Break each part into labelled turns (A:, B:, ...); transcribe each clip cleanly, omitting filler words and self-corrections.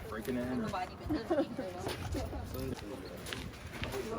A: Breaking it in.
B: Nobody been listening to them.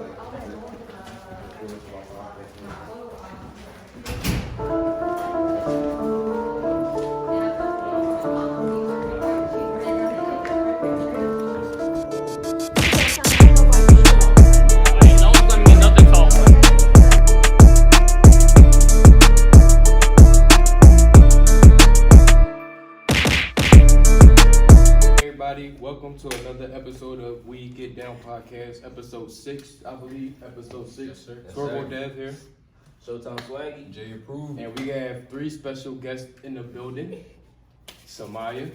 C: Everybody, welcome to another episode of We Get Down Podcast, episode 6, I believe, episode 6.
A: Yes, sir. Yes,
C: Scoreboard
A: sir.
C: Dev here,
D: Showtime Swaggy.
A: Jay approved.
C: and we have 3 special guests in the building: Samaya,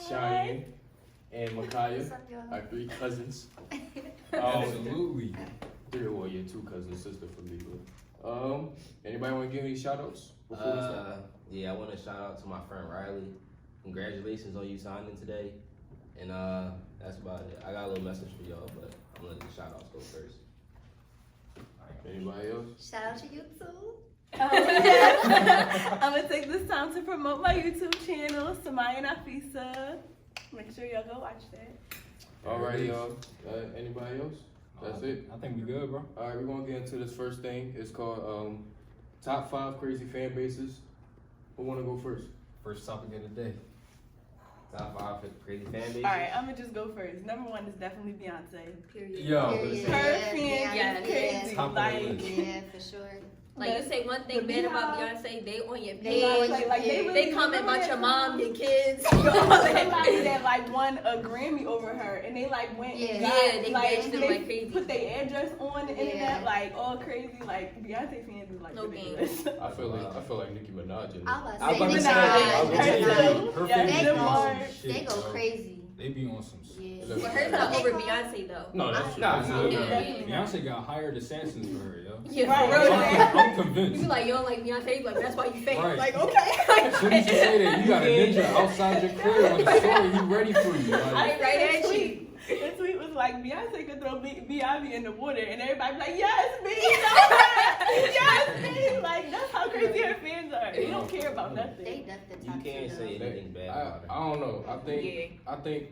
C: Cheyenne, and Micaiah, our 3 cousins.
A: Absolutely.
C: 3 or 2 cousins, sister for me. Anybody want to give any shout outs before we start?
D: Yeah, I want to shout out to my friend Riley. Congratulations on you signing today. And that's about it. I got a little message for y'all, but I'm gonna let the shout outs go first.
C: Anybody else?
E: Shout out to YouTube.
F: I'm gonna take this time to promote my YouTube channel, Samaya Nafisa. Make sure y'all go watch that.
C: Alrighty, y'all. Anybody else? That's it.
A: I think we good, bro.
C: Alright, we're gonna get into this first thing. It's called Top 5 Crazy Fan Bases. Who wanna go first?
A: First topic of the day.
D: Top 5 crazy fan bases.
F: Alright, I'm gonna just go first. Number 1 is definitely Beyonce.
E: Period.
A: Yo,
E: Period.
F: Her
E: Yeah,
F: fans
E: yeah,
F: is crazy.
A: Top of the
F: Like,
A: list.
E: yeah, for sure.
B: Like you say one thing
F: The
B: bad about
F: Beehive.
B: Beyonce, they on your
E: They
B: page.
E: on your page.
B: They comment about your mom, your kids, all
F: somebody
B: that.
F: that like won a Grammy over her, and they like went and
E: Yeah.
F: got,
B: Yeah, they bashed them like crazy.
F: Put their address on the
E: Yeah.
F: internet, like all crazy. Like Beyonce fans is like
B: No
F: ridiculous.
C: I feel like Nicki Minaj. In
E: I was
D: I was
E: about to
D: about to
E: say,
D: say, I was
F: Her
D: gonna say,
F: too.
A: Her
F: Yeah,
A: fans
E: they
A: be on
E: go-
A: some
F: they
A: shit,
E: go
A: bro.
E: crazy.
A: They be on some shit.
E: Yeah.
C: But
B: But hers not over Beyonce though.
C: No, that's
D: Nah,
C: true.
D: nah.
F: Yeah, definitely not.
A: Beyonce got hired assassins for her, yo.
B: Yeah,
F: Right.
B: for real.
A: I'm
B: You
A: convinced.
B: like, you don't like Beyonce, you like, that's why you fake.
A: Right.
B: Like, okay.
A: As soon as you say that, you got a ninja outside your crib on the story. He ready for you.
F: I
A: Like,
F: didn't
B: Right
F: write
B: at
F: that
B: you.
F: tweet. The tweet was like Beyonce could throw B.I.V. in the water, and everybody be like, yes, me, yes, me. Like that's how crazy her fans are. They don't care about
E: They
F: nothing.
E: ducked the
D: You
E: top
D: can't
E: two,
D: say
E: though.
D: anything bad
C: I
D: about her.
C: don't know.
B: Yeah.
C: I think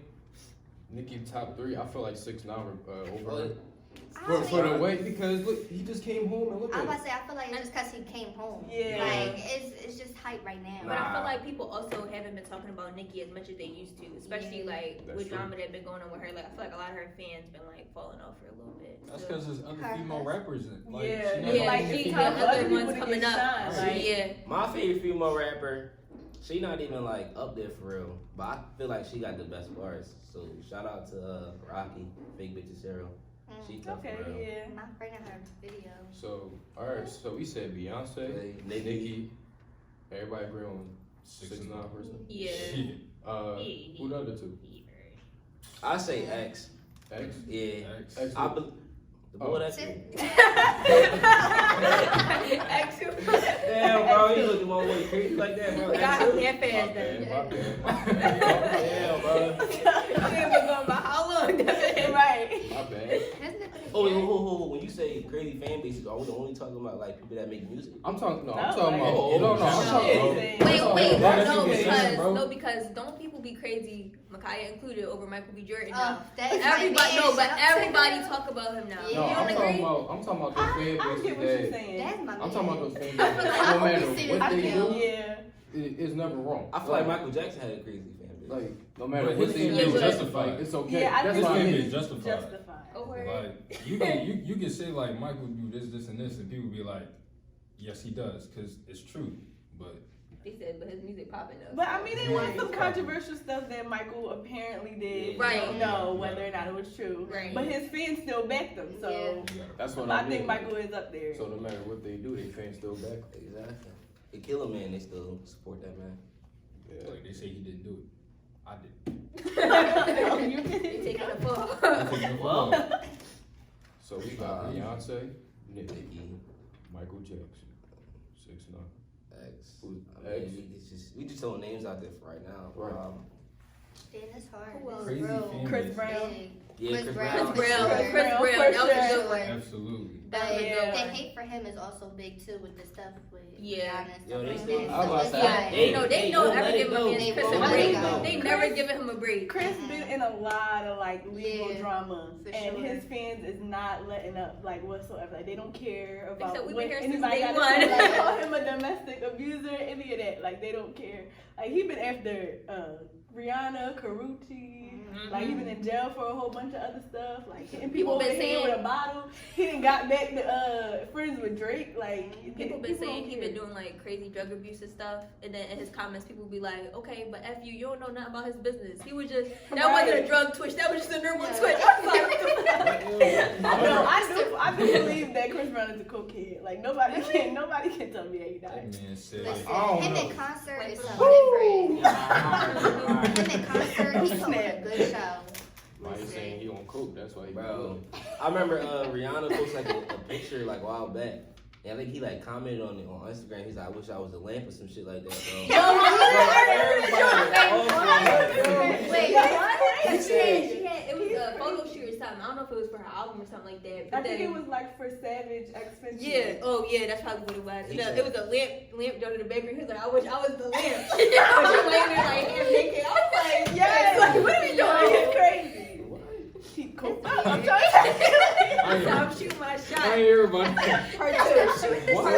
C: Nicki top 3. I feel like 6 9 over
D: Well,
C: her.
E: I
C: For the way, because look, he just came home and look
E: was
C: at
E: about
C: him.
E: to say, I feel like it's just because he came home.
F: Yeah.
E: Like, it's just hype right now.
B: But I feel like people also haven't been talking about Nicki as much as they used to, especially
E: Yeah.
B: like
C: That's
B: with
C: true.
B: drama that been going on with her. Like I feel like a lot of her fans been like falling off for a little bit.
A: that's
B: So-
A: because there's other
E: Her
A: female
E: husband.
A: rappers. Like,
F: Yeah,
A: she never
B: yeah,
F: like
A: been a
F: she
A: female
F: tell
B: the
F: other
B: other
F: people
B: ones
F: to
B: coming
F: get
B: up.
F: shine. Like,
B: Yeah.
D: My favorite female rapper, she not even like up there for real, but I feel like she got the best bars. So shout out to Rocky, Fake Bitches Zero. She tough
F: Okay,
D: for real.
F: yeah.
E: My friend in her video.
C: So, alright, so we said Beyonce, Nicki. Everybody agree on 6 9 person.
B: Yeah.
A: Shit.
C: Who the other 2?
D: I say X.
C: X?
D: Yeah.
A: X.
C: X.
D: I be- the boy that's
B: Actually,
D: damn, bro, you looking my way crazy like that, bro.
B: got
D: X.
B: that
C: My
B: fast
C: bad,
B: then.
C: my bad.
D: Damn, bro.
B: She been going by how long?
F: Right.
C: My bad.
E: Hasn't it been a
D: Oh, wait,
E: year?
D: whoa. When you say crazy fan bases, are we only talking about like people that make music?
C: I'm talking
F: No,
C: about,
F: like-
C: no, I'm talking about.
B: No, because don't people be crazy, Micaiah included, over Michael B. Jordan
E: Oh,
B: now?
E: that is my
B: Everybody,
E: man.
B: no, but
E: Shout out to
B: everybody
E: him.
B: talk about him now.
E: Yeah.
B: You
C: No,
B: don't
C: I'm talking
B: agree?
C: about those fan
F: I get what you're
C: bases that.
F: saying.
E: That's my man.
C: I'm talking about those fan
E: I
C: bases.
E: feel like
C: No
E: I
C: matter
E: always see
C: what
E: this
C: they
E: video.
C: do,
F: Yeah.
C: it's never wrong.
D: I feel like Michael Jackson had a crazy fan base.
C: Like, no matter
A: But
C: what
A: his
C: they
A: fan
C: do,
B: base is
A: justified.
C: like, it's okay.
F: Yeah, I
C: That's
F: think
C: why I
A: His
C: mean.
A: fan is justified.
F: Justified.
B: Oh, word.
A: Like you can say like Michael do this and this, and people be like, yes he does, because it's true. But
B: They said, but his music popping up.
F: But I mean, there was some
A: Yeah.
F: controversial stuff that Michael apparently did.
D: Yeah.
F: We don't
B: Right.
F: know whether or not it was true.
B: Right.
F: But his fans still backed him, so
A: you gotta,
C: That's what
F: I
C: I mean.
F: think Michael is up there.
C: So no matter what they do, they fans still back.
D: Exactly. They kill a man, they still support that man.
C: Yeah.
A: like they say he didn't do it. I did.
F: Oh, you
B: They
F: did.
B: taking a fall.
A: I'm taking it for
D: Well.
A: love.
C: So we got Beyonce, Nicki,
D: Nicki,
C: Michael Jackson, 6 9
D: X.
C: Who's
D: I mean,
C: X?
D: we just throwing names out there for right now.
C: Right.
E: Damn, it's hard.
B: Who else?
A: Crazy
E: Real
A: fan
F: Chris
A: base.
F: Brown.
E: big.
D: Yeah,
E: Chris
D: Chris
E: Brown.
D: Brown.
B: Chris Brown.
F: Chris
B: Chris
F: Brown,
B: Brown.
F: for
B: That was a
F: sure.
B: good one.
A: Absolutely.
E: But
F: Yeah.
E: the hate for him is also big too with the stuff with
B: Yeah.
E: Rihanna and
D: Yo,
E: stuff
D: they
E: like
D: still-
E: that.
C: I was
E: So
C: about
E: it's
C: to say,
E: like-
B: They know
D: They
B: never
D: won't let
B: give
D: it
B: him
D: go.
B: a
E: They
B: Chris
E: won't
B: a
E: let
B: break.
E: it go.
B: They never give him a break.
F: Chris been in a lot of like legal
E: Yeah,
F: drama,
E: for
F: and
E: sure.
F: his fans is not letting up like whatsoever. Like they don't care about
B: said, "We've
F: what
B: been here since
F: anybody
B: day
F: got
B: one."
F: to say. Like, call him a domestic abuser, any of that. Like they don't care. Like he been after Rihanna, Karuchi. Like he been in jail for a whole bunch of other stuff. Like hitting people
B: People
F: over
B: been
F: the head
B: saying-
F: with a bottle. He done got back to friends with Drake. Like
B: People been saying
F: don't
B: he
F: care.
B: been doing like crazy drug abuse and stuff, and then in his comments, people be like, "Okay, but f you don't know nothing about his business. He was just that wasn't a drug twitch. That was just a normal
E: Yeah.
B: twitch." I'm like, what the fuck?
F: No, I do believe that Chris Brown is a cokehead. Like nobody can tell me that he
A: That
F: died.
A: man said,
E: Listen,
C: I don't
E: him
C: know.
E: in concert is something
F: Woo!
E: different. Him in concert, he put on a good show.
C: Why you saying he on coke? That's why he
D: Bro, I remember Rihanna posted like a picture like a while back. And I think he like commented on it on Instagram. He's like, I wish I was a lamp or some shit like that, bro.
E: Wait,
B: It was a photo shoot or something. I don't know if it was for her album or something like that.
F: I
B: But
F: think
B: then,
F: it was like for Savage X Fenty.
B: yeah. Oh yeah, that's probably what it was.
D: He
B: No,
D: said-
B: it was a lamp joint in the bakery. He was like, "I wish I was the lamp." I was laying there like half naked. I was like,
F: Yes,
B: like, what are we
F: like,
B: doing?
F: it's crazy. Keep coke. I'm trying to
B: So I'm shooting my
A: I ain't
B: shot.
A: hear about that.
B: Part two.
A: What? I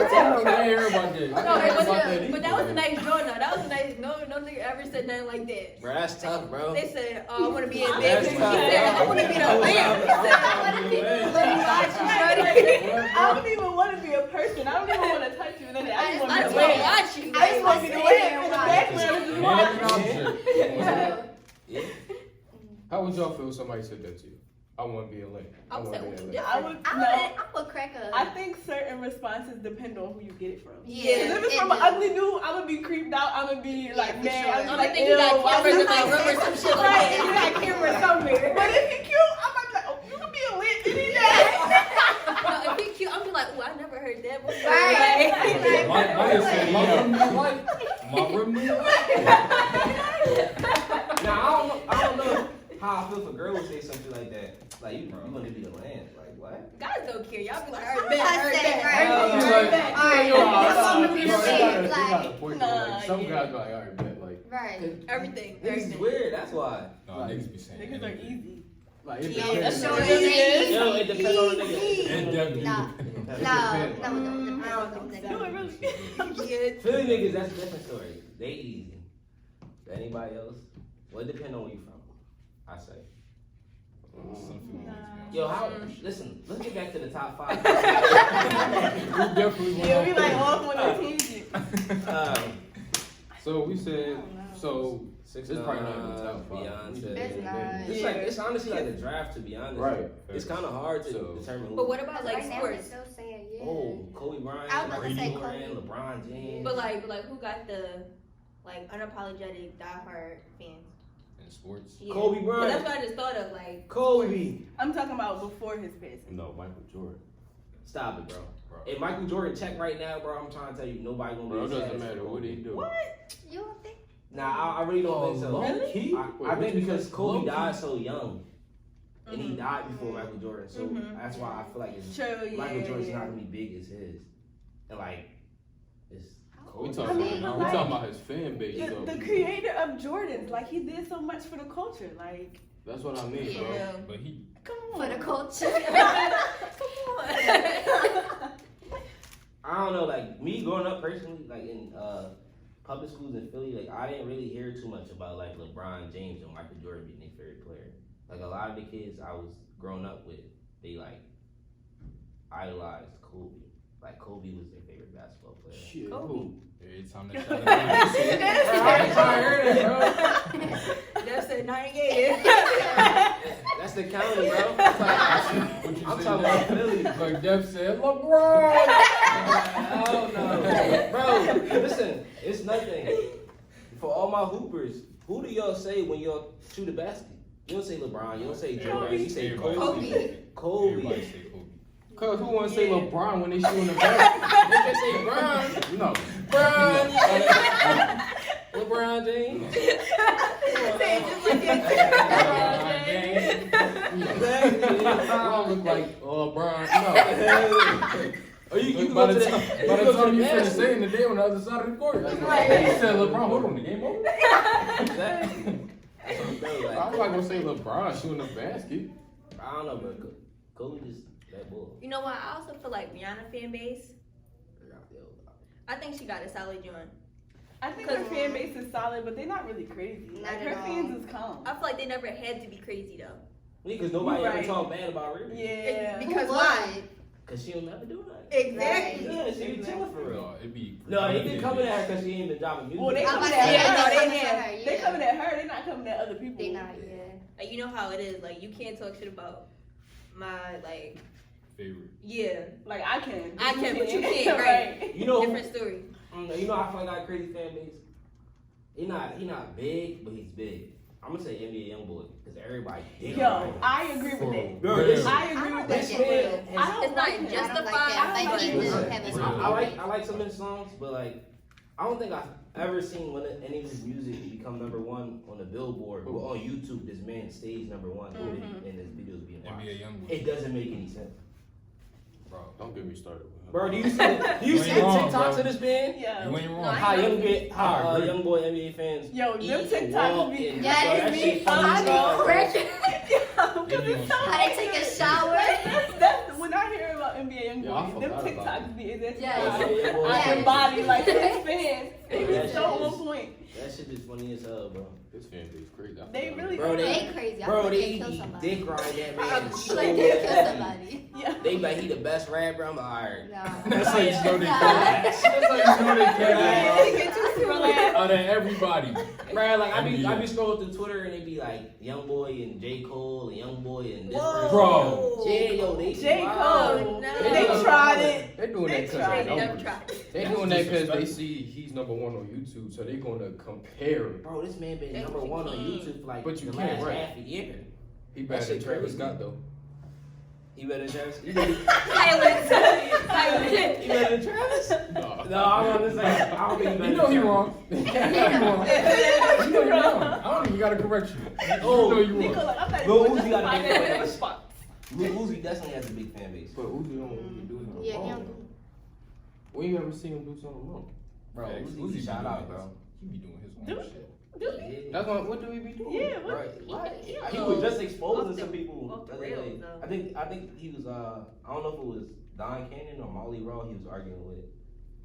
A: ain't hear about that.
B: No,
A: I
B: it
A: ain't
B: was
A: about
B: a, but that was a
A: either.
B: nice joint though. That was a nice. No nigga ever said nothing like that.
D: Bro, that's tough, bro.
B: They said, "Oh, I want to be in
C: That's
B: bed." He
C: tough.
B: said, "I want to be the lamp." He said, "I want to be the lamp."
F: I don't even want to be a person. I don't even want to touch you. And then I just want
B: I
F: to
B: just
F: be
B: want
F: the
B: to
F: lamp.
B: watch you.
F: I just want to be the lamp. In the background is just
A: Man,
F: watching.
A: I'm
D: Yeah.
C: How would y'all feel if somebody said that to you? I want to be a link.
B: I would
C: wanna
B: say,
C: be
B: "What
C: that
B: you
C: link."
B: did?"
F: I would
E: I
F: no.
E: would crack a.
F: I think certain responses depend on who you get it from.
B: Yeah.
F: If it's from an ugly dude, I'm gonna be creeped out. I'm gonna be like,
E: for
F: man,
E: sure.
F: I'm
B: I'm
F: like,
B: thinking you got
F: ew, why
B: cameras
F: would
B: in my
F: you-
B: room or some shit like
F: Right,
B: that.
F: you got cameras somewhere. But if he cute, I might be like, oh, you can be a lit any day.
B: No, if he cute, I'm be like, "Oh, I never heard that before."
E: Right.
B: Like,
A: My said, my room you like? My room you like?
D: Now I don't know how I feel if a girl would say something like that. Like you want to be the lamp. Like what?
B: guys don't care. Y'all be like, "All right,
E: I
B: bet,
E: say,
B: all
E: right.
B: right, bet."
E: Alright,
C: Yo,
E: I'm
C: nah,
E: gonna be
C: bro,
E: the
C: they
E: lamp,
C: got a
E: like,
C: point.
F: Nah,
C: Like, some
F: yeah.
C: guys be like, all right, bet. Like,
E: right.
B: Everything,
D: Niggas is
B: everything.
D: weird. That's why.
A: No, niggas be saying
F: Niggas are
A: anything.
F: easy.
C: like it
E: Yeah,
C: depends.
E: so
F: It
E: it's
F: is.
D: Yo, it depends on the nigga.
A: It definitely
E: Nah.
A: depends.
E: No,
F: I
E: no,
F: don't
E: no,
F: think
E: no.
F: so. Do it really?
B: Yeah.
D: Philly niggas, that's a different story. They easy. Anybody else? Well, it depends on where you from. I say.
A: Some people
F: Nah.
D: Yo, how? Listen, let's get back to the top 5.
A: You definitely
F: Yeah, we
A: want
F: like off on a tangent.
C: So we said, so
D: Six
C: it's probably not in the top 5.
D: Beyonce.
E: It's not.
D: It's like it's honestly like a draft to be honest.
C: Right.
D: It's kind of hard to
C: So-
D: determine. Who.
B: But what about like
E: Right now,
B: sports?
E: it's still saying, yeah.
D: Oh, Kobe Bryant,
E: I was about to
D: Brady
E: say
D: Jordan,
E: Kobe.
D: LeBron James.
B: But like who got the like unapologetic diehard fans?
A: in sports.
B: Yeah.
D: Kobe
B: But
D: Bryant.
B: that's what I just thought of. Like,
D: Kobe.
F: I'm talking about before his passing.
C: No, Michael Jordan.
D: Stop it, bro.
A: Bro.
D: If Michael Jordan check right now, bro, I'm trying to tell you, nobody gonna be.
C: Bro, it
D: as sad
C: doesn't
D: as
C: matter
D: Kobe.
C: what he do.
E: You don't think?
D: Nah, I really don't think so.
F: Really?
D: I think because Kobe
C: Low-key?
D: died so young, and he
B: Mhm.
D: died before Michael Jordan, so
B: Mhm.
D: that's why I feel like it's,
F: True, yeah.
D: Michael Jordan's
F: yeah.
D: not gonna be big as his, and like it's.
C: We
D: Kobe.
C: talking,
F: I mean,
C: about,
F: like-
C: we talking about his fan base, though.
F: The creator of Jordans, like he did so much for the culture. Like,
C: That's what I mean, bro.
B: yeah.
A: But he,
F: come on.
E: For the culture.
B: Come on.
D: I don't know, like me growing up personally, like in public schools in Philly, like I didn't really hear too much about like LeBron James and Michael Jordan being their favorite player. Like a lot of the kids I was growing up with, they like idolized Kobe. Like Kobe was their favorite basketball player.
C: Shit,
B: Kobe.
C: who?
A: every time they try to
B: That's it. 98.
D: That's the county, bro. That's like,
A: What you
D: I'm
A: say,
D: talking about
A: Def?
D: Philly.
A: Like Def said, LeBron!
D: Hell no. Bro, listen, it's nothing. For all my hoopers, who do y'all say when y'all shoot a basket? You don't say LeBron, you don't say Jordan, you say
A: Everybody
D: Kobe.
A: say
D: Kobe.
A: Everybody say Kobe.
C: Cause who wanna say LeBron when they shooting the basket?
D: They just say Bron.
C: No.
D: Bron. LeBron James.
C: Oh, you
A: by
C: go
A: the
C: to
A: time,
C: the,
A: by
C: you
A: the
C: go
A: time
C: to
A: you
C: the
A: finish
C: basket.
A: saying the day on the other side of the court. Like,
B: Right.
A: he said, LeBron, hold on, the game over.
D: Exactly. That's what I'm saying, like,
C: I'm not gonna say LeBron shooting the basket.
D: I don't know, bro. Kobe just that bull.
B: You know what? I also feel like Rihanna fan base. I think she got a solid joint.
F: I think her fan base is solid, but they're not really crazy.
E: Not
F: Like
E: at
F: her
E: all.
F: fans is calm.
B: I feel like they never had to be crazy though.
D: Because nobody
F: You
D: ever
F: right.
D: talk bad about Riri.
F: Yeah.
B: Because
E: Who
B: why?
E: would?
D: Cause she'll never do nothing.
B: Exactly.
D: Yeah, she be chilling for real.
A: No, it'd be.
D: No, they been coming at her because she ain't been dropping music.
F: Well, they
E: I'm
F: coming
E: about to say,
F: at her.
E: yeah,
F: No,
E: they
F: they
E: coming at
F: have.
E: her,
F: They
E: yeah.
F: coming at her. They not coming at other people.
E: They not, yeah.
B: Like you know how it is. Like you can't talk shit about my like.
A: Favorite.
B: Yeah,
F: Like I can.
B: I can, but you can't. Right.
D: You know,
B: Different story.
D: you know, I feel like I got a crazy fan base. He not big, but he's big. I'm gonna say NBA YoungBoy because everybody.
F: Yo, I agree with that.
D: Bro,
A: real.
D: this-
F: I agree
E: I
F: with
E: don't
F: that.
D: This
E: like
F: shit.
E: it.
D: man
F: I don't
B: It's not
F: like him.
B: just-
E: I don't like
B: Justified,
E: that. Like,
B: but-
E: he doesn't have his
A: Real.
E: own.
D: I like some of his songs, but like I don't think I've ever seen any of his music become number one on the Billboard or on YouTube. This man stays number one and his videos being watched.
A: NBA Youngboy.
D: It doesn't make any sense,
A: Bro,
C: Don't get me started with him.
D: bro. Do you see the
A: ain't wrong,
D: TikToks
A: bro.
D: of this man?
F: Yeah.
A: you ain't wrong.
B: No, I
D: How
B: agree.
D: how
A: agree.
D: young boy NBA fans
F: Yo, them
D: eat and
F: TikToks
D: walk
F: be
D: and-
E: Yeah,
D: bro, that
F: it's
D: shit
F: me.
D: funny as hell, bro.
F: Yo,
A: They
F: cause
A: be
F: it's
A: on
F: so
E: How they take a shower.
F: That's when I hear about NBA Youngboy,
C: Yeah, I
F: them
C: forgot about
F: TikToks be is
E: Yeah.
F: I embody like his fans. They be
D: That
F: so
D: shit
F: on
D: is-
F: point.
D: That shit is funny as hell, bro.
C: This fan base crazy. I
F: They
C: forgot
F: really-
C: about
D: Bro,
E: They crazy. I
D: Bro,
E: feel like
D: they
E: they kill
D: be
E: somebody.
D: dick riding that man. so
E: Like they kill
D: heavy.
E: somebody.
F: Yeah.
D: They be like he the best rapper. I'm like, alright.
E: No.
A: That's how you know they
E: Nah.
A: can't. That's how you know they can't.
F: They get too relaxed.
A: Out of everybody.
D: Bro, like I be
A: NBA.
D: scrolling through Twitter and they be like Young Boy and J. Cole and Young Boy and this
B: Whoa.
D: person.
A: Bro.
D: Yeah, yo, they
F: J.
D: wild.
F: Cole.
B: No.
F: They tried it.
C: They're doing
F: They
C: that because
F: tried
C: of
F: it.
B: They never
C: numbers.
B: tried.
C: They
A: That's
C: doing that because they
A: disrespectful.
C: see he's number one on YouTube, so they're gonna compare.
D: Bro, this man been
B: That's
D: number
B: what you
D: one on
B: can't.
D: YouTube for like
C: But you
D: the
C: can't,
D: last
C: right.
D: half a year.
C: He
D: That
C: better than
D: shit
C: Travis
D: crazy.
C: Scott though.
D: You better than Travis? You better
B: Silence. Silence.
D: you better than Travis?
C: Nah.
D: No, I'm gonna say I don't think he better
A: You know
D: than
A: he
D: Travis.
A: wrong. You know you wrong. I don't even gotta correct you. You know you
F: Nico,
A: wrong.
F: like, I'm not
D: Lil
F: even
D: Uzi got a
F: justifying
D: big
F: that
D: fan base.
F: response.
D: Lil Uzi definitely has a big fan base.
C: But Uzi don't really do it.
E: Yeah,
C: alone.
E: young.
C: When you ever see him do something wrong?
D: Bro,
A: Facts.
D: Uzi,
A: be
D: shout
A: doing
D: out,
A: his-
D: bro.
A: He be doing his
F: Do
A: own
F: it.
A: shit.
C: That's what do he be doing?
F: Yeah, what?
D: Right. What?
B: He
D: He was just
B: off
D: exposing
B: the-
D: some people.
B: off the
D: the other day.
B: rails, though.
D: I think he was I don't know if it was Don Cannon or Molly Raw he was arguing with.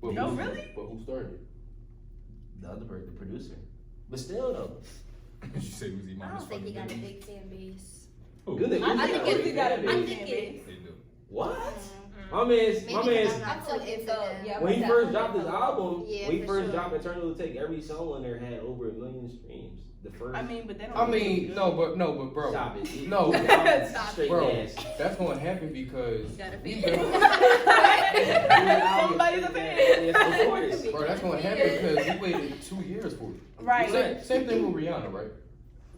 C: But
F: No,
C: who-
F: really?
C: But who started?
D: The other the producer. But still though.
A: You say Uzi
E: I
A: minus
E: don't think he got a
A: funny
E: big fan base.
A: Who?
D: Good thing
F: I
D: Uzi
F: think
D: got a
F: Uzi
D: big
F: got a
D: fan
F: big
B: I
D: base.
B: think
F: fan
B: it-
F: base.
A: They do.
D: What?
E: Mm.
D: My man's
E: Maybe
D: my
E: 'cause
D: man's
E: I'm not too into them.
B: Yeah,
D: when he
B: but
D: first
B: that-
D: dropped his album,
E: Yeah,
D: when he
E: for
D: first
E: sure.
D: dropped Eternal Take, every song on there had over 1 million streams. The first
F: I mean, but they don't.
C: I mean, no, but bro.
D: Stop it.
C: No.
B: Stop
D: Straight
C: Bro,
D: gas.
C: that's gonna happen because
B: Gotta
C: we
B: be.
C: been-
F: Somebody's a fan.
D: Yes, of course.
C: bro, that's gonna happen because we waited 2 years for it.
F: Right.
C: Same thing with Rihanna, right?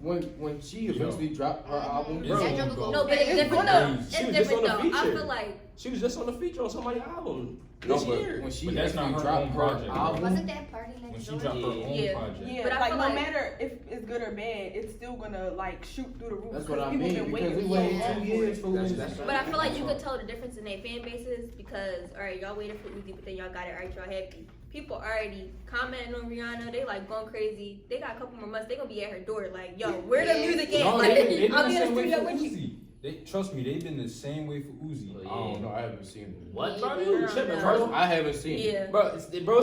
C: When she eventually dropped her album,
A: It's
E: That
A: gonna
E: joke
A: go.
B: No, but it's
F: It's
B: different
F: gonna-
B: though. It's
D: she was just
B: different
D: on the
B: though. I
D: feature.
B: feel like
D: She was just on the feature on somebody's album
C: no,
D: this
C: but
D: year.
C: when she
A: But that's not
C: actually
A: her
C: dropped
A: own
C: her
A: project.
C: album,
E: Wasn't that party
A: When
E: next
A: she
E: door?
A: dropped her own
B: Yeah.
A: project.
F: Yeah,
B: But I
F: like
B: feel
F: no
B: like-
F: matter if it's good or bad, it's still gonna like shoot through the roof.
C: that's
F: 'cause
C: what I
F: people
C: mean.
F: been
C: Because
F: waiting
C: we
F: so
C: waited
F: long
C: 2
F: for
C: years
F: it.
C: for
D: That's-
C: Uzi.
D: that's right.
B: But I feel like you could tell the difference in their fan bases because, all right, y'all waited for Uzi, but then y'all got it, all right, y'all happy. People already commenting on Rihanna, they like going crazy. They got a couple more months, they gonna be at her door, like, yo, where the
E: Yeah.
B: music at?
A: No,
B: Like,
A: they been
B: I'll
A: the
B: be in the
A: same way
B: studio
A: for
B: with you.
A: Uzi. They trust me, they've been the same way for Uzi.
D: Oh,
C: I
D: yeah.
C: don't know. I haven't seen it.
D: What,
E: Yeah,
D: bro?
E: bro.
D: You tripping,
B: No.
D: bro?
C: I haven't seen it.
B: Yeah.
D: Bro,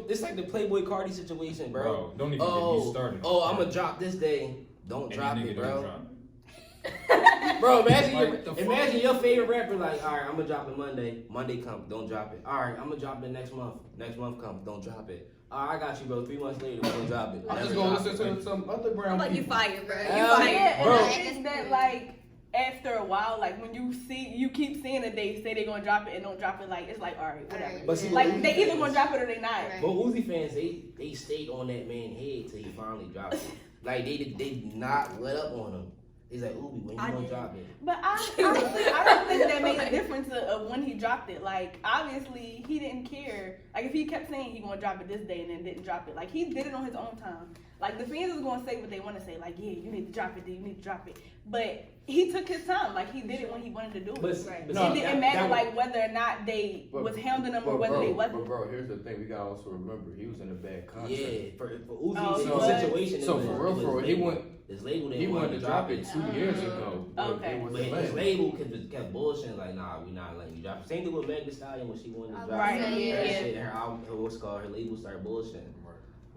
D: it's like the Playboy Cardi situation, bro.
A: Bro, don't even get me started.
D: I'm gonna drop this day. Don't
A: And
D: drop
A: the
D: it,
A: nigga don't
D: bro.
A: drop.
D: Bro, imagine
A: Like, the
D: imagine your favorite rapper like, all right, I'm gonna drop it Monday. Monday come, don't drop it. All right, I'm gonna drop it next month. Next month come, don't drop it. All right, I got you, bro. 3 months later, we're gonna drop it.
C: I'm just
D: Never
C: gonna
D: drop
C: listen
D: it.
C: to some other brown
B: I'm like, you
C: people.
B: fired, bro. You
D: Hell
B: fired.
F: Yeah,
D: Bro.
F: and it's that like after a while, like when you keep seeing that they say they're gonna drop it and don't drop it, like it's like all right, whatever.
E: Right.
D: But see,
F: Like they either gonna drop it or they not.
E: Right.
D: But Uzi fans, they stayed on that man's head till he finally dropped it. Like they did not let up on him. He's like, Uzi, when you
B: I
D: gonna
B: did.
D: drop it?
F: But honestly, I don't think that made a difference of when he dropped it. Like obviously he didn't care. Like if he kept saying he gonna drop it this day and then didn't drop it, like he did it on his own time. Like the fans is gonna say what they want to say. Like, yeah, you need to drop it, then you need to drop it. But he took his time. Like he did it when he wanted to do it.
D: But,
B: Right.
D: but
F: It didn't matter
C: that
F: like whether or not they was hounding him or whether they wasn't.
C: But bro, here's the thing: we gotta also remember he was in a bad contract.
D: yeah, for
F: Oh,
D: Uzi's
F: he was?
D: situation.
C: So
D: it was,
C: for real,
D: it was
C: for real, he
D: label.
C: went.
D: His label
C: He
D: didn't
C: wanted
D: want
C: to drop it 2 years ago. But
F: Okay.
C: it was
D: But his
C: delayed.
D: label kept bullshitting like, nah, we not letting you drop it. Same thing with Meg Thee Stallion when she wanted to drop
F: Right,
D: that
F: yeah.
D: shit. Her album, what's called her label started bullshitting.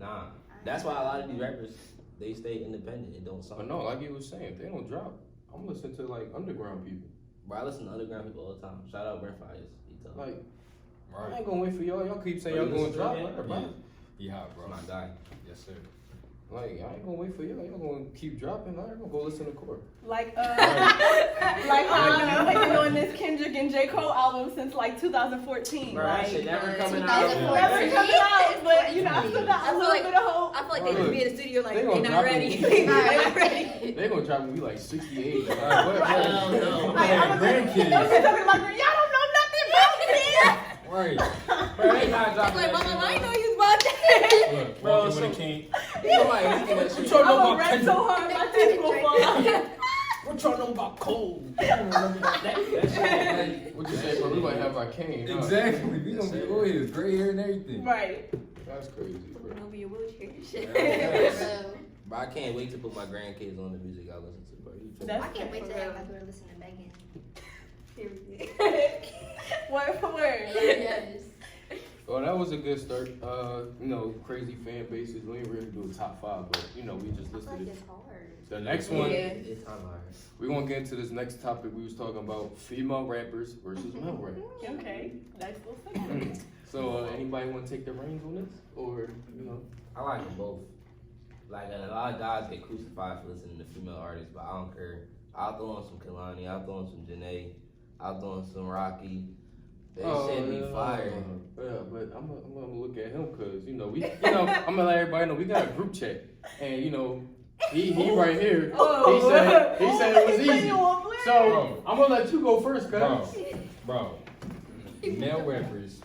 D: Nah, that's why a lot of these rappers they stay independent and don't
C: But
D: song.
C: no, like you was saying, if they don't drop, I'm listening to like underground people.
D: Bro, I listen to underground people all the time. Shout out Brent Fires. He told me.
C: Like I
A: Right.
C: ain't gonna wait for y'all. Y'all keep saying
D: Oh,
C: y'all
D: you
C: gonna
D: listen to
C: drop.
D: him?
C: Whatever, bro.
A: He hot, bro.
D: That's my guy.
A: Yes, sir.
C: Like I ain't gonna wait for y'all. Y'all gonna keep dropping. I'm gonna go listen to Core.
F: Like like how I've been waiting on this Kendrick and J. Cole album since like 2014.
D: Bro, that
F: Like,
D: shit never coming
E: 2014.
D: out.
F: never coming out, but you know, I still got
B: I
F: a
B: feel
F: little
B: like-
F: bit of hope.
B: I feel like
C: Oh,
B: they just
C: look.
B: be in the studio like
C: They
B: they
C: gonna
B: not
C: drop
B: ready.
C: it.
B: They not ready.
C: They gonna drop me like 68. Like,
D: Hell no.
F: I'm
A: grandkids.
F: talking about y'all don't know nothing about this.
A: Right.
D: Bro, they not
B: It's
D: dropping
B: like,
D: that
B: mama,
D: shit,
B: I ain't
D: bro.
B: know you was about that.
A: Look,
D: Bro,
A: walking with a
D: so-
A: cane.
D: Somebody leaking that shit.
A: Y'all know
F: I'm gonna
A: about
F: rap
A: Kendrick.
F: so hard my teeth will fall out.
A: What y'all know about Cole?
D: That shit.
C: What you say, bro? We might have our cane. Huh?
A: Exactly. We
D: Yes,
A: gonna be
D: sir.
A: lawyers, gray hair and everything.
F: Right.
C: That's crazy, bro.
B: Putting over your wheelchair and shit.
E: So,
D: But I can't wait to put my grandkids on the music I listen to, bro. You feel me?
F: That's
E: I can't wait to have my daughter listen to Megan.
F: Word for word.
E: Yes.
C: Well, that was a good start. You know, crazy fan bases. We ain't really do a top 5, but you know, we just
E: It's like
C: listed it.
E: it's hard.
C: The next one,
B: Yeah.
D: It's hard.
C: we gonna get into this next topic. We was talking about female rappers versus male rappers.
F: Okay. Nice little segment.
C: So, anybody want to take the reins on this, or you know?
D: I like them both. Like a lot of guys get crucified for listening to female artists, but I don't care. I'll throw on some Kalani, I'll throw on some Janae, I'll throw on some Rocky. They shit be fire.
C: Yeah, but I'm gonna look at him because you know I'm gonna let everybody know we got a group chat, and you know he right here.
F: Oh.
C: He said it was easy. So I'm gonna let you go first,
A: Bro,
C: cuz.
A: bro. Male rappers,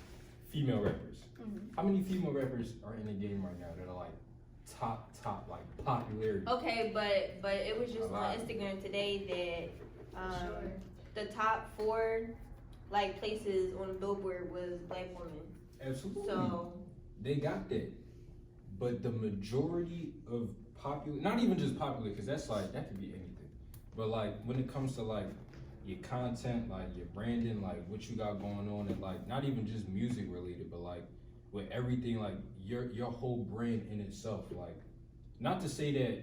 A: female rappers.
F: Mm-hmm.
A: How many female rappers are in the game right now that are like top like popularity?
B: Okay, but it was just
A: A
B: on
A: lot.
B: Instagram today that
E: Sure.
B: the top 4 like places on Billboard was black women.
A: Absolutely.
B: So
A: They got that. But the majority of popular, not even just popular, because that's like, that could be anything. But like, when it comes to like your content, like your branding, like what you got going on, and like, not even just music related, but like with everything, like your whole brand in itself. Like, not to say that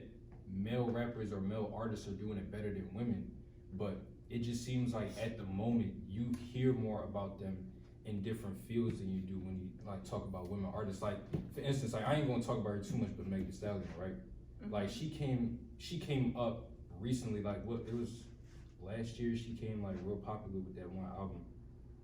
A: male rappers or male artists are doing it better than women, but it just seems like at the moment you hear more about them in different fields than you do when you like talk about women artists. Like for instance, like I ain't gonna talk about her too much, but Meg Thee Stallion, right? Like she came up recently, like what it was last year. She came like real popular with that one album,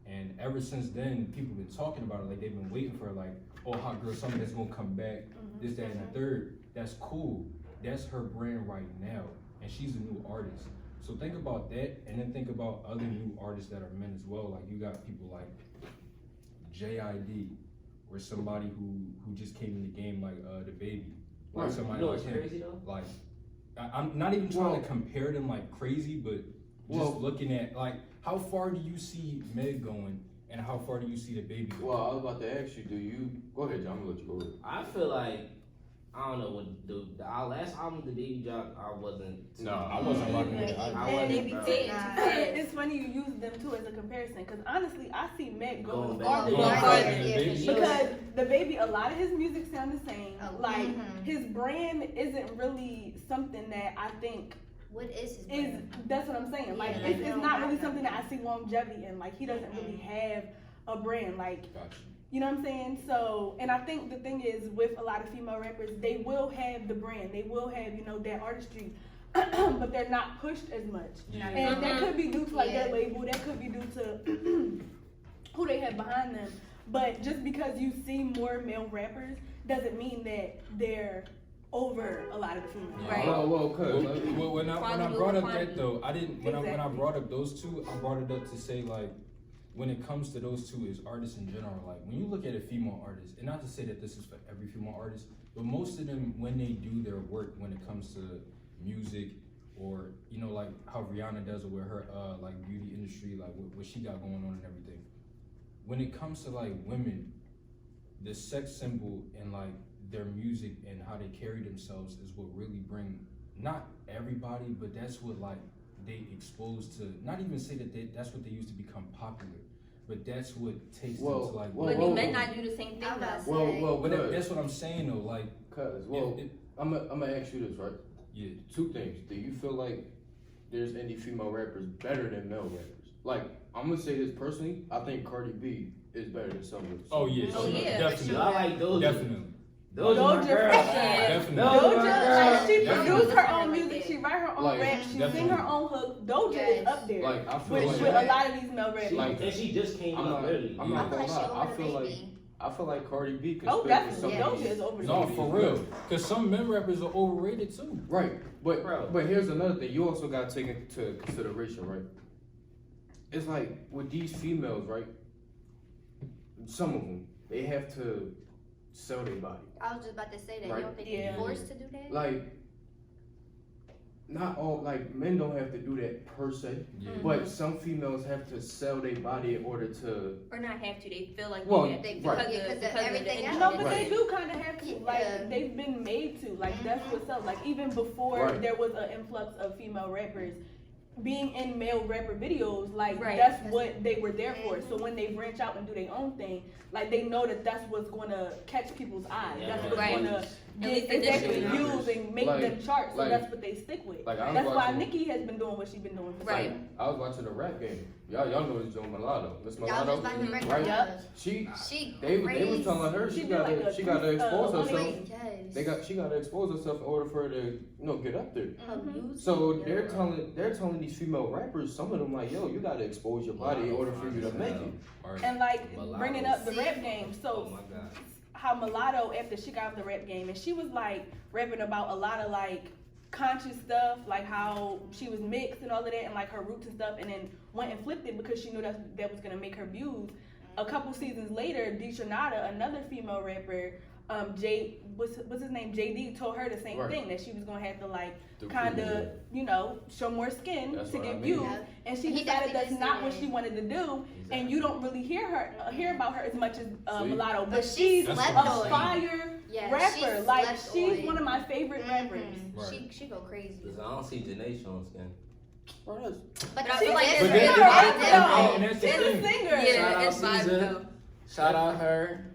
A: and ever since then people been talking about it. Like they've been waiting for like, oh, Hot Girl Summer that's gonna come back, this, that, and the third. That's cool. That's her brand right now, and she's a new artist. So think about that, and then think about other new artists that are men as well. Like you got people like JID, or somebody who just came in the game, like the Baby, like
C: Right.
A: somebody
D: You know
A: like
D: what's
A: him.
D: crazy though?
A: Like I'm not even trying to compare them like crazy, but just
C: Well-
A: looking at like how far do you see Meg going, and how far do you see the Baby going?
C: Well, I was about to ask you, go ahead, John, I'm gonna let you go ahead.
D: I feel like I don't know what our last album, the Baby dropped. I wasn't.
A: No, I wasn't rocking with it.
D: I
F: And
D: wasn't.
B: they be
D: bro.
B: dating
E: Nah.
B: too fast.
F: It's funny you use them too as a comparison, because honestly, I see Meg
D: Going
F: going
D: back.
F: farther
A: Going
F: than
A: farther
F: Meg.
A: than the
E: Yeah,
A: Baby.
E: for sure.
F: Because the Baby, a lot of his music sound the same.
E: Oh,
F: Like
E: mhm.
F: his brand isn't really something that I think
E: What is his
F: is.
E: brand?
F: That's what I'm saying. Like
E: Yeah,
F: it's
E: like,
F: not
E: no,
F: really
E: no.
F: something that I see longevity in. Like he doesn't really have a brand. Like
A: Gotcha.
F: you know what I'm saying? So, and I think the thing is with a lot of female rappers, they will have the brand. They will have, you know, that artistry, but they're not pushed as much.
A: Yeah.
F: And that could be due to like
E: Yeah.
F: their label. That could be due to who they have behind them. But just because you see more male rappers doesn't mean that they're over a lot of the female.
A: Yeah.
B: Right.
C: Well, cuz.
A: When I
B: Quality
A: brought
B: over
A: up
B: quantity.
A: that though, I didn't when I
F: Exactly.
A: brought up those two, I brought it up to say like when it comes to those two as artists in general, like when you look at a female artist, and not to say that this is for every female artist, But most of them, when they do their work, when it comes to music, or you know, like how Rihanna does it with her like beauty industry, like what she got going on and everything. When it comes to like women, the sex symbol and like their music and how they carry themselves is what really bring not everybody, but that's what like they expose to. Not even say that that's what they used to become popular, but that's what takes them to like.
B: But do men not do the same thing though?
A: But that's what I'm saying though. Like,
C: I'm gonna ask you this, right?
A: Yeah.
C: Two things. Do you feel like there's any female rappers better than male rappers? Like, I'm gonna say this personally. I think Cardi B is better than some of them.
A: Oh yeah.
B: Oh, yeah.
A: Definitely.
D: I like those.
A: Definitely.
D: Those are my
F: Doja
D: girls.
A: Definitely.
F: Doja, she
A: Definitely.
F: produced her own music, she write her own
C: Like,
F: rap, she
A: definitely.
F: sing her own hook. Doja is up there
C: Like, I feel
F: with,
C: like
F: with a lot of these male rappers.
C: Like-
D: And she just came
C: I'm
D: up
C: not-
D: literally.
C: I'm
E: I
C: not
E: feel like
C: gonna
E: she
C: lie.
E: overrated.
C: I feel like Cardi B can
F: Oh,
C: spit with
F: definitely.
C: some of
F: Doja
C: these.
F: is overrated.
A: No, for real. Cause some men rappers are overrated too.
C: Right, but
D: Bro.
C: but here's another thing. You also got to take into consideration, right? It's like with these females, right? Some of them they have to sell their body.
E: I was just about to say that.
C: Right.
E: You don't think
F: Yeah.
E: you're forced to do that?
C: Like, not all like men don't have to do that per se,
A: Yeah.
C: but some females have to sell their body in order to.
B: Or not have to, they feel like
C: Well,
B: they have to
E: They-
B: because
C: right.
B: of,
E: Yeah, 'cause of
B: because of
E: everything
B: the
E: else.
F: No,
B: industry.
F: but
C: Right.
F: they do kind of have to.
E: Yeah.
F: Like, they've been made to. Like, that's what's up. Like, even before
C: Right.
F: there was an influx of female rappers, being in male rapper videos, like,
B: Right.
F: that's what they were there for. So when they branch out and do their own thing, like, they know that that's what's going to catch people's eyes.
D: Yeah,
F: That's what's
B: right.
F: going to
B: At
F: get
B: least
F: exactly
B: initially.
F: views and make
C: Like-
F: them charts. So
C: like-
F: that's what they stick with.
C: Like, I was
F: That's why
C: watching-
F: Nicki has been doing what she's been doing for
B: Right.
F: so long.
C: I was watching a rap game. Y'all know this Joe Mulatto. Miss
E: Y'all
C: Mulatto,
E: just about to bring
C: right?
E: her up.
C: She
E: She
C: they was
E: crazy.
C: telling her
F: She
C: she
F: did
C: got
F: like
C: to
F: a
C: she got to expose
F: only-
C: herself.
E: Yes.
C: She got to expose herself in order for her to get up there.
E: Abuse.
C: So they're telling these female rappers, some of them like, yo, you got to expose your body in order for you to make it.
A: Alright.
F: And like
D: Mulatto.
F: bringing up the rap game.
D: Oh
F: So
D: my god.
F: how Mulatto, after she got out the rap game, and she was like rapping about a lot of like conscious stuff, like how she was mixed and all of that, and like her roots and stuff, and then went and flipped it because she knew that was gonna make her views. A couple seasons later, Deetranada, another female rapper, what's his name, JD, told her the same
C: Right.
F: thing, that she was gonna have to like
C: To
F: kind
C: prove
F: of,
C: it.
F: you know, show more skin
C: That's
F: to
C: what I
F: get
C: mean.
F: views.
E: Yeah.
F: And she
E: He
F: decided
E: definitely
F: that's
E: did
F: not
E: say
F: what
E: that.
F: she wanted to do, and you don't really hear about her as much as
C: See?
F: Mulatto,
E: But
F: but
E: she
F: she's
A: That's
F: a
E: slept on.
F: fire
E: Yeah,
F: rapper.
E: she
F: Like,
E: slept
F: she's
E: on.
F: one of my favorite rappers.
A: Right.
E: She go crazy.
D: Listen, I don't see Janae showing skin.
C: Bro, that's-
E: But
B: I
E: I
B: feel
E: feel
B: like
E: like
B: But
A: then-
F: She's a
A: then-
F: rapper,
A: and
F: though.
A: that's the
F: She's a
A: thing.
F: singer.
B: Yeah,
D: Shout out
B: it's vibes
D: Caesar.
B: though.
D: Shout out her.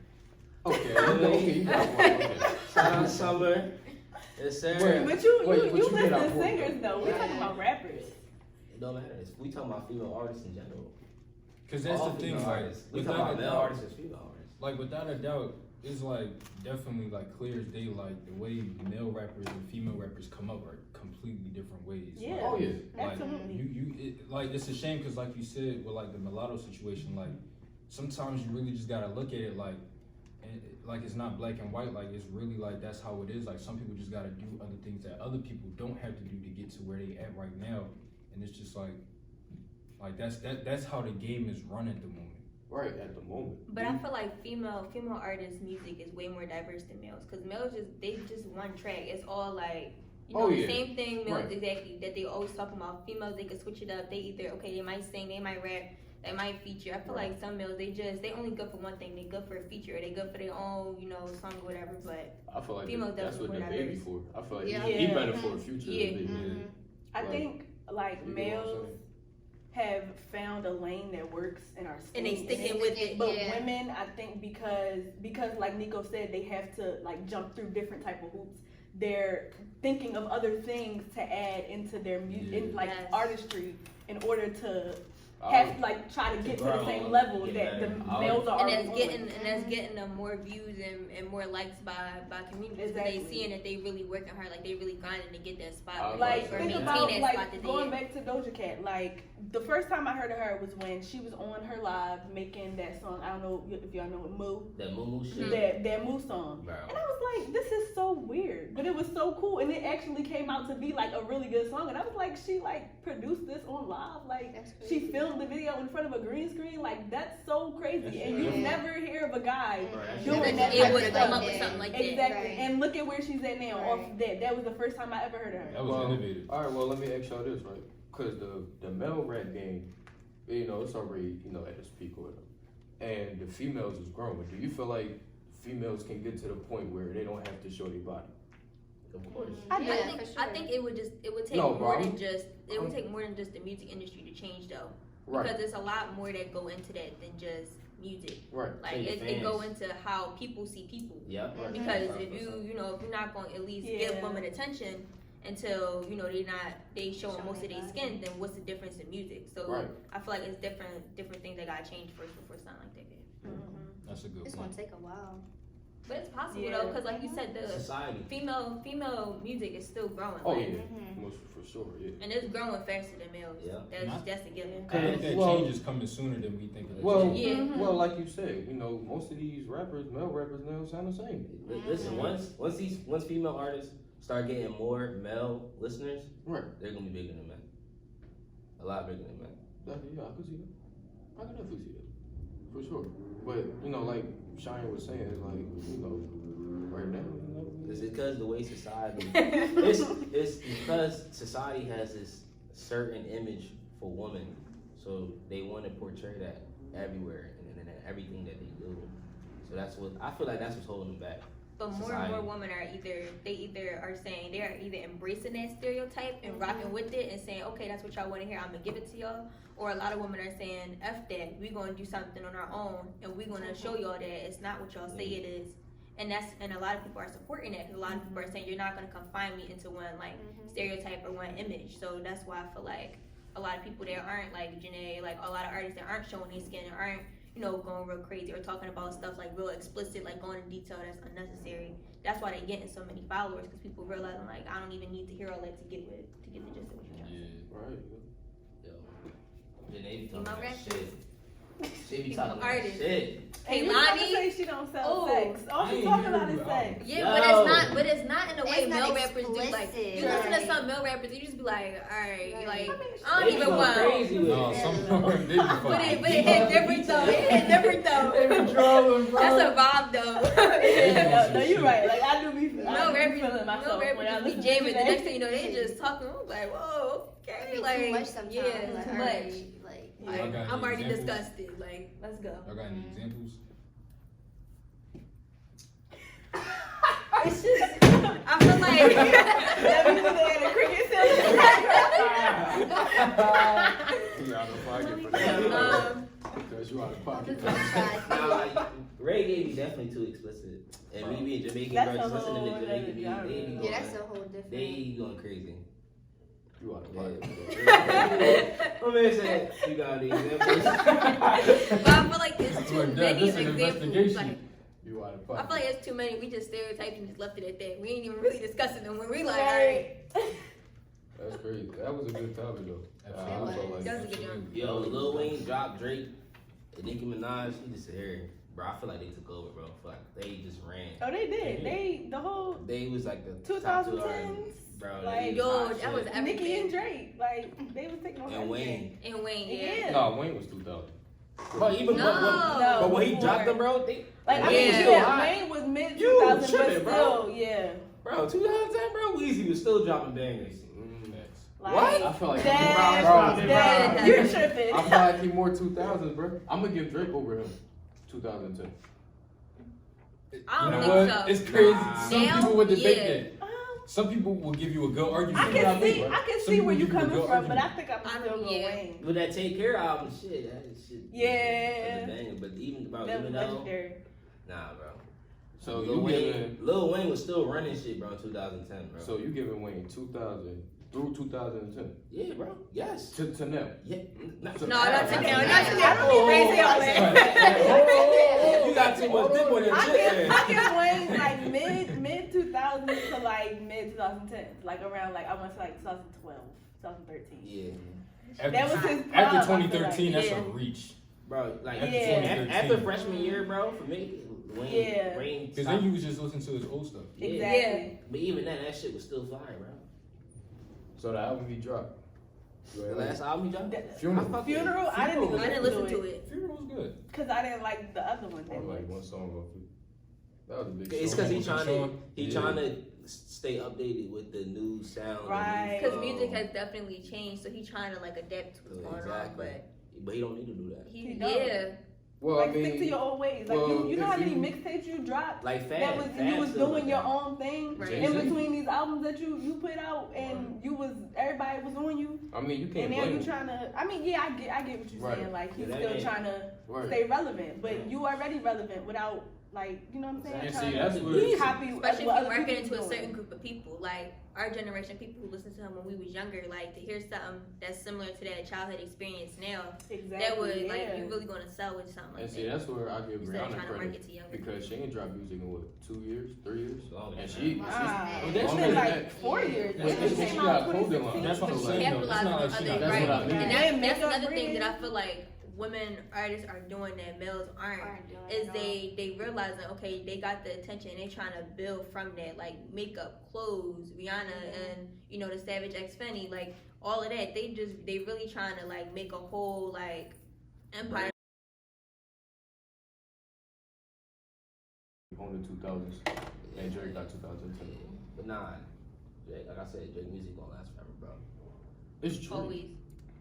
C: okay, you got one. Okay.
D: Shout out Summer. Yes, sir.
C: Wait.
F: But you
C: Wait, but
F: you
C: you
F: listen
C: get out
F: to
C: for it,
F: singers though. We
E: Yeah.
F: talking about rappers.
D: It don't matter. We talking about female artists in general.
A: Cause that's
D: All
A: the thing,
D: female
A: like
D: artists. We talking
A: without
D: about
A: a
D: male
A: doubt,
D: artists and female artists.
A: like without a doubt, it's like definitely like clear as day. Like the way male rappers and female rappers come up are completely different ways.
F: Yeah.
A: Like,
C: Oh yeah.
A: Like
F: Absolutely.
A: like it's a shame because like you said with like the Mulatto situation, like sometimes you really just gotta look at it like, and like it's not black and white. Like it's really like that's how it is. Like some people just gotta do other things that other people don't have to do to get to where they at right now, and it's just like that's how the game is run at the moment.
C: Right at the moment.
B: But I feel like female artists' music is way more diverse than males, because males they just one track. It's all like you know
C: Oh,
B: the
C: yeah.
B: same thing males
C: Right.
B: exactly that they always talk about. Females they can switch it up. They either they might sing, they might rap, they might feature. I feel
C: Right.
B: like some males they only good for one thing. They good for a feature. Or they good for their own song or whatever. But
C: I feel like
B: Females
C: that's what the
B: definitely
C: baby
B: more
C: for. I feel like
E: Yeah.
C: he
F: Yeah.
C: better for a future.
B: Yeah.
C: than baby.
E: Mhm.
F: I
C: Like,
F: think like
C: you know what I'm
F: males
C: saying?
F: have found a lane that works and are
B: and they
F: staying in
B: sticking
F: it.
B: with it.
F: But
E: Yeah.
F: women, I think because like Nico said, they have to like jump through different type of hoops. They're thinking of other things to add into their
A: Yeah.
F: like
B: Yes.
F: artistry in order to
C: I
F: have like try to get to the
D: grow,
F: same level
D: get
F: that the
D: better.
F: males are
B: And
F: already
B: that's
F: on.
B: getting them more views and more likes by communities. 'Cause
F: Exactly.
B: They seeing that they really working hard, like they really grinding to get that spot.
F: Like
B: or
F: think
B: maintain
F: about
B: that spot
F: like
B: that they
F: going
B: in.
F: back to Doja Cat. Like the first time I heard of her was when she was on her live making that song. I don't know if y'all know it, Moo.
D: That Moo shit.
F: That Moo song.
D: Bro.
F: And I was like, this is so weird, but it was so cool, and it actually came out to be like a really good song. And I was like, she like produced this on live, like
E: That's
F: she
E: crazy.
F: filmed filmed the video in front of a green screen, like that's so crazy. And you
E: Yeah.
F: never hear of a guy
D: Right.
F: doing
B: That
F: that.
B: it
F: type
B: would
F: of
B: come
F: stuff.
B: up with something like that.
F: Exactly.
E: Right.
F: And look at where she's at now off
E: Right.
F: of that. That was the first time I ever heard of her.
A: That was
C: Well,
A: innovative.
C: All right, well, let me ask y'all this, right? Because the male rap game, it's already, at its peak or whatever. And the females is growing. Do you feel like females can get to the point where they don't have to show their body?
D: Of course.
F: I
E: Yeah,
F: think-
E: for sure.
B: I think it would take
C: No,
B: more
C: bro,
B: than just it would
C: I'm-
B: take more than just the music industry to change though.
C: Right,
B: Because there's a lot more that go into that than just music.
C: right.
B: Like
D: So your
B: it go
D: fans.
B: into how people see people.
D: Yep.
C: Right.
B: Because
C: Right.
B: if if you're not going to at least
F: Yeah.
B: give women attention until they showing most of their skin, then what's the difference in music? So
C: Right.
B: I feel like it's different things that got changed first before something like that.
A: That's a good
E: It's
A: point.
E: gonna take a while.
B: But it's possible
F: Yeah.
B: though, because like you said, the
D: Society.
B: female music is still growing.
C: Oh,
B: like,
C: yeah.
E: Mhm.
C: Most for sure, yeah.
B: And it's growing faster than males.
D: Yeah.
B: That's a given.
A: I think that
C: Well-
A: change is coming sooner than we think. It is.
C: Well,
B: Yeah.
F: Mhm.
C: well, like you said, most of these male rappers now sound the same.
D: Listen, once female artists start getting more male listeners,
C: Right.
D: they're gonna be bigger than men. A lot bigger than men.
C: Yeah, I could see that. I could definitely see that. For sure. But, like Cheyenne was saying, it's like, right now,
D: It's because the way society it's because society has this certain image for women, so they want to portray that everywhere and everything that they do. So that's what I feel like. That's what's holding them back.
B: But more and more women are either are saying they are either embracing that stereotype and rocking with it and saying, okay, that's what y'all want to hear, I'm gonna give it to y'all. Or a lot of women are saying, F that, we're gonna do something on our own and we're gonna show y'all that it's not what y'all say it is. And a lot of people are supporting that. 'Cause a lot of people are saying you're not gonna confine me into one stereotype or one image. So that's why I feel like a lot of people that aren't like Janae, like a lot of artists that aren't showing their skin and aren't going real crazy or talking about stuff like real explicit, like going into detail that's unnecessary. That's why they're getting so many followers because people realizing like I don't even need to hear all that to get the gist of what you're trying to say.
A: Yeah.
C: right.
D: Yo, Janae be
B: Female
D: talking that
B: rappers.
D: shit. She be
B: Female
D: talking that
B: artists.
D: shit.
F: And you
B: Lonnie?
F: about to say she don't sell
B: Oh,
F: sex. All
A: I
F: she's
A: ain't
F: talking
A: hear
F: about is
A: you
F: sex.
B: Yeah,
D: Yo.
B: but it's not in a way
E: It's not
B: male rappers do. Like
E: explicit.
B: you listen to
E: Right.
B: some male rappers, you just be like, all right,
E: Right.
B: like
F: I mean,
B: I
D: They
B: don't
D: be
B: even
D: going
B: want.
D: crazy with
A: No,
D: it.
A: some they be fucking.
B: But it hit different though. It hit different though.
C: They be trolling, bro.
B: That's a vibe though.
F: Yeah, no, you're right. Like I do be
B: No
F: I do
B: rappers,
F: feeling myself
B: no
F: when I
B: rappers just
F: listen
B: be
F: to
B: jamming. The
F: that.
B: next thing you know, they just talking. I'm like, whoa, okay,
E: It be
B: like
E: too much sometimes.
B: yeah,
E: like,
B: too
E: all
B: much.
E: right, like,
A: Y'all
B: Like,
A: got
B: I'm
A: any
B: already
A: examples?
B: disgusted. Like, let's go.
A: Y'all got any examples?
B: It's just, I feel like.
F: That means they had a cricket sound.
C: You out of pocket for that. Because you out of pocket.
D: Nah, like, reggae be definitely too explicit. And me being Jamaican
F: That's
D: girls
F: a
D: listening
F: whole
D: to Jamaican
F: other
D: music,
F: genre.
D: they be going,
E: yeah, that's a whole different.
D: they going crazy.
C: You out of
D: Yeah.
C: pocket.
D: My man said, you got any examples?
B: But I feel like there's too
A: Like,
B: many
A: this is
B: examples.
A: investigation.
B: Like,
C: You out of
B: I
C: pocket.
B: feel like it's too many. We just stereotyped and just left it at that. We ain't even really discussing them when we like, all right.
C: That's crazy. That was a good topic though.
A: Absolutely.
C: I felt like
B: That was a good one.
D: Yo, Lil Wayne dropped Drake and Nicki Minaj. He just here. Bro, I feel like they took over, bro. I feel like they just ran.
F: Oh, they did. The whole
D: They was like the top two
F: 2010s.
D: artists. Bro,
F: Like,
D: they
B: Yo,
D: hot
B: that was
D: shit.
B: everything.
F: Nicki and Drake, like they was taking on
D: And Wayne.
B: And Wayne, yeah.
F: Yeah.
C: No, Wayne was 2000.
D: But even
B: No.
D: but when he
F: before.
D: dropped them, bro, they
F: Like I
B: Yeah.
F: mean,
D: still
F: yeah,
D: hot.
F: Wayne was mid
D: You
F: 2000, but
D: tripping,
F: still,
D: bro.
F: yeah.
D: Bro, 2010, bro, Weezy was still dropping bangers.
A: Facts.
F: Like,
D: What?
C: I feel like
F: That,
C: bro,
F: that,
B: bro.
F: you're tripping.
C: I feel like he more 2000s, bro. I'm gonna give Drake over him. 2010.
B: I don't
A: You know
B: think
A: what?
B: so.
A: It's crazy.
D: Nah.
A: Some
B: Now?
A: people would debate
B: Yeah.
A: that. Some people will give you a good argument.
F: I
A: for
F: can
A: that,
F: see,
A: bro.
F: I can
A: Some
F: see where
A: people
F: you
A: give you a
F: coming
A: good
F: from, but I
A: argument.
F: think I'm
B: I
F: still
B: mean,
F: going
B: yeah.
F: Wayne.
D: With that Take Care album, shit, that shit.
F: Yeah.
D: was a banger. But even about
F: That was
D: even though,
F: legendary.
D: nah, bro.
C: So
D: Lil
C: you
D: Wayne,
C: giving
D: Lil Wayne was still running shit, bro, in 2010, bro.
C: so you giving Wayne 2000 through 2010
D: yeah, bro. Yes.
C: to now.
D: Yeah.
B: No, not to now. Not to now.
F: I don't need Ray all that.
D: You got too much dip on your shit.
F: I give Wayne like mid 2000s to like mid 2010s, like around like I want to say like 2012, 2013.
D: Yeah.
A: After,
F: That was his
A: after
F: prime, I feel
A: 2013,
F: like.
A: that's
B: Yeah.
A: a reach.
D: Bro, like
A: After
F: Yeah.
A: 2013.
D: after freshman year, bro, for me, Wayne,
F: Yeah.
D: Wayne
A: Because
D: stopped-
A: then you was just listening to his old stuff.
D: Yeah.
F: Exactly.
D: But even then, that shit was still fire, bro.
C: So the album he dropped.
D: The last album he dropped?
A: Funeral.
D: I fuck with it.
F: Funeral, I didn't even
B: I didn't listen to it.
A: Funeral was good.
F: because I didn't like the other one.
C: Or like one song off it. That was a big
D: It's
C: song.
D: because he
A: Yeah.
D: trying to stay updated with the new sound. and
F: Right.
D: new
B: Because
D: flow.
B: music has definitely changed, so he's trying to like adapt to what's going
D: Exactly.
B: on.
D: But he don't need to do that.
B: But
F: He
B: he,
F: don't.
B: yeah,
C: Well,
F: Like
C: I mean,
F: stick to your old ways. Like
C: well,
F: you know how
C: if
F: many
C: you-
F: mixtapes you dropped
D: Like Fab.
F: that was
D: Fab
F: you was
D: still
F: doing
D: like
F: your
D: that.
F: own thing
B: Right.
F: in
C: Jay-Z.
F: between these albums that you put out and you was everybody was on you
C: I mean, you
F: and
C: can't
F: now
C: blame
F: you
C: him.
F: trying to. I mean, yeah, I get what you're
C: Right.
F: saying. Like he's
D: Yeah, that
F: still
D: ain't-
F: trying to
C: Right.
F: stay relevant, but you already relevant without like you know what I'm saying.
A: And
F: Trying
A: see, that's
F: to
A: what-
F: copy
B: especially
F: what
B: if
F: other
B: you're marketing
F: people
B: to a
F: doing.
B: certain group of people, like our generation, people who listen to him when we was younger, like to hear something that's similar to that childhood experience now,
F: Exactly.
B: that would like
F: yeah.
B: you really gonna sell with something
C: And
B: like
C: see,
B: that.
C: that's where I give
B: Instead of
C: Rihanna
B: trying to
C: credit
B: market to younger
C: because she
B: people.
C: ain't dropped music in what 2 years, 3 years,
D: Longer
C: and
D: than
C: she.
F: Wow.
C: Well,
F: It's
C: that's
F: been
C: what
F: like
C: that-
F: 4 years.
C: But
F: It
C: it's
F: came
C: what she
F: out
C: got
F: in
C: clothing
F: 2016.
C: line.
A: That's what I'm
B: She
A: saying. though. It's
B: capitalized
A: not
B: on
A: like she
B: other
A: not.
C: That's
B: right.
C: what I mean.
B: And
F: Yeah,
B: that's
F: makeup
B: another thing
F: brand.
B: that I feel like women artists are doing that males aren't. Is they realizing, okay, they got the attention and they trying to build from that, like makeup, clothes, Rihanna and you know the Savage X Fenty, like all of that. They really trying to like make a whole like empire.
C: On the 2000s, and Drake got 2010.
D: But nah, Drake, like I said, Drake music gonna last forever, bro.
C: It's Drake,
B: Always.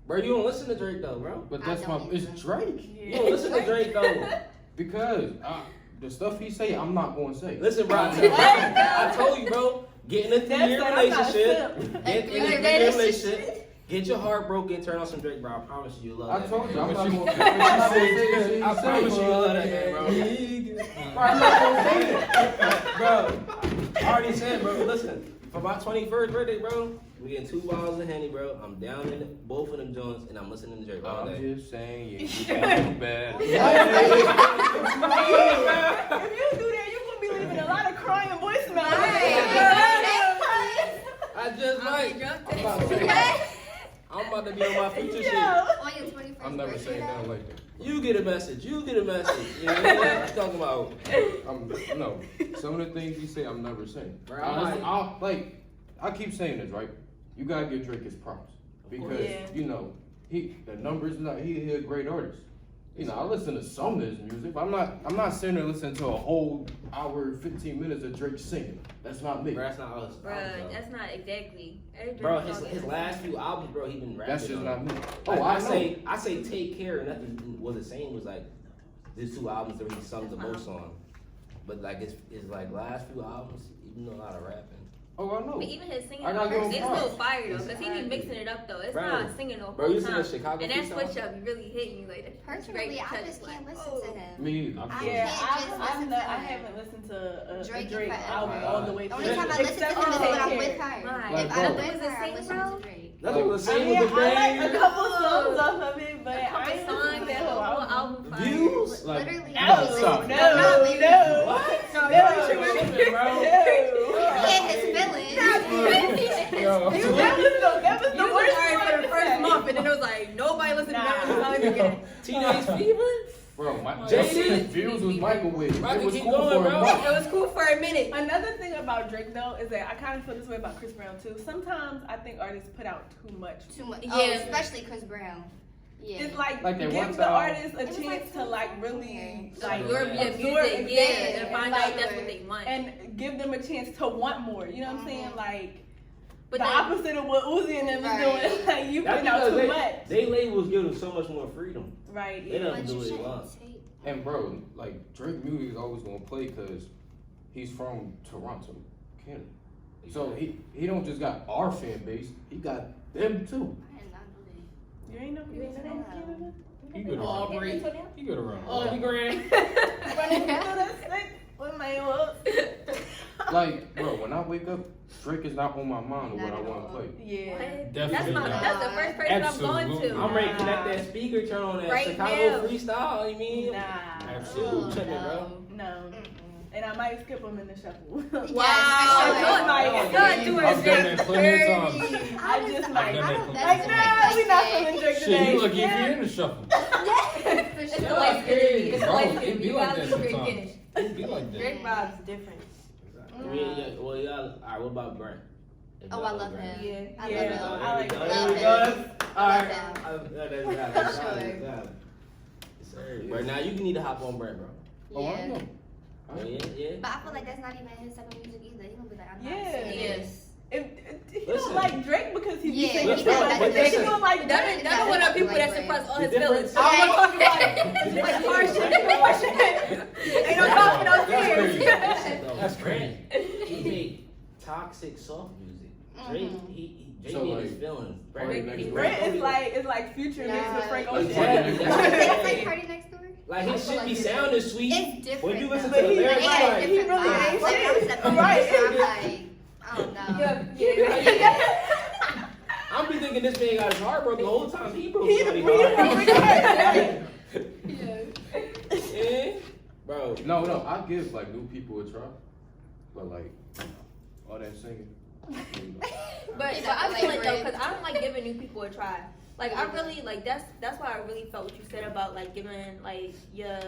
D: Bro, you don't listen to Drake though, bro.
C: but
E: I
C: that's my.
E: don't
C: It's
E: either.
C: Drake
D: You don't listen to Drake though.
C: because the stuff he say, I'm not going to say.
D: Listen, bro. I told you, bro. Get in a 3-year
F: That's I'm not a
D: relationship.
F: simp.
D: Get in a 3-year relationship. Get your heart broken. Turn on some Drake, bro. I promise you, you'll love
C: I
D: that.
C: told you, I'm
A: But
C: not
A: she-
C: going to say.
D: I promise you, you'll love that man, bro.
C: I'm not going to say it.
D: Bro, I already said, bro. Listen, for my 21st birthday, bro, we getting 2 bottles of Henny, bro. I'm down in both of them joints, and I'm listening to Drake all
C: I'm
D: day.
C: just saying, you can't do bad.
F: If you do that, you're gonna be leaving a lot of crying voicemails.
D: I just might.
C: I'm about to say,
D: I'm about to be on my future shit.
F: Yeah.
E: On your 21st
C: I'm never
E: birthday,
C: saying
E: though?
C: nothing like that.
D: You get a message. You get a message. You know what I'm talking about?
C: No, some of the things he say, I'm never saying.
D: Bro, I might.
C: I keep saying this, right? You gotta give Drake his props because
F: Yeah.
C: you know the numbers. He a great artist. You know, I listen to some of his music, but I'm not sitting there listening to a whole hour, 15 minutes of Drake singing. That's not me.
D: Bro, that's not us.
B: Bruh, that's not exactly. Every
D: Bro,
B: Drake song
D: his
B: is-
D: last few albums, bro, he been rapping.
C: That's just
D: on.
C: not me.
D: Like,
C: Oh,
D: I
C: I know.
D: say Take Care, and nothing was the same. Was like these 2 albums that he sung the most on. But like his like last few albums, he been doing a lot of rapping.
C: Oh, I know.
B: But even his singing,
C: I gotta give him
B: it's
C: props.
B: still fire though, cause he be mixing it up though. It's
D: Bro.
B: not singing the whole
D: Bro, you seen
B: time.
D: the Chicago
B: And that
D: freestyle?
B: switch up really hit me like that.
E: Personally, I
B: touch,
E: just can't
B: like,
E: listen
B: oh.
E: to him.
C: Me either.
E: I
F: Yeah,
E: can't just listen to
F: I
E: him.
F: haven't listened to a
E: Drake
F: Drake,
E: in forever.
F: album all the way
E: The
F: through.
E: only time I listen to
F: Except
E: him is
F: for
E: when
F: Take
E: I'm
F: Care.
E: with her.
B: Right.
E: If
C: Like,
E: I'm
C: bro.
E: with her, I
B: Sing,
E: listen
B: bro?
E: to Drake.
D: Nothing was the same
F: I
D: with the
F: like a
D: fame.
F: couple songs off of it, but
B: A
F: I
B: couple
F: ain't
B: songs,
F: listened to
B: and
F: that
B: a
F: whole
B: whole
F: album.
B: album.
D: Views?
C: Like,
E: Literally,
F: No,
E: I
F: no,
E: listen
F: no,
E: to
F: no.
E: him.
D: What?
F: No,
D: bro.
E: Yeah, his feelings.
C: Yo.
F: That was the
B: You was
F: worst
B: alright
F: part
B: for the
F: to
B: first
F: say.
B: month, and then it was like nobody listened to that
F: Nah.
B: song again.
D: Teenage Fever?
C: Bro, my
D: Jay-Z?
C: Views was microwave.
D: I
C: It
D: can
C: was
D: keep
C: cool
D: going,
C: for a
D: bro.
C: month.
B: It was cool for a minute.
F: Another thing about Drake though is that I kind of feel this way about Chris Brown too. Sometimes I think artists put out too much.
E: Too much.
B: Yeah.
E: Oh, especially Chris Brown. Yeah.
F: It's like,
C: Like that one
F: give the
C: time-
F: artist a
E: It was
F: chance
E: like
F: to like really like
B: Absorb your
F: absorb
B: music,
F: it,
B: yeah,
F: yeah,
B: and find
F: like,
B: out that's what they want.
F: and give them a chance to want more. You know what I'm saying? Like
B: But
F: the
B: then,
F: opposite of what Uzi and them
E: Right.
F: is doing. Like you
D: That's
F: putting out
D: because
F: too much.
D: they labels give them so much more freedom.
F: Right.
D: They
F: Yeah.
D: don't
E: But
D: do
E: you
D: what they
E: shouldn't
D: want.
E: take.
C: And bro, like Drake music is always gonna play because he's from Toronto, Canada. So he don't just got our fan base, he got them too.
E: I did not know that.
F: You ain't know
B: You ain't know
F: from
B: that?
F: Canada?
A: He good around.
D: Aubrey.
A: He good around.
D: Aubrey Graham.
F: Running through the stick with my whoops.
C: Like, bro, when I wake up, Drake is not on my mind of what I
E: Not at
C: want to
E: all.
C: play.
F: Yeah.
B: that's
A: Definitely
B: my
A: not.
B: that's the first person
A: Absolutely
B: I'm going to.
D: I'm ready to connect that speaker, turn on that
B: Right
D: Chicago
B: now.
D: freestyle. You mean?
F: Nah.
A: Absolutely.
E: Oh,
D: Check it, bro.
F: No.
E: Mm-mm.
F: And I might skip them in the shuffle.
B: Wow,
F: I
B: you're doing
A: I've done that plenty of
B: dirty.
A: times.
F: I just might.
A: done that
E: don't
A: before.
F: Like, nah, we not feeling Drake
A: Shit,
F: today.
A: you lucky if
F: Yeah.
A: you're in the shuffle.
E: For
B: It's the
E: sure.
B: light skin. It's the
A: Bro,
B: light
A: it
B: skin.
A: be
B: You
A: like
B: gotta
A: that
B: be Drake
A: sometimes.
B: Guinness.
A: It be like that.
B: Drake vibes different.
D: Yeah, well, y'all. All right, what about Brent?
E: Oh, I love him.
B: Yeah.
E: I
F: Yeah,
E: love him.
F: I like
D: There
F: that.
D: we go. All
E: love
D: right.
E: him.
D: That's
E: For
D: right.
E: sure.
D: Sir, but now you need to hop on Brent, bro.
A: Oh, I
E: Yeah.
A: know.
D: Oh, yeah.
E: But I feel like that's not even his type of music either. He gonna be like, I'm
F: Yeah.
E: not saying
B: Yes.
E: this.
F: He
D: Listen.
F: don't like Drake because he be
E: Yeah,
F: saying
D: he
F: stuff
D: don't
F: like
D: like
F: that. He
D: Drake.
F: don't like Drake.
B: That one of people that
E: Like
B: suppress all
D: The
B: his
D: difference-
B: feelings.
F: I'm talking about like hard shit. Ain't no talking no tears.
A: That's
D: Brent, he made toxic soft music. Drake, Drake
C: So,
D: in
C: like,
D: his feelings.
C: Party Next Door.
F: Brent is like Future mixed with Frank
C: Like,
F: Ocean.
C: Party
E: You
C: Next
E: don't
C: Door.
E: think it's like Party Next Door?
D: Like
E: I
D: his
E: feel
D: shit
E: like
D: be
E: it's
D: sounding sweet.
E: It's different.
D: When you listen
F: But
D: to the
F: he-
D: lyrics,
F: yeah,
D: like,
F: he really ain't
E: Like, I was
F: shit.
E: up on
F: Right.
E: this, I'm like, I don't know.
D: I'm be thinking this man got his heart broken the whole time. He broke
F: He
D: somebody's
F: really
D: heart.
F: broke
D: Yeah. Bro.
C: No, I give like new people a try, but like all that singing.
B: But
E: He's
B: I
E: not
B: feel like though,
E: like
B: because I don't like giving new people a try. Like I really like that's why I really felt what you said about like giving like your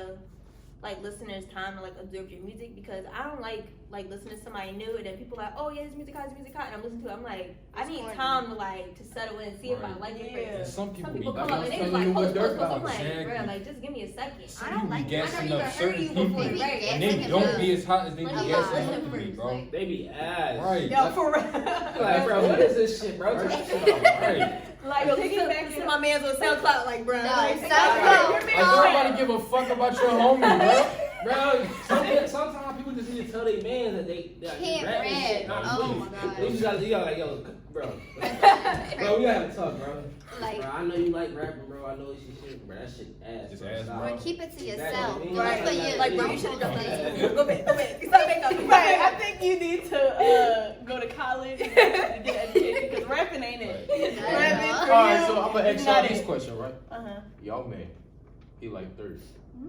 B: like listeners time to like observe your music, because I don't like listening to somebody new and then people like, oh yeah, his music hot, and I'm listening to it. I'm like, I
E: It's
B: need
E: corny.
B: time to settle in and see if I
A: Right.
B: like it.
F: Yeah.
A: And some people be
B: Some people
A: like,
B: come up and they
C: I'm
B: just like
C: telling you what
B: post.
C: Dirk
B: I'm
C: got.
B: like,
A: Exactly.
B: bro, like just give me a second.
A: some
B: I don't
A: people
B: like
A: be
B: I
A: gassing
B: never
A: up
B: even heard
A: certain
B: you
A: people,
B: before,
E: They
B: right?
E: be
A: and
E: gassing
A: they
E: him
A: don't
E: up.
A: be as hot as they be
B: Like,
A: gassing
B: listen
A: up to be,
B: first,
A: bro.
B: like-
D: They be ass.
A: Right.
F: Yo, for real.
D: Like, bro, what is this shit, bro? Turn that shit off.
A: Right.
F: Like
B: Yo,
F: piggyback
B: to my man's on SoundCloud, like, bro.
E: No,
B: like,
E: SoundCloud.
F: Give me
A: Like,
F: all
A: nobody give a fuck about your homie, bro.
D: Bro, sometimes people just need to tell their man that they
E: Can't
D: rap and
E: rap.
D: shit. Nah,
E: Oh
D: please.
E: my
D: They
E: god.
D: just gotta like, yo, bro. Bro, we gotta talk, bro.
E: Like,
D: Bro, I know you like rapping, bro. I know it's your shit, bro. That shit ass.
A: Just
D: bro.
A: ass,
D: Stop.
A: bro.
E: or keep it to
D: Exactly.
E: yourself. Do
B: Right.
E: it for you.
B: Like, bro, you should have done
E: Do it for
B: that.
E: you.
B: Go back. Stop making up.
F: Right, I think you need to go to college and get an education, because rapping ain't it.
E: Right.
F: Rapping for
C: Alright,
F: you
C: so I'm gonna
F: is
C: ask
F: not
C: y'all this
F: it.
C: question, right?
F: Uh-huh.
C: Y'all man, he like 30.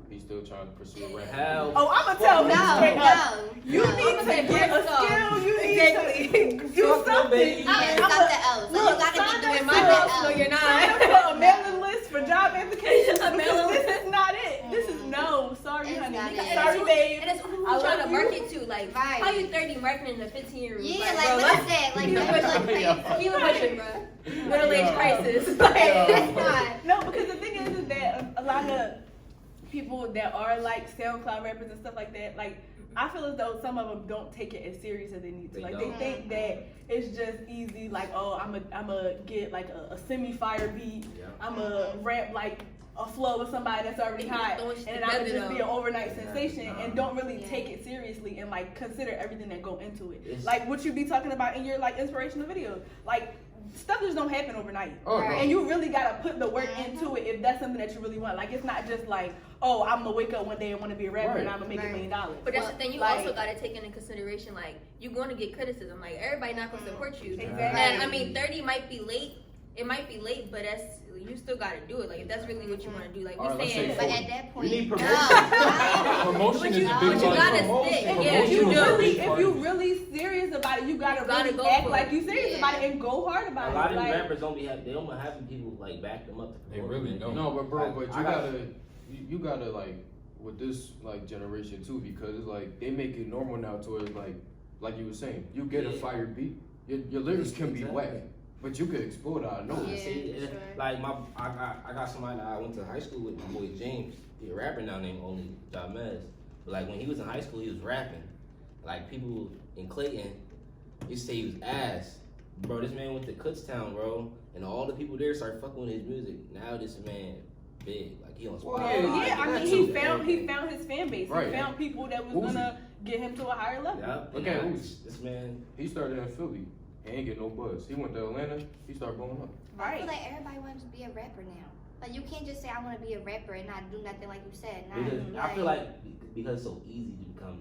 C: He's still trying to pursue rap.
D: Hell.
F: Oh, I'm gonna tell
E: No,
F: him straight up.
E: no.
F: You
E: no.
F: need to get a skill. You need to do
D: Fuck no
F: something.
D: baby.
E: Yeah,
F: I'ma-
E: something else. So you
F: look,
E: gotta
F: sign
E: be doing
F: up
B: my
F: for-
B: house,
E: something
B: no, you're
E: else.
B: not.
F: Sign up for a mailing list for job applications.
B: A mailing
F: Because
B: list.
F: this is not it. This is no. Sorry,
E: It's
F: honey.
E: not it.
F: Sorry, babe.
B: And it's who
F: I
B: trying to
F: love
B: market
F: you.
B: to. Like,
E: Right.
B: how you 30 marketing to 15-year-olds?
E: Yeah,
B: bro,
E: like, what is that? Like,
B: Keep it
E: that's
B: pushing.
E: like crazy.
B: Keep it pushing, bro. Middle age
C: Yeah.
B: crisis.
E: That's not.
F: No, because the thing is that a lot of people that are like SoundCloud rappers and stuff like that, like, I feel as though some of them don't take it as serious as they need to.
D: They
F: Like
D: don't.
F: they think that it's just easy. Like, oh, I'm a get like a semi-fire beat.
D: Yeah.
F: I'm a rap like a flow with somebody that's already
B: They
F: hot,
B: throwing shit
F: and I'm
B: together,
F: just be an
B: though.
F: overnight sensation and don't really
E: Yeah.
F: take it seriously and like consider everything that go into it.
D: It's-
F: Like what you be talking about in your like inspirational videos, like. Stuff just don't happen overnight.
C: Oh,
E: Right.
F: And you really gotta put the work
E: Mhm.
F: into it if that's something that you really want. Like it's not just like, oh, I'm gonna wake up one day and want to be a rapper
C: Right.
F: and I'm gonna make
E: Right.
F: $1 million.
B: But that's the thing, you
F: Like-
B: also got to take into consideration, like, you're going to get criticism. Like, everybody not going to support you.
F: Exactly.
B: And, I mean, 30 might be late. It might be late, but you still got to do it. Like, if that's really what you want to do. Like,
C: All right,
B: we're
C: let's
B: saying...
C: say
E: But at that point,
D: need
E: no.
D: promotion.
A: Promotion
B: But
A: is
B: you,
A: a
B: but
A: big
B: you
A: part.
B: gotta
D: Promotion.
B: stick.
D: Promotion
B: Yeah,
F: if
B: you
F: you
B: do.
F: really,
A: Big
F: if
A: part
F: you
A: of it.
F: really serious about it, you gotta,
B: You gotta
F: really
B: go
F: act
B: for
F: like
B: it.
F: you serious
E: Yeah.
F: about it and go hard about
D: A
F: it.
D: lot of these
F: Like,
D: rappers they don't have people like back them up to
A: They
D: promote
A: really
D: them.
A: don't.
C: No, but bro,
D: I-
C: but
D: I
C: you
D: got-
C: gotta, you gotta like with this like generation too, because it's like they make it normal now to where it's like you were saying, you get a
D: Yeah.
C: fire beat, your lyrics can be
D: Exactly.
C: whack, but you could explode out of nowhere.
E: Yeah.
D: See,
E: sure.
D: like I got somebody that I went to high school with, my boy James. He a rapper now named Only Jamez. But like when he was in high school, he was rapping. Like people in Clayton used to say he was ass. Bro, this man went to Kutztown, bro, and all the people there started fucking with his music. Now this man big, like he on
C: Well,
D: Spotify.
F: yeah, I mean,
C: That's
F: he
C: true.
F: found his fan base.
C: Right.
F: He found people that was
C: Uzi.
F: gonna get him to a higher level.
D: Yep.
C: Look at
D: and
C: Uzi.
D: this man.
C: He started in Philly, he ain't get no buzz. He went to Atlanta, he started blowing up.
E: I feel
F: Right.
E: like everybody wants to be a rapper now. Like you can't just say I want to be a rapper and not do nothing like you said. Not,
D: Because I feel like because it's so easy to become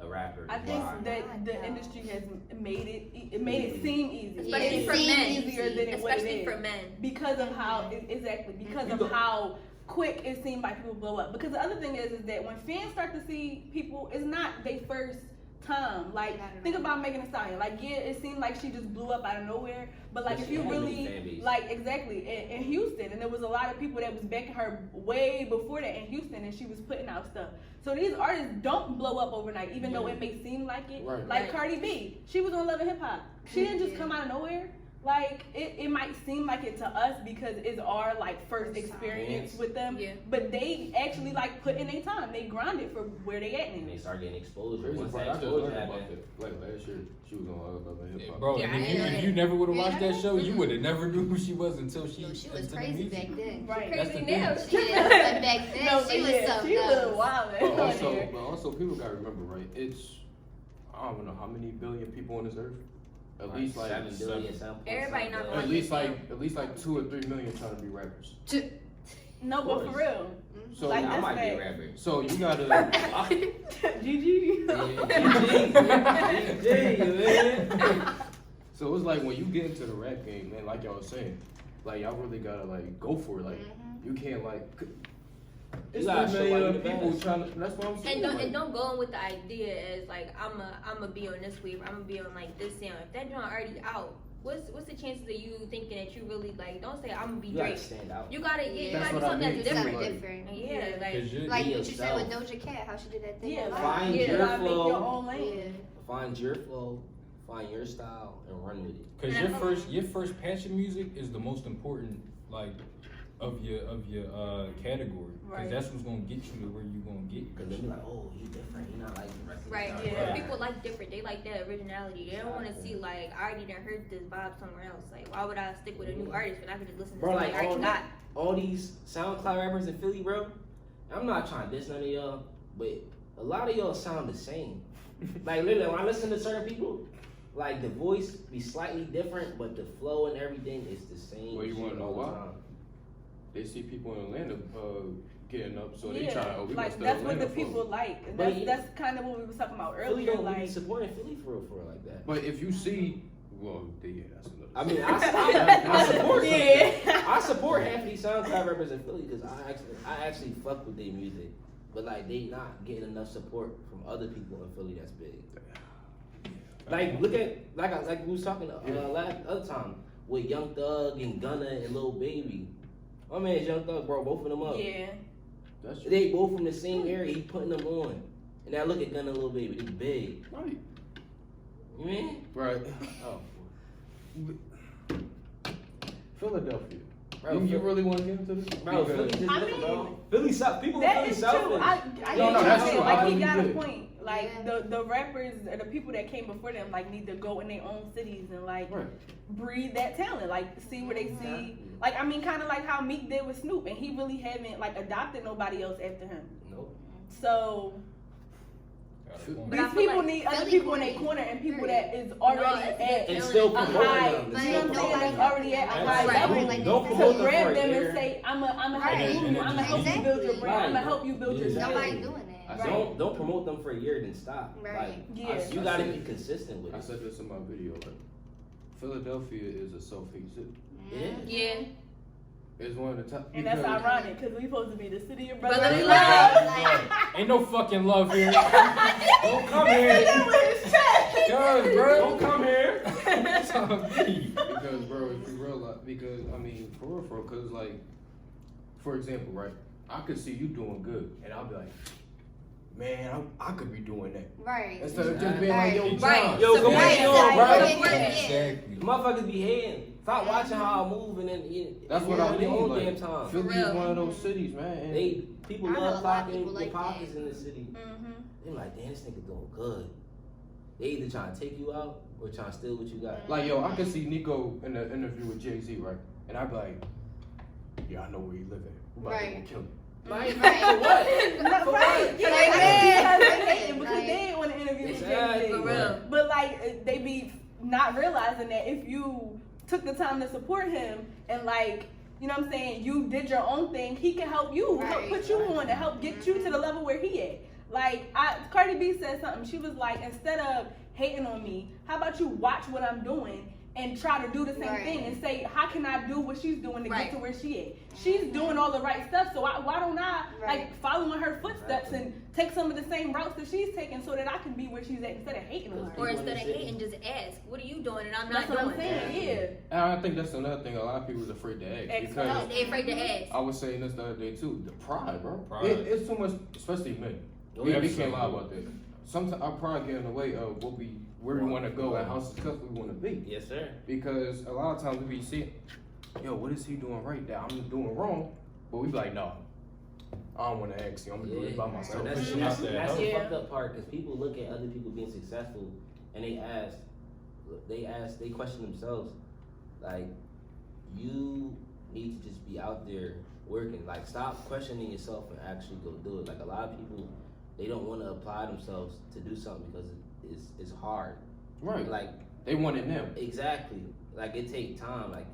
D: a rapper.
F: I think
D: why-
F: that the
E: No.
F: industry has made it seem easy.
B: Especially
E: Yeah.
B: for
E: Seem
B: men.
F: easier than it what it
B: Especially
F: is.
B: for men.
F: Because of how exactly because
D: You
F: of
D: go-
F: how quick it seemed like people blow up. Because the other thing is that when fans start to see people, it's not they first time. Like,
E: Not at
F: think
E: all.
F: about Megan Thee Stallion. Like, yeah, it seemed like she just blew up out of nowhere. But like,
D: But
F: if
D: she
F: you
D: had a
F: really
D: big fan base.
F: like exactly in Houston, and there was a lot of people that was backing her way before that in Houston, and she was putting out stuff. So these artists don't blow up overnight, even though it may seem like it.
C: Right.
F: Like
B: Right.
F: Cardi B, she was on Love and Hip Hop. She didn't just
E: Yeah.
F: come out of nowhere. Like it might seem like it to us because it's our like first experience with them.
B: Yeah.
F: But they actually like put in their time. They grinded for where they at
D: And
F: now.
D: they start getting exposure.
C: Crazy
D: Once
C: part,
D: that
C: I just
D: exposure
C: learned about
D: happened.
C: that. Like last year, she was on Love and Hip Hop.
A: Bro,
B: Yeah,
A: and
B: I
A: if
B: know
A: you never would have
E: Yeah,
A: watched
E: I
A: that
E: know.
A: show, you would have never knew who she was until she.
E: No, she was
A: into the
E: crazy
A: music.
E: back then.
F: Right.
A: That's
B: Crazy
A: the
B: now.
A: thing.
B: She
E: Yeah, but back then
F: No,
E: she
F: but
E: was
F: yeah,
E: something
F: she was
E: else.
F: wild.
C: But also, people gotta remember, right? It's I don't know how many billion people on this earth. At least like
D: 7 billion, 7 point
B: Everybody
D: something
B: not
D: billion.
C: at least like 2 or 3 million trying to be rappers.
F: No, but for real.
C: So
F: Like,
D: I
F: that's
D: might be a
F: fact.
D: rapper.
C: so you gotta
F: GG.
D: GG, man.
C: so it's like when you get into the rap game, man, like y'all was saying, like y'all really gotta like go for it. Like you can't like it's
D: gotta
C: 3
D: show why
C: million
D: you the
C: people
D: best.
C: trying to. That's what I'm saying.
B: And don't go in with the idea as like I'ma be on this wave, I'ma be on like this sound. If that joint already out, what's the chances of you thinking that you really like? Don't say I'm gonna be
D: You gotta
B: Drake.
D: stand out.
B: You gotta you
C: That's
B: gotta do
C: what I
B: something
C: mean.
B: that's
E: Something
B: different.
E: different.
B: And yeah, like
A: 'Cause you-
E: Like
D: Be
E: what you said with
D: yourself.
E: Doja Cat, how she did that thing.
F: Yeah,
E: live.
D: Find
F: yeah,
D: your
F: like, make your
D: flow.
F: own lane.
E: Yeah.
D: Find your flow, find your style, and run with it.
A: Cause your first patch of music is the most important, like, of your category. Cause
F: Right.
A: that's what's gonna get you to where you gonna get.
D: Cause they be like, oh, he different. He not like the rest of the
B: right.
D: stars.
F: Yeah.
B: People like different. They like that originality. They don't want to see like I already done heard this vibe somewhere else. Like why would I stick with a new artist when I could just listen to
D: Bro,
B: something
D: like
B: I already got?
D: all these SoundCloud rappers in Philly, bro. I'm not trying to diss none of y'all, but a lot of y'all sound the same. Like literally, when I listen to certain people, like the voice be slightly different, but the flow and everything is the same.
C: Well, you wanna
D: shit
C: know
D: all the
C: why?
D: time.
C: They see people in Atlanta getting up, so they
F: Yeah,
C: try. Oh, we
F: like
C: gonna
F: that's
C: stay
F: what the
C: Atlanta
F: people
C: for.
F: like. And
D: But
F: that's kind of what we was talking about
D: Philly
F: earlier.
D: don't really
F: Like,
D: supporting Philly for real like that.
C: But if you see, well, yeah, that's another.
D: I mean, I support.
F: Yeah.
D: I support half of these SoundCloud rappers in Philly because I actually fuck with their music, but like they not getting enough support from other people in Philly that's big. Like look at like we was talking last other time with Young Thug and Gunna and Lil Baby. My man's Young Thug brought both of them up.
F: yeah.
C: That's true.
D: They both from the same area. He putting them on. And now look at Gunna and Lil Baby. They big.
C: Right.
D: You mean?
C: Right.
D: Oh.
C: Philadelphia.
D: Bro,
C: you
D: Phil-
C: really want to get into this?
D: Bro,
C: Because-
D: Philly just
F: I
D: different,
F: mean,
D: bro. Philly people in
F: That
D: Philly
F: is true.
D: selfish.
F: I
C: No,
F: get
C: no,
F: what
C: that's
F: you're
C: true.
F: saying. Like
C: I
F: he
C: really
F: got a
C: get it.
F: point. Like
E: Yeah.
F: the rappers or the people that came before them like need to go in their own cities and like
C: Right.
F: breed that talent. Like see where they see. Like I mean, kind of like how Meek did with Snoop, and he really haven't like adopted nobody else after him.
D: Nope.
F: So
A: Got a point.
B: But I
F: these
B: feel
F: people
B: like
F: need other
E: Philly
F: people in their
E: corny.
F: corner and people
E: Period.
F: that is already
B: No, it's
F: at
D: And
B: It's
D: still
B: a
F: a
D: promoting
F: high.
D: them.
E: But
F: You know what I'm saying? That's already at a high
B: Right.
F: level.
E: Like
D: Don't
E: that.
D: promote
F: To
D: them
F: grab
D: for a
F: them
D: year.
F: and say, I'm a
E: Right.
F: help you, I'm gonna help you build your brand, I'm gonna help you build your
C: Yeah.
F: brand.
E: Nobody doing that.
C: I
D: Don't promote them for a year then stop.
E: Right.
D: Like
F: Yeah.
D: you
C: I
D: gotta
C: said-
D: be consistent with
C: I
D: it.
C: said this in my video. Like, Philadelphia is a self-hate city.
D: Yeah.
B: Yeah.
C: It's one of the top.
F: And that's
C: because-
F: ironic because we supposed to be the city of
B: Brotherly
F: brotherly
B: love.
F: love.
A: Ain't no fucking love here.
C: Don't come here.
A: Cause, bro.
C: Don't come here.
A: That's on me.
C: Because, bro, if you realize, because I mean, for real, because like, for example, right? I could see you doing good, and I'll be like, man, I could be doing that.
E: Right.
C: Instead of just being like, yo,
E: Right.
C: John.
B: Right.
D: Yo, come
E: Right.
D: on,
E: Right.
D: bro.
E: Yeah.
A: Exactly.
D: Motherfuckers be hating. Stop watching how I move and then
C: That's what
D: you're
C: I
D: on your
C: mean.
D: own
C: Like,
D: damn time.
C: Philly is
B: real.
C: one of those cities, man. And
D: People
E: I know
D: love
E: a lot of
D: clocking
E: people
D: the
E: like
D: pockets
E: that.
D: in the city.
F: Mm-hmm.
D: They like, damn, this nigga doing good. They either trying to take you out or trying to steal what you got.
C: like, yo, I could see Nico in the interview with Jay-Z, right? And I'd be like, yeah, I know where you live at. We about to
E: Right.
C: go kill him.
D: Like,
E: Right.
D: for what?
F: Not
D: For
F: right.
D: what?
F: Yeah,
E: Like,
F: because
E: yeah.
F: they hating because
E: Like-
F: they ain't want to interview with
D: Exactly.
F: Jay-Z.
B: For real.
F: But like they be not realizing that if you took the time to support him and like, you know what I'm saying, you did your own thing, he can help you, help
E: Right.
F: put you on to help get you to the level where he at. Like Cardi B said something. She was like, instead of hating on me, how about you watch what I'm doing and try to do the same
E: Right.
F: thing and say, how can I do what she's doing to
B: Right.
F: get to where she is? She's doing all the right stuff, so why don't I
E: Right.
F: like follow in her footsteps and take some of the same routes that she's taking so that I can be where she's at instead of hating on her?
B: Or
D: People in
B: instead
D: the
B: of
D: city.
B: hating, just ask, what are you doing? And I'm
F: That's
B: not
F: what I'm
B: doing
F: saying.
B: it.
F: Yeah.
C: And I think that's another thing a lot of people is afraid to ask
F: Exactly.
C: because
B: They afraid to ask.
C: I was saying this the other day too. The pride, bro.
A: Pride.
C: It's too much, especially men.
A: Oh,
C: We
A: absolutely.
C: can't lie about that. Sometimes our pride get in the way of where we want to go and how successful we want to be.
D: Yes, sir.
C: Because a lot of times we see, yo, what is he doing right that I'm doing wrong? But we be like, no, I don't want to ask you. I'm gonna do this by
D: So
C: myself.
D: that's
A: Pushing
D: that's,
A: out there,
D: that's
A: huh?
D: the
F: Yeah.
D: fucked up part because people look at other people being successful and they question themselves like, you need to just be out there working. Like, stop questioning yourself and actually go do it. Like, a lot of people, they don't want to apply themselves to do something because it's hard.
C: Right.
D: Like,
C: They want it now.
D: exactly. Like, it takes time. Like,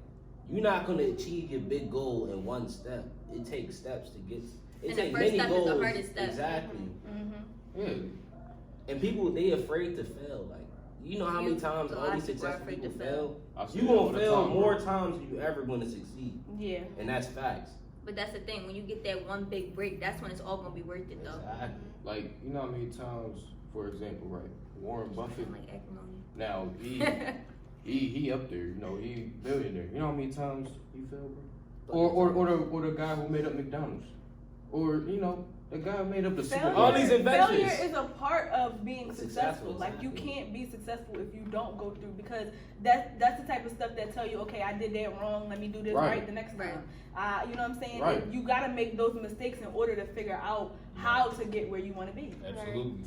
D: you're not gonna achieve your big goal in one step. It takes steps to get. It
B: And the
D: takes
B: first
D: many
B: step is the
D: goals.
B: hardest step.
D: Exactly.
F: Mm-hmm.
C: Yeah.
D: And people, they afraid to fail. Like, you know how many times
B: A
D: all
B: lot
D: these
B: of people are
D: successful
B: afraid
D: people
B: to fail.
D: fail?
C: I see
D: You
C: that all
D: gonna
C: the
D: fail
C: time,
D: more
C: bro.
D: times than you ever gonna succeed.
F: Yeah.
D: And that's facts.
B: But that's the thing, when you get that one big break, that's when it's all gonna be worth it though.
D: Exactly.
C: Like, you know how many times, for example, right? Warren Buffett.
B: Like acrimony.
C: Now he up there. You know, he billionaire. You know how many times he failed, bro? Or the guy who made up McDonald's, or you know the guy who made up the Super
F: Failure,
C: Bowl.
D: All these inventions.
F: failure is a part of being
D: Successful,
F: successful. Like you
D: exactly.
F: can't be successful if you don't go through because that's the type of stuff that tell you, okay, I did that wrong. Let me do this
C: Right.
F: right, the next
B: Right.
F: time. You know what I'm saying?
C: Right.
F: And you gotta make those mistakes in order to figure out how to get where you want to be.
A: Absolutely.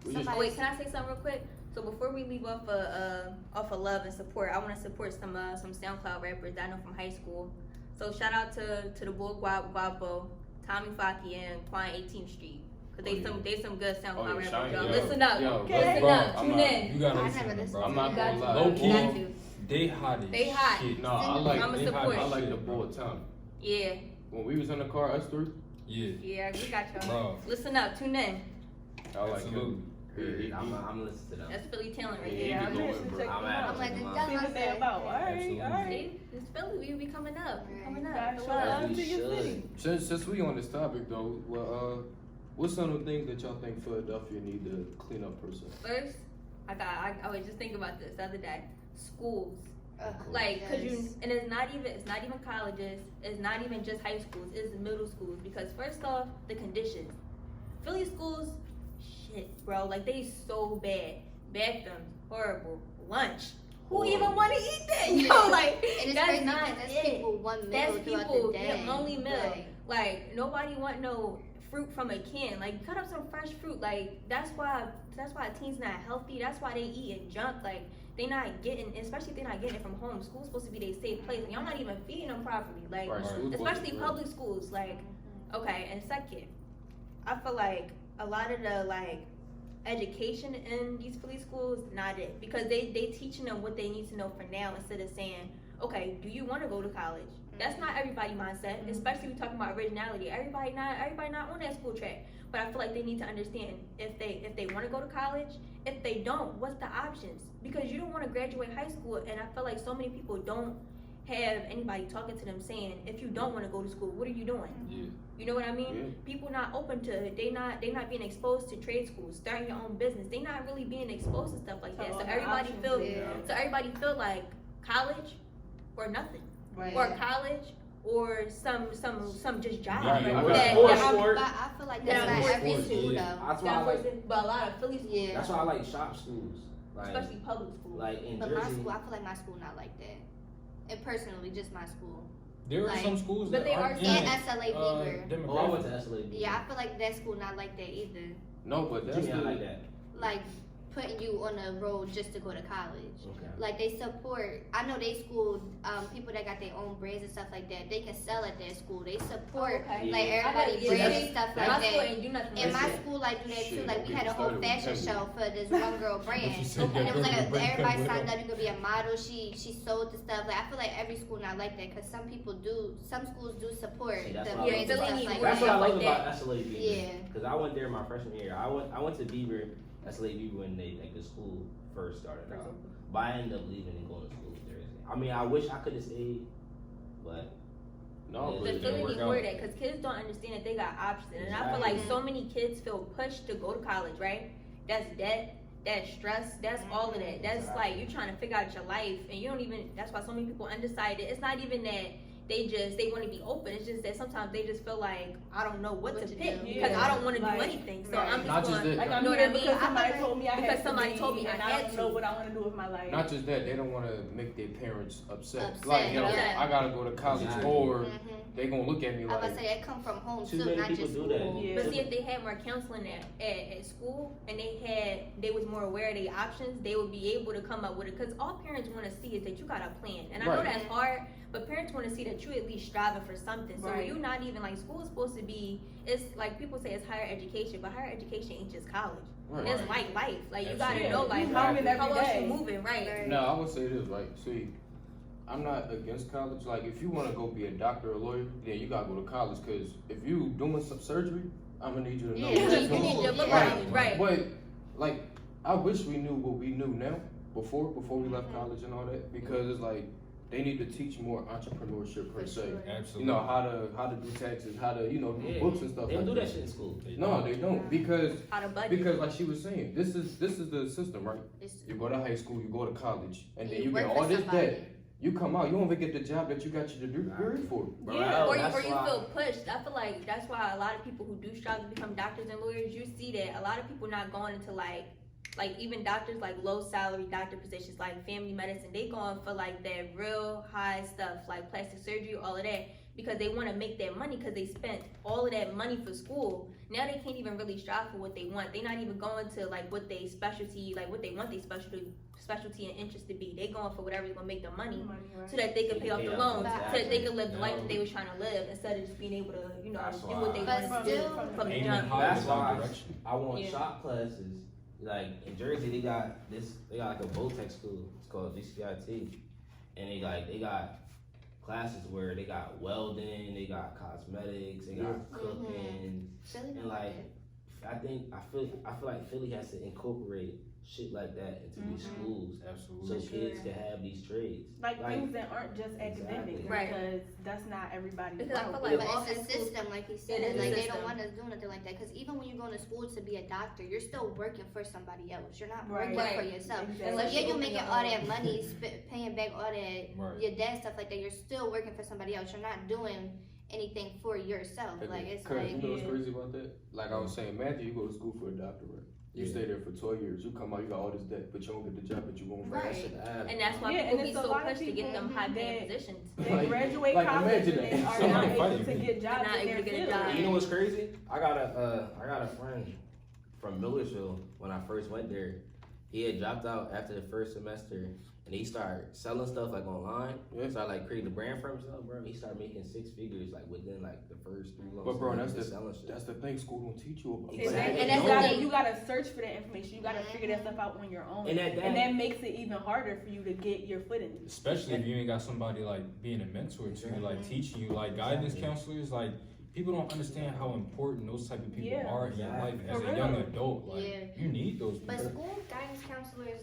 C: We just-
B: Oh, wait, can I say something real quick? So before we leave off of love and support, I want to support some SoundCloud rappers that I know from high school. So shout out to the boy Guapo, Tommy Faki, and Quan 18th Street. Cause they some good SoundCloud
C: Oh, yeah,
B: rappers.
C: Shine,
B: Y'all
C: yo.
B: listen up.
C: Yo,
F: Okay.
B: Listen up.
C: I'm
B: Tune
C: not-
B: in.
A: You gotta
E: I
A: listen
E: never
A: to them,
E: listened
A: bro.
C: I'm not
B: You
C: gonna
B: got
C: lie.
B: to.
A: Low
B: You
A: key.
B: got to.
A: They hot as
B: They hot.
A: shit.
C: No, I like
B: I'ma
A: they hot
B: support.
A: as
C: I like
A: shit,
C: the
A: bro.
C: boy Tommy.
B: Yeah,
C: When we was in the car, us three,
A: Yeah.
B: yeah, we got y'all.
A: Bro.
B: Listen up. Tune in.
C: I like
A: Absolutely.
C: him. Yeah,
D: I'm listening to them.
B: That's Philly talent right
C: Yeah,
B: there.
C: he
F: I'm
C: can go
F: interested
C: in,
F: to
C: bro.
F: check
D: I'm
F: them
D: at
F: out.
E: I'm like,
D: them.
E: that's
F: See what they
E: myself.
F: about. All right,
A: Absolutely.
F: all right.
B: See, it's Philly. We be coming up. We coming up.
F: Gotta show
B: Well,
F: love
D: we
F: to your
D: should.
F: city.
C: Since we on this topic though, well, what's some of the things that y'all think Philadelphia need to clean up per se?
B: First, I was just thinking about this the other day. Schools,
E: Ugh,
B: like, cause you,
E: yes.
B: and it's not even colleges. It's not even just high schools. It's middle schools. Because first off, the conditions. Philly schools, shit, bro. Like they so bad. Bathrooms, horrible. Lunch. Who
D: Horrible.
B: even want to eat that? Yo, like
E: And it's
B: that's
E: crazy
B: not
E: because that's
B: it.
E: people one meal
B: That's
E: throughout
B: people,
E: the day.
B: the only meal.
E: Like,
B: Like nobody want no fruit from a can. Like cut up some fresh fruit. Like that's why teens not healthy. That's why they eating junk. Like they not getting, especially if they're not getting it from home. School's supposed to be their safe place, and y'all not even feeding them properly. Like
C: Right, school's supposed to
B: especially
C: be
B: public schools. Like okay, and second, I feel like a lot of the like education in these Philly schools not it because they teaching them what they need to know for now instead of saying, okay, do you want to go to college? That's not everybody mindset, especially we talking about originality. Everybody not on that school track. But I feel like they need to understand if they want to go to college, if they don't, what's the options? Because you don't want to graduate high school, and I feel like so many people don't have anybody talking to them saying, if you don't want to go to school, what are you doing?
C: Yeah.
B: You know what I mean?
C: Yeah.
B: People not open to it. They not being exposed to trade schools, starting your own business. They not really being exposed to stuff like that. So
F: all the
B: everybody
F: options,
B: feel
E: yeah.
B: so everybody feel like college or nothing.
F: Right.
B: Or college or some just job.
A: Right,
B: that-
A: or
B: that
D: sports,
B: I'm-
D: sport.
E: But I feel like
B: Yeah,
E: that's not
B: sports,
E: every
A: sports,
E: school
A: yeah.
E: though.
D: That's why I
B: that
D: like.
B: person- but a lot of Philly schools,
E: Yeah.
D: That's why I like shop schools. Like,
B: especially public schools.
D: like in
E: But
D: Jersey.
E: my school, I feel like my school not like that. And personally, just my school.
A: There are
E: Like-
A: some schools
B: But
A: that
B: they
A: aren't
B: are-
A: in
E: And
A: it,
E: SLA Beaver.
D: Oh, I
A: demographic.
D: went to SLA.
E: Yeah, I feel like that school not like that either.
C: No, but that's
D: Jimmy, I
C: the,
D: like that.
E: Like putting you on a road just to go to college.
D: Okay.
E: Like they support. I know they school people that got their own brands and stuff like that. They can sell at their school. They support
B: Oh, okay.
E: like
D: Yeah.
E: everybody
B: I know,
E: brands
B: yeah,
E: and stuff
B: my
E: like
B: school
E: that.
B: ain't do nothing
E: In
B: like
E: my
B: that.
E: school, like do that too.
C: Shit,
E: Like we had a
C: people
E: whole
C: started with
E: fashion
C: Pepsi.
E: show for this one girl
A: But
E: brand,
A: you said
E: and it was like
A: that brand
E: everybody
A: went
E: signed
A: up.
E: up. You could be a model. She sold the stuff. Like I feel like every school not like that because some people do. Some schools do support
D: See,
E: the
D: that's
E: brands
D: what I
E: and
B: like.
E: stuff like
D: That's
E: that.
D: what I
B: like
D: love
B: that.
D: about SLA Beaver.
E: Yeah.
D: Because I went there my freshman year. I went to Beaver, SLA Beaver when they like the school first started out. But I ended up leaving and going to school Thursday. I mean, I wish I could have stayed, but
C: No,
D: Yeah,
C: but
B: The
C: it didn't
B: feeling
C: work
B: be
C: out.
B: where that, because kids don't understand that they got options, and I feel like so many kids feel pushed to go to college, right? That's debt, that's stress, that's all of that. That's like you trying to figure out your life, and you don't even. That's why so many people undecided. It's not even that they want to be open. It's just that sometimes they just feel like I don't know what to pick
F: do.
B: because I don't want to
F: Like,
B: do anything. So
E: right.
B: I'm just
C: Not just
B: going.
C: that.
F: Like I'm
B: know what
F: here
B: I mean?
F: because
B: I
F: somebody
B: feel
F: told me I had
B: because
F: to
B: somebody
F: be,
B: told me I
F: and
B: had
F: don't
B: to.
F: know what I want to do with my life.
C: Not just that, they don't want to make their parents upset.
E: Upset,
C: Like, yo,
B: yeah.
C: I gotta go to college,
D: Exactly.
C: or
E: Mhm.
C: they gonna look at me
E: I was
C: like,
E: about to say it come from home
D: Too
E: too,
D: many
E: not
D: people
E: just
D: do
E: school.
D: that.
F: Yeah.
B: But see, if they had more counseling at school and they was more aware of their options, they would be able to come up with it. Because all parents want to see is that you got a plan. And I know
C: Right.
B: that's hard, but parents want to see that you at least striving for something. So
F: Right.
B: you're not even like school is supposed to be. It's like people say it's higher education, but higher education ain't just college.
C: right.
B: It's like life. Like you
A: Absolutely.
B: gotta know like
F: You learning every
B: how else
F: day.
B: you moving, right?
E: Right.
C: No, I would say this, right? See, I'm not against college. Like, if you want to go be a doctor or a lawyer, then you gotta go to college. Cause if you doing some surgery, I'm gonna need you to know.
E: Yeah,
C: what
E: you
C: you're
E: need
C: doing.
E: your
B: look
E: Yeah.
B: knowledge, right?
C: But like, I wish we knew what we knew now before we left college and all that, because it's like they need to teach more entrepreneurship per
E: For
C: se.
E: sure.
C: You
A: Absolutely.
C: know how to do taxes, how to do
D: Yeah.
C: books and stuff
D: they don't
C: like
D: do that shit in school.
C: No, they don't, because
B: How to budget.
C: like she was saying, this is the system, right?
E: It's-
C: You go to high school, you go to college, and then
E: you
C: you get
E: work
C: all
E: for
C: this
E: somebody.
C: debt. You come out, you don't even get the job that you got your degree for.
D: Bro,
F: Yeah.
B: Or
D: that's
B: you
D: why-
B: feel pushed. I feel like that's why a lot of people who do strive to become doctors and lawyers, you see that a lot of people not going into like even doctors like low salary doctor positions like family medicine, they going for like that real high stuff like plastic surgery, all of that, because they want to make that money because they spent all of that money for school. Now they can't even really strive for what they want. They're not even going to like what they specialty, like what they want their specialty and interest to be. They going for whatever's gonna make them money
F: Right.
B: so that they can pay off the loans, so that they can live the life that
A: Exactly.
B: they was trying to live instead of just being able to, you know,
D: That's
B: do what they
D: why-
B: want
E: But
B: to do
E: still-
B: from the
A: Aiming
B: jump.
A: high
D: That's
A: without
D: why
A: direction.
D: I want
B: Yeah.
D: shop classes. Like in Jersey, they got like a Votech school. It's called GCIT, and they got classes where they got welding, they got cosmetics, they got cooking,
E: Philly
D: and
E: don't
D: like
E: it.
D: I feel like Philly has to incorporate shit like that into these schools, so
A: Absolutely.
D: kids can have these trades.
F: Like
D: Like-
F: things that aren't just academic,
B: Right.
F: because that's not everybody's
B: Because I feel
F: route.
B: like
E: But
B: all
E: it's a
B: high school-
E: system, like he
B: It
E: said.
B: is a
E: Like they
B: system.
E: don't want us doing nothing like that. Because even when you go to school to be a doctor, you're still working for somebody else. You're not
F: Right.
E: working for
B: Right.
E: yourself.
F: Exactly.
E: So yeah, you're
B: Open
E: making
B: your
E: all
B: own.
E: that money, paying back all that
A: Right.
E: your debt stuff like that. You're still working for somebody else. You're not doing anything for yourself. Like it's
C: Cause you
E: like
C: know what's
F: Yeah.
C: crazy about that? Like I was saying, imagine you go to school for a doctor, right? You
D: Yeah.
C: stay there for 12 years, you come out, you got all this debt, but you don't get the job that you want.
E: Right.
D: That shit happen.
B: And that's why
F: Yeah,
B: people
F: and
B: be
F: it's a
B: so
F: lot of
B: pushed to get
F: people
B: them high paying
F: that-
B: positions.
F: They
C: Like-
F: graduate
C: like,
F: college
C: imagine
F: and
C: that.
F: are
A: Somebody
F: not able
A: fighting
F: to
A: me.
F: get jobs
B: Not
F: in
B: able
F: their
B: to get a
F: field.
B: job.
D: You know what's crazy? I got a friend from Millersville. When I first went there, he had dropped out after the first semester, and he started selling stuff like online.
C: Yeah.
D: Started like creating a brand for himself, bro. He started making 6 figures like within like the first 3 months.
C: But bro, that's
D: Just
C: the
D: selling shit.
C: that's the thing. School don't teach you about.
D: Exactly.
F: And
B: that's
F: you
B: the
F: gotta,
B: thing.
F: you gotta search for that information. You gotta figure that stuff out on your own.
D: And that
F: makes it even harder for you to get your foot in.
A: Especially if you ain't got somebody like being a mentor to you, like teaching you, like guidance
D: Exactly.
A: counselors. Like people don't understand how important those type of people
F: Yeah.
A: are in your life
D: Exactly.
A: as
F: For
A: a young
F: real.
A: adult. Like
E: Yeah.
A: you need those
E: But
A: people.
E: school guidance counselors,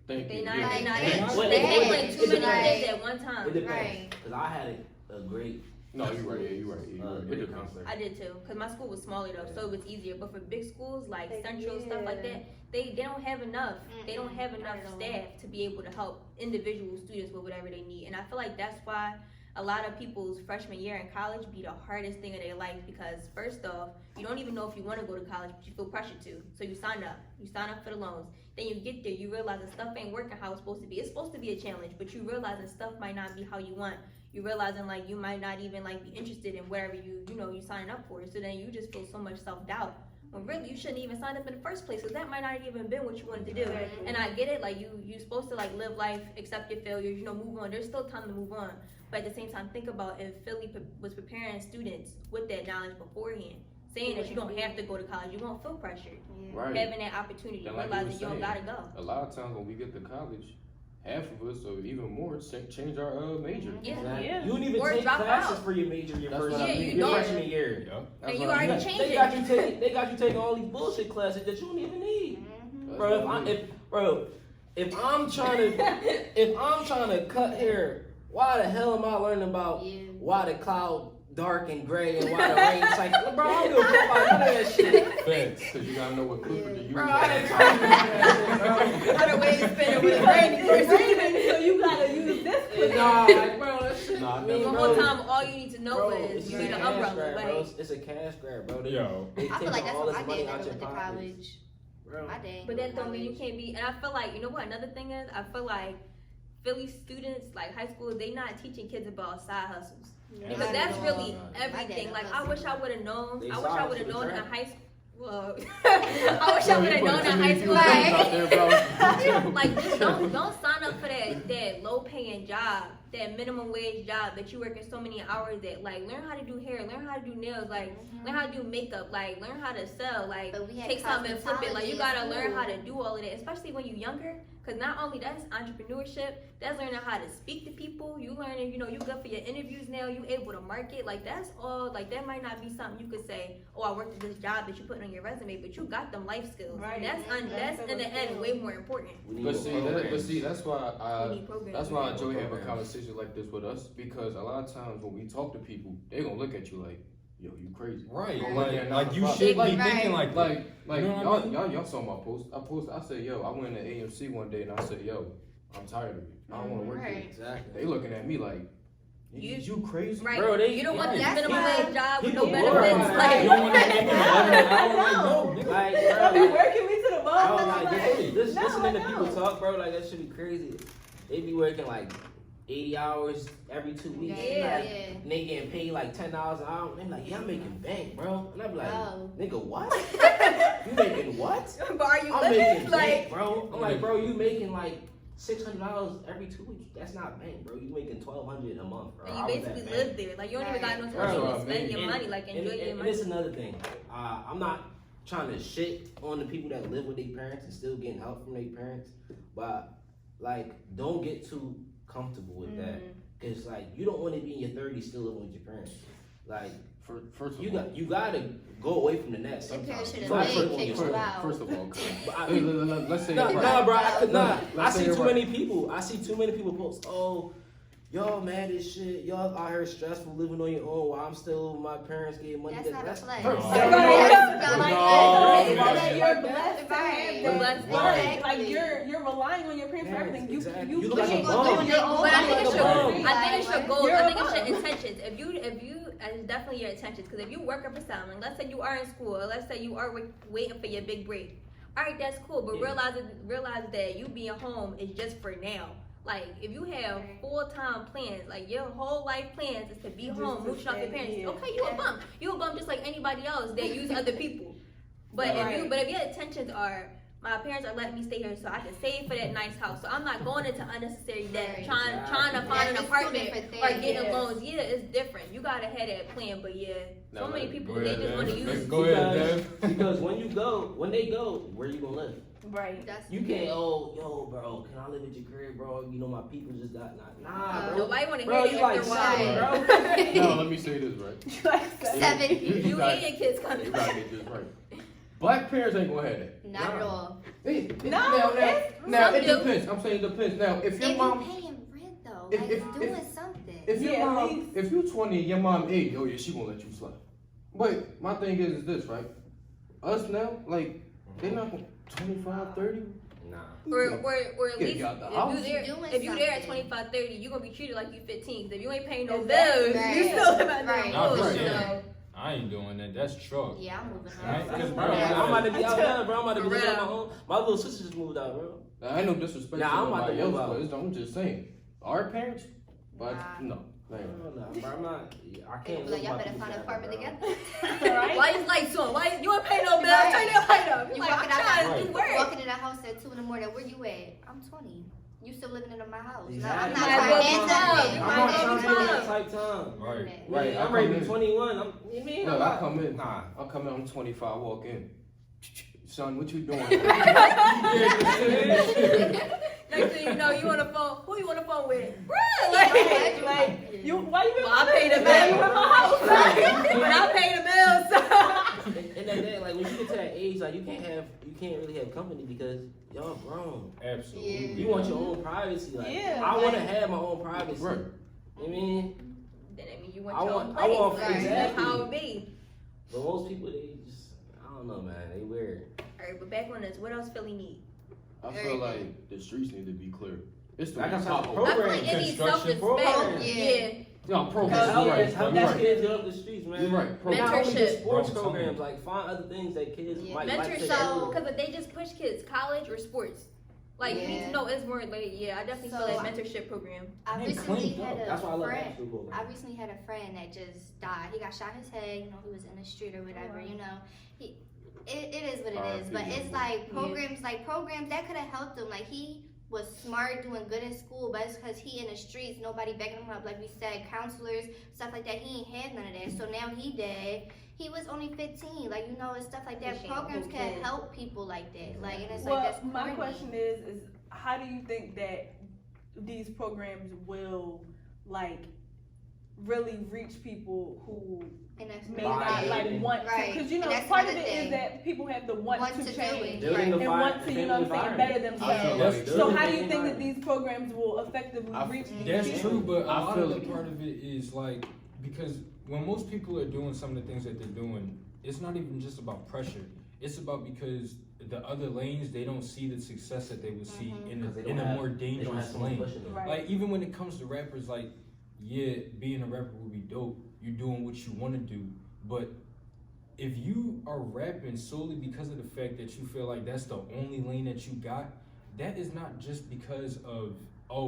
C: Thank
B: They
C: you.
B: not,
C: Yeah.
B: they not,
E: They
B: they
E: not
B: put
E: bad.
B: too many
E: Right.
B: kids at one time.
D: It depends.
E: Right.
D: Cause I had a great
C: No, you're right. Yeah, you're right. You're right. It
D: great
C: depends.
D: counselor.
B: I did too, cause my school was smaller though, so it was easier. But for big schools like
F: Like,
B: Central stuff like
F: yeah.
B: that, they don't have enough. They don't have
E: Mm-mm,
B: enough
E: not at all.
B: staff to be able to help individual students with whatever they need. And I feel like that's why a lot of people's freshman year in college be the hardest thing of their life, because first off, you don't even know if you want to go to college, but you feel pressured to. So you sign up for the loans. Then you get there, you realize that stuff ain't working how it's supposed to be. It's supposed to be a challenge, but you realize that stuff might not be how you want. You realizing like you might not even like be interested in whatever you signing up for. So then you just feel so much self-doubt. When really you shouldn't even sign up in the first place, because that might not even been what you wanted to do.
F: Exactly.
B: And I get it, like you supposed to like live life, accept your failures, move on. There's still time to move on. But at the same time, think about if Philly was preparing students with that knowledge beforehand, saying that you don't have to go to college, you won't feel pressured.
E: Yeah.
C: Right.
B: Having that opportunity,
C: And like you
B: realizing
C: were
B: you don't
C: saying,
B: gotta go.
C: A lot of times when we get to college, half of us or even more change our major.
B: Yeah.
D: Exactly.
F: Yeah.
D: You don't even
B: Or
D: take
B: drop
D: classes
B: out.
D: for your major your
C: That's
D: first
C: what I
B: Yeah,
C: mean.
B: you
D: your
B: don't.
D: freshman year.
A: Yep.
C: That's
B: And you
C: what I
B: already
C: mean.
B: changed
D: They
B: it.
D: got you taking all these bullshit classes that you don't even need.
E: Mhm.
C: That's
D: Bro,
C: what I mean.
D: if I'm trying to cut hair, why the hell am I learning about
E: Yeah.
D: why the cloud dark and gray and why the rain's like, bro, I don't give a fuck about none of that shit.
A: Facts.
C: Because you gotta know what clipper to use.
D: Bro, I ain't trying to do that shit,
B: How the way to spin it with
F: Because
B: a rainy
F: it's
B: person.
F: raining, so you gotta use this
D: bro.
F: clip.
D: Nah, like, bro, that shit.
C: Nah,
D: I
C: never.
D: mean,
B: One
D: bro,
B: more time, all you need to know
D: bro,
B: is
D: it's
B: you
D: a
B: need an
D: cash
B: umbrella.
D: grab, bro.
B: Like,
D: It's a cash grab, bro.
A: Yo.
D: They
E: I feel like that's
D: all
E: what
D: this
E: I
D: money
E: did
D: out
E: when I
D: your
E: went to
D: pockets.
E: college.
D: Bro.
E: I did.
B: but that don't mean you can't be. And I feel like, you know what? Another thing is, I feel like Philly students, like high school, they not teaching kids about side hustles. Because that's really everything. Like, I wish I would have known.
D: They
B: I wish I
D: sorry
B: would have
D: for the
B: known in
D: trap.
B: high school. Well, I wish I would have known in high school.
C: Out there, bro.
B: Like, just don't sign up for that low paying job, that minimum wage job that you working so many hours at. Like, learn how to do hair, learn how to do nails, like learn how to do makeup, like learn how to sell, like
E: But we had
B: take something and flip it. Like, you
E: cosmetology
B: gotta
E: in
B: learn how
E: school.
B: to do all of that, especially when you're younger. Cause not only that's entrepreneurship, that's learning how to speak to people. You learning, you good for your interviews now. You able to market. Like, that's all. Like, that might not be something you could say, oh, I worked at this job that you put on your resume, but you got them life skills.
F: Right.
B: And that's in the end way more important.
D: We need
C: But
D: more
C: see,
D: programs.
C: that's why
B: We need programs.
C: that's why I enjoy having
D: Programs.
C: conversations like this with us, because a lot of times when we talk to people, they gonna look at you like, yo, you crazy.
A: Right.
C: Go
A: Like,
C: look at
A: like you
C: 9 to 5.
A: should be
E: Right.
A: thinking like that.
C: Like
A: You know what I mean?
C: y'all saw my post. I said, yo, I went to AMC one day and I said, yo, I'm tired of it. I don't want to work here.
E: Right.
D: Exactly.
C: They looking at me like, you crazy?
B: Right.
D: Bro, they-
B: you don't want this
E: That's
B: minimum
E: why
B: wage job with no
D: people
B: benefits.
D: glorify
B: Like,
A: You don't want to make it 11 an hour. Like, no, nigga.
D: Like,
F: They'll be
D: bro,
F: working me to the bone.
D: bro,
F: and I'm
D: like,
F: like,
D: this
F: no,
D: listening to
F: I
D: people
F: don't.
D: talk, bro, like that should be crazy. They be working like 80 hours every 2 weeks.
B: Yeah.
D: Like, and they getting paid like $10 an hour. They be like, yeah, I'm making bank, bro. And I be like,
E: Oh.
D: nigga, what? You making what?
B: but are you
D: I'm
B: living?
D: making
B: Like,
D: bank, bro. I'm like, bro, you making like $600 every 2 weeks. That's not bank, bro. You making $1,200 a month, bro.
B: and
D: How
B: you
D: is that
B: basically
D: bank?
B: live there. Like, you don't even got no
E: Right.
B: time
C: Bro,
B: to spend your
D: And-
B: money. Like, enjoy your
D: and
B: money.
D: it's another thing. I'm not trying to shit on the people that live with their parents and still getting help from their parents, but like, don't get too comfortable with that. Cause like, you don't want to be in your 30s still living with your parents. Like,
C: First of
D: you
C: all,
D: gotta go away from the nest
E: Your
D: sometimes.
E: parents should have
D: Like,
E: made
D: first-
E: kicked
C: first,
E: you out.
C: first of all,
D: But I-
C: let's say
D: Nah,
C: it right.
D: nah, bro, I could not. I
C: Let's say
D: see
C: it
D: too
C: right.
D: many people. I see too many people post, oh, y'all mad as shit. Y'all out here stressful living on your own while I'm still with my parents getting money.
E: That's not a flex.
D: First-
A: No.
D: Second
F: Right.
D: of all,
F: That's
E: Like,
F: It's
A: no,
F: that
A: no.
F: you're blessed to
E: Right.
F: have
B: You're
F: that.
B: blessed.
F: Right.
E: Exactly.
F: Like, you're relying on your parents for
D: Parents,
F: everything. You
D: exactly.
F: you
D: You look
F: push
D: like
F: it
D: a
F: on
D: bum.
F: your own.
B: But I think
D: like
B: it's
D: a
B: your,
D: bum.
B: I think it's your goals.
F: You're
B: I
F: a
B: think it's your
F: bum.
B: intentions. If you, and it's definitely your intentions. Because if you work up a salary, let's say you are in school, or let's say you are waiting for your big break. All right, that's cool. But
D: Yeah.
B: realize that you being home is just for now. Like, if you have full-time plans, like your whole life plans is to be
F: Just
B: home,
F: to
B: mooching off your
F: stay
B: parents.
F: here.
B: Okay, you a bum. You a bum just like anybody else that use other people. But
F: Right.
B: if your intentions are, my parents are letting me stay here so I can save for that nice house. So I'm not going into unnecessary debt,
E: Right.
B: trying to find an
E: That's
B: apartment
E: two different
B: or
E: things.
B: getting
F: Yeah.
B: loans. Yeah, it's different. You gotta have that plan. But yeah, so
C: Now,
B: many
C: let-
B: people
A: go
B: they
A: ahead,
B: just want to
A: Dev.
B: use.
A: Go ahead, Dev.
D: Because when they go, where you gonna live?
F: Right.
E: That's
D: You can't, oh, yo, bro, can I live at your crib, bro? You know my people just got nah, bro.
B: Nobody want to
D: Bro,
B: hear
D: you
B: that
D: like
B: after a while.
D: seven, bro.
C: Now let me say this right.
F: Like,
E: 7.
B: You
C: gotta-
B: and your kids coming.
C: You gotta get this right. Black parents ain't gonna have that.
E: Not at all.
F: No,
C: now
B: some
C: it
B: do.
C: depends. I'm saying it depends. Now if
E: If
C: your
E: you
C: mom,
E: paying rent though,
C: if-
E: like
C: if-
E: doing
C: if-
E: something.
C: if your
F: Yeah, at
C: mom,
F: least.
C: if you 20 and your mom 8, oh yeah, she won't let you slap. But my thing is this, right? Us now, like they not gonna 25, 30.
D: Nah.
B: Or at
C: Get
B: least
C: you out the
B: if
C: house.
B: you there,
E: Doing
B: if you there at
E: something.
B: 25, 30, you gonna be treated like you 15. 'Cause if you ain't paying no
F: Exactly.
B: bills,
E: Right.
B: you still live out there.
E: Right.
A: Nah,
B: bullshit.
A: right.
B: So,
A: I ain't doing that. That's truck.
E: Yeah, I'm moving
A: Right?
E: on.
A: Because, bro,
D: I'm about to be out there, bro. I'm about to be
B: For
D: living on
B: real.
D: my own. My little sister just moved out, bro.
C: Now, I ain't no disrespect
D: Nah,
C: to
D: I'm about to
C: nobody else,
D: move out.
C: but I'm just saying, our parents, but
E: Nah.
C: no, they ain't.
D: Nah, bro, I'm not. I can't
E: Like,
D: live
E: y'all
D: my
E: better
D: people's
E: find an
D: life,
E: apartment
D: bro.
E: together.
F: Right?
B: why is lights on? Why you ain't paying no bills?
E: Right.
B: Turn that light up.
E: You
B: Like,
E: walking
B: I'm
E: out
B: trying
E: that,
B: to do
A: Right.
B: work.
E: walking in the house at 2 in the morning. Where you at? I'm 20. You still living in my house. No, I'm
D: Exactly.
E: not
B: Might as well
E: trying
B: be
E: to
B: club.
E: nothing.
B: You
D: I'm
B: might
D: not
B: as well
D: trying to
B: be
D: be
B: club.
D: that type time.
A: Right.
C: Right,
D: I'm
C: I
D: ready to
C: come
D: be
C: in.
D: 21. You mean?
C: Look,
D: I'm
C: I
D: not-
C: come in.
D: Nah.
C: I come in. I'm 25. Walk in. Son, what you doing?
B: Next thing you know, you on the phone. Who you on the phone with? Bruh,
E: Right.
F: Like, you, why you
B: well, I pay the
F: bill? You in
B: bill.
F: my house.
B: But I pay the bills.
D: And like that. Like when you get to that age, like you can't really have company because y'all grown.
A: Absolutely.
D: You want your own privacy. Like
F: Yeah,
D: I want to
F: like-
D: have my own privacy.
C: Right.
D: I mean,
B: Then I mean, you want
D: I
B: your
D: want-
B: own
D: I
B: place.
D: want-
B: Like,
D: exactly.
B: that's how it be.
D: but most people they just I don't know, man. They weird.
B: All right, but back on this, what else Philly need?
C: I feel like the streets need to be clear. It's the
D: Like I said,
C: top
D: program,
B: I feel like it needs
A: construction
B: self-respect.
D: program.
B: Yeah.
C: No, programs.
D: Help
C: You're right.
D: help
C: You're
D: these
C: right.
D: kids get up the streets, man.
C: You're right.
D: Not only
B: Mentorship.
D: just sports
A: Bro, I'm telling
D: programs,
A: you.
D: like find other things that kids
E: Yeah.
D: might like to
B: Mentorship,
D: do.
B: because they just push kids, college or sports. Like, you need
E: Yeah.
B: to know it's more like, yeah, I definitely
E: So,
B: feel like mentorship program.
E: I
A: They
E: recently
A: cleaned
E: had
A: up.
E: a
D: That's why I love
E: friend.
D: after school
E: I
D: program.
E: recently had a friend that just died. He got shot in his head. You know, he was in the street or whatever. You know, it is what it is. But it's like programs that could have helped him. Like he was smart, doing good in school, but it's because he in the streets, nobody backing him up. Like we said, counselors, stuff like that. He ain't had none of that. So now he dead. He was only 15. Like you know, it's stuff like that.
B: He
E: Programs
B: can't
E: can
B: help
E: help people like that. Like and it's
F: Well,
E: like that's
F: my
E: corny.
F: question is how do you think that these programs will like really reach people who
E: And that's
F: may
D: Buy
F: not
D: it
F: like
D: and-
F: want
E: Right.
F: to? Because you know,
E: And that's
F: part of
E: another
F: it is
E: thing.
F: that people have the want to
E: do
F: change.
E: it.
D: Building
E: Right.
D: the
F: And want to, you know what I'm saying, better themselves.
A: That's
F: So
A: true.
F: how do you think that these programs will effectively
C: I-
F: reach these
A: That's
F: people?
A: true, but a
C: I
A: lot
C: feel
A: of the
C: it.
A: part of it is like because when most people are doing some of the things that they're doing, it's not even just about pressure. It's about because the other lanes they don't see the success that they would see in
D: Because they
A: a,
D: don't
A: in a
D: have-
A: more
D: They don't have
A: dangerous
D: someone
A: lane.
D: pushing them.
F: Right.
A: Like even when it comes to rappers, like yeah, being a rapper would be dope. You're doing what you want to do, but if you are rapping solely because of the fact that you feel like that's the only lane that you got, that is not just because of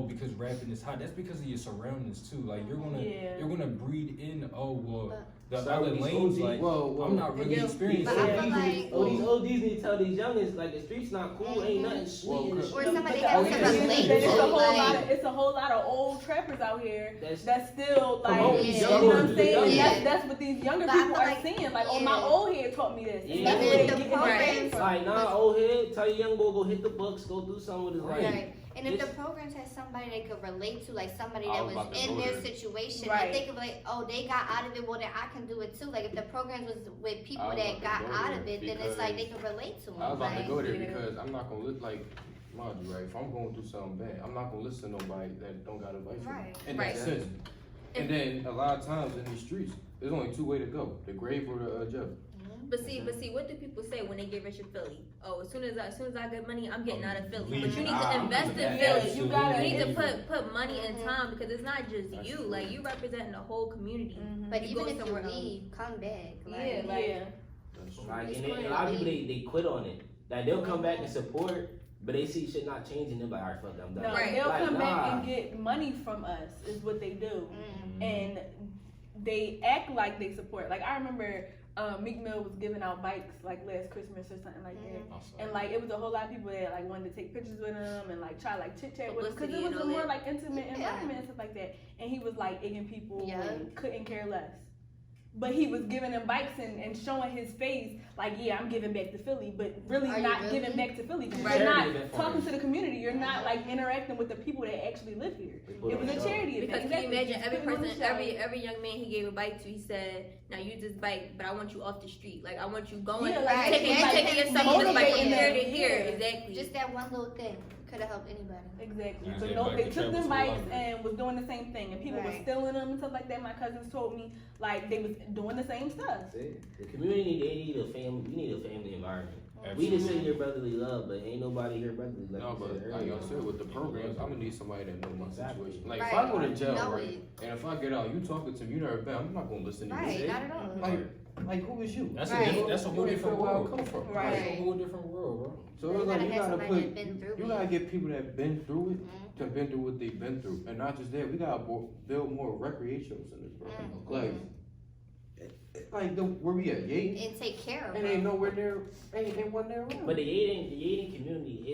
A: because rapping is hot. That's because of your surroundings too. Like you're gonna breed in the
D: So
A: other
D: these
A: lanes.
D: OGs
A: Like
C: Well,
A: I'm not really
F: Yeah.
A: experiencing
E: But I
A: that.
E: feel like-
D: These ODs need to tell these youngins like the streets not cool, ain't nothing sweet in the
C: Well,
E: Or
D: street.
E: somebody
F: But
E: has
F: the
E: to
F: other thing is
E: relate
F: that it's a
E: to,
F: whole
E: like-
F: lot of a whole lot of old trappers out here
D: That's-
F: that's still like
D: Promote
E: these
F: you know what I'm
D: young
F: saying?
D: dudes.
E: Yeah.
F: That's what these younger
E: But I
F: people
E: feel
F: are
E: like-
F: seeing. Like, oh, my
E: yeah.
F: old head taught me this. And
D: Yeah.
F: that's
E: Even
F: where
E: if
F: they
E: the
F: get their
E: programs-
F: fame from.
D: Like, nah, old head, tell your young boy go hit the books, go do something with his life.
E: Right. And if
D: This-
E: the programs had somebody they could relate to, like somebody
C: I
E: that
C: was
E: was
C: about to
E: in
C: go
E: their
C: there.
E: situation,
F: Right.
E: and think of like, oh, they got out of it, well then I can do it too. Like if the programs was with people
C: I was
E: that
C: about
E: got
C: to go
E: out
C: there
E: of it, then it's like they can relate to them.
C: I was about to
E: like,
C: go there
F: Yeah.
C: because I'm not gonna mind you, right? If I'm going through something bad, I'm not gonna listen to nobody that don't got advice for me.
E: Right.
C: In
B: Right.
C: that sense. And then a lot of times in these streets, there's only two ways to go: the grave or the jail.
B: But see, what do people say when they get rich in Philly? Oh, as soon as I get money, I'm getting out of Philly. But you need to invest in Philly.
F: You gotta-
B: You need to put money and time because it's not just
C: That's
B: you.
C: true.
B: Like you representing the whole community.
F: Mhm.
E: But
B: You
E: even
B: go
E: if you
B: somewhere else.
E: leave, come back. Like,
B: Yeah, like-
F: Yeah.
C: That's true.
D: Like,
E: It's
D: and then
E: clear
D: a lot of
E: to
D: people
E: me.
D: they quit on it. Like they'll come back and support, but they see shit not changing. They're like, all right, fuck, I'm done.
F: No,
B: Right.
F: they'll
D: Like,
F: come back
D: nah.
F: and get money from us is what they do.
E: mm.
F: And they act like they support. Like I remember Meek Mill was giving out bikes like last Christmas or something like that. And like it was a whole lot of people that like wanted to take pictures with him and like try like chit chat with him because it
B: Publicity
F: was
B: and
F: a
B: all
F: more
B: that.
F: like intimate
E: Yeah.
F: environment and stuff like that. And he was like egging people
E: Yeah.
F: and couldn't care less. But he was giving them bikes and showing his face like, yeah, I'm giving back to Philly, but really
E: Are you
F: not
E: really?
F: giving back to Philly because
D: Right.
F: you're
D: Charity
F: not
D: event for
F: talking
D: him.
F: to the community. You're not like interacting with the people that actually live here.
D: They put
F: It was
D: on
F: a
D: show.
F: charity event.
B: Because can you
F: Exactly.
B: imagine
F: Just
B: every
F: put it on the
B: person,
F: show.
B: every young man he gave a bike to, he said, "Now use this bike, but I want you off the street. Like I want you going,
F: Yeah,
E: like,
B: taking
E: imagine
B: your stuff on this bike from
F: motivating
B: here to
F: them.
B: here."
F: Yeah.
B: Exactly.
E: Just that one little thing could have helped anybody.
F: Exactly.
A: Use
F: So
A: that
F: no,
A: bike
F: they
A: to
F: took
A: travel
F: them
A: to
F: bikes
A: London.
F: and was doing the same thing, and people were
E: Right.
F: stealing them and stuff like that. My cousins told me like they was doing the same stuff.
D: That's it. The community, they need a family. We need a family environment. We
A: Absolutely.
D: just say here brotherly love, but ain't nobody here brotherly. Like
C: No,
D: you
C: but
D: said
C: like
D: earlier.
C: I said, with the programs, I'm gonna need somebody that knows my
D: Exactly.
C: situation. Like
E: Right.
C: if I go to jail,
E: Know
C: right,
E: it.
C: and if I get out, you talking to me, you never been, I'm not gonna listen to you.
E: Right,
C: say.
E: not at all.
C: Like who is you?
A: That's
E: Right.
A: that's a whole
C: You
A: different
C: feel where I
A: world.
C: come from.
F: Right.
A: That's a whole different world, bro.
C: So
E: You
C: it's like
E: gotta
C: you
E: have
C: gotta
E: somebody
C: put
E: that been through
C: you
E: it.
C: gotta get people that been through it
E: Mhm.
C: to been through what they've been through, and not just that. We gotta build more recreational centers, bro.
E: Mhm.
C: Like, like where we at, Yates?
E: And take care of
C: And ain't
E: them.
C: nowhere near, ain't one there around.
D: But the Yaden community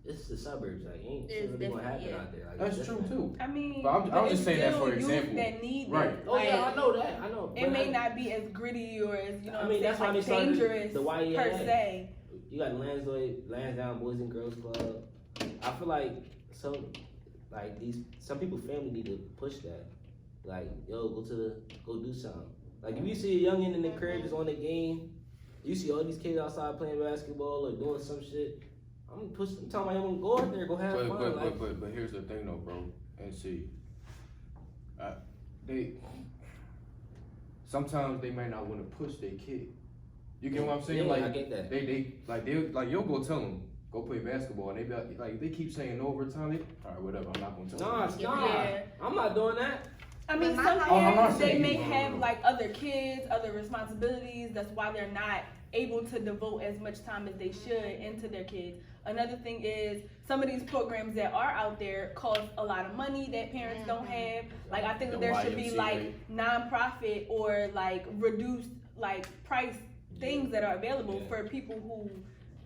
D: it's the suburbs. Like ain't
B: It's
D: shit really gonna
B: different,
D: happen
B: yeah.
D: out there. Like,
C: That's
D: it's
C: true
D: different.
C: too.
F: I mean,
C: But I'm
F: it's
C: just saying that
F: still
C: for
F: youth
C: example.
F: that need
C: Right.
F: that.
D: Oh yeah,
F: Like,
D: I know that. I know.
F: It
D: But
F: may not be as gritty or as you know.
D: I mean,
F: what
D: that's
F: I'm
D: why they
F: saying, like,
D: started
F: dangerous
D: the YEA.
F: per se.
D: You got Lansdowne Boys and Girls Club. I feel like some people family need to push that. Like, yo, go do something. Like if you see a youngin in the crib is on the game, You see all these kids outside playing basketball or doing some shit. I'm telling them go out there, go have fun.
C: But here's the thing though, bro. And see, they sometimes they might not want to push their kid. You get what I'm saying?
D: Yeah,
C: like
D: I get that.
C: They you'll go tell them go play basketball, and they be like they keep saying no over time. All right, whatever. I'm not gonna tell them.
F: Yeah.
D: I'm not doing that.
F: I mean,
E: But
F: some
E: my
F: parents,
C: I'm not
F: they
C: saying
F: may
C: you- no, no,
F: have
C: no.
F: like other kids, other responsibilities. That's why they're not able to devote as much time as they should into their kids. Another thing is some of these programs that are out there cost a lot of money that parents don't have. Like I think that
C: The
F: there should be
C: YMCA.
F: like nonprofit or like reduced like price things that are available
C: Yeah.
F: for people who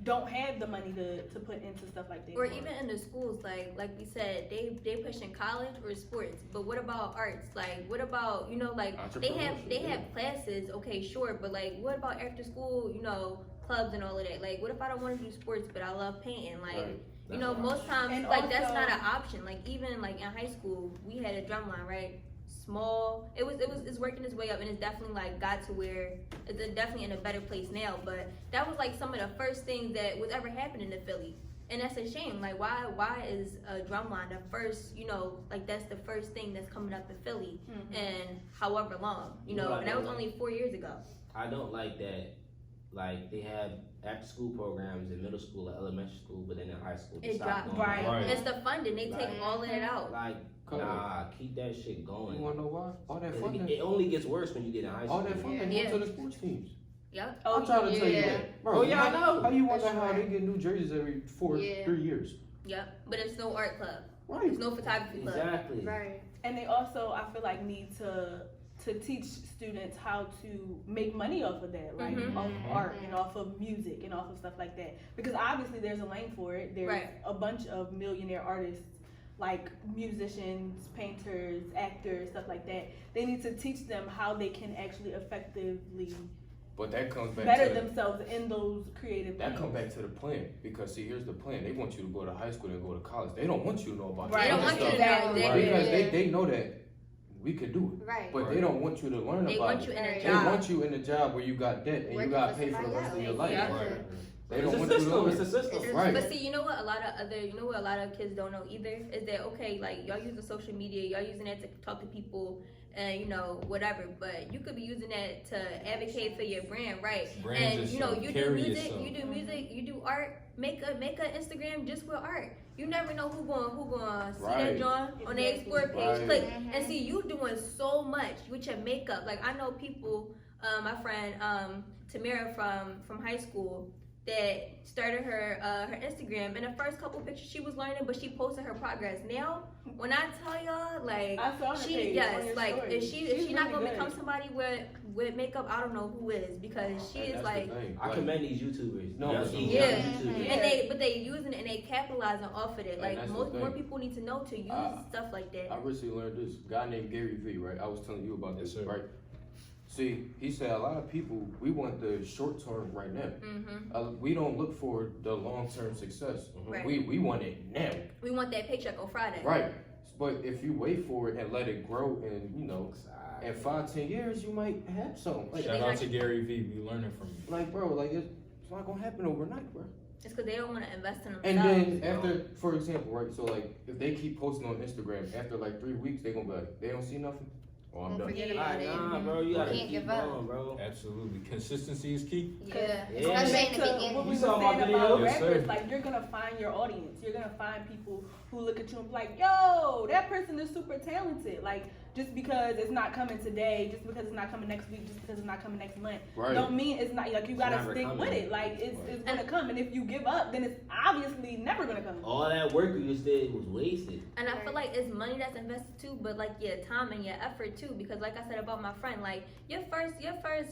F: don't have the money to put into stuff like that.
B: Or even in the schools, like we said, they pushing college or sports. But what about arts? Like, what about, you know, like they have
C: Entrepreneurship,
B: classes, okay, sure, but like what about after school, you know, clubs and all of that? Like, what if I don't want to do sports but I love painting? Like,
C: Right.
B: you know, most times
F: And
B: like that's
F: also-
B: not an option. Like even like in high school, we had a drum line, right? Small. It's working its way up, and it's definitely like got to where it's definitely in a better place now. But that was like some of the first things that was ever happening in Philly, and that's a shame. Like why is a drum line the first? You know, like that's the first thing that's coming up in Philly, and however long, you know, and that was only 4 years ago.
D: I don't like that. Like they have after school programs in middle school or elementary school, but then in high school they
B: It
D: stop
B: dropped.
D: doing
F: Right.
D: that.
A: Right.
B: It's the funding. They take
D: Right.
B: all of that out.
D: Like nah, keep that shit
C: You
D: going.
C: wanna know why? All that
D: 'Cause
C: funding,
D: it only gets worse when you get in high school.
C: all that funding
B: Yeah.
C: goes to the sports teams.
B: Yep.
F: Oh,
C: I'm trying to tell you
E: yeah.
C: that, bro.
D: Oh, yeah, I know.
C: How you wonder
E: That's
C: how
E: right.
C: they get new jerseys every
E: Yeah.
C: 3 years?
B: Yep. But it's no art club.
C: Right.
B: There's no photography club.
D: Exactly.
E: Right.
F: And they also, I feel like, need to teach students how to make money off of that, like
B: Mhm.
F: off of art and off of music and off of stuff like that. Because obviously there's a lane for it. There's
B: Right.
F: a bunch of millionaire artists, like musicians, painters, actors, stuff like that. They need to teach them how they can actually effectively
C: But that comes back
F: better
C: to
F: themselves in those creative
C: that
F: things.
C: come back to the plan, because see, here's the plan. They want you to go to high school and go to college. They don't want you to know about
F: Right.
B: They don't
C: this
B: want you to
C: stuff.
B: know
F: Exactly.
B: exactly.
C: Because
E: Yeah.
C: they know that we could do it,
E: Right.
C: but they don't want you to learn
B: They
C: about
B: want
C: it.
B: you in a
E: They
C: They
B: job.
C: want you in a job where you got debt and you
E: Working
C: got
E: for
C: to pay for the
E: somebody
C: rest of your
E: else.
C: life.
B: Yeah.
A: Right.
C: They
D: It's
C: don't
D: a
C: want you to
D: system.
C: learn.
D: It's a system.
C: Right.
B: But see, you know what? You know what a lot of kids don't know either is that okay, like y'all using social media, y'all using that to talk to people, and you know whatever. But you could be using that to advocate for your brand, right?
A: Brand
B: And you know
A: yourself,
B: you do
A: carry
B: music,
A: yourself.
B: you do music, you do art. Make a Instagram just with art. You never know who going see that
C: Right.
B: John on their explore page.
C: Right.
B: Click and see you doing so much with your makeup. Like I know people, my friend Tamara from high school, that started her Instagram. In the first couple pictures she was learning, but she posted her progress. Now, when I tell y'all, like
F: I saw her
B: she
F: page on
B: yes,
F: your
B: like
F: story.
B: if she not
F: really
B: gonna
F: good.
B: become somebody with makeup, I don't know who is, because she is
C: That's
B: like
C: the thing.
D: I commend these YouTubers.
C: No,
D: Y'all
C: but-
D: see
B: Yeah.
D: YouTubers.
F: Yeah.
B: and they using it and they capitalizing off of it.
C: And
B: Like
C: that's the
B: more
C: thing.
B: people need to know to use stuff like that.
C: I recently learned this guy named Gary Vee, right? I was telling you about this,
A: Yes, sir.
C: right? See, he said a lot of people, we want the short term right now. We don't look for the long term success.
B: Right.
C: We want it now,
B: We want that paycheck on Friday.
C: right? But if you wait for it and let it grow, and you know, in 5-10 years, you might have some. Like,
A: Shout out to Gary Vee. We learning from you.
C: like bro, like it's not gonna happen overnight, bro.
B: It's because they don't want to invest in
C: And
B: themselves.
C: then after, for example, right? So like, if they keep posting on Instagram, after like 3 weeks, they gonna be like, they don't see nothing. Oh, I'm
E: Don't
C: done.
E: forget about it.
D: Nah, bro, you gotta
E: Can't
D: keep
E: give up.
D: going, bro.
A: Absolutely. Consistency is key.
E: Yeah.
D: Yeah.
E: Especially in the
F: To
E: beginning.
F: what we
D: You
F: were
D: saw my
F: saying
D: video?
F: about
A: Yes,
F: rappers,
A: sir.
F: like you're gonna find your audience. You're gonna find people who look at you and be like, "Yo, that person is super talented." Like just because it's not coming today, just because it's not coming next week, just because it's not coming next month,
C: Right.
F: don't mean it's not. Like you gotta
D: never
F: stick
D: coming.
F: with it. Like it's gonna come, and if you give up, then it's obviously never gonna come.
D: All that work you just did was wasted.
B: And I feel like it's money that's invested too, but like your time and your effort too. Because like I said about my friend, like your first,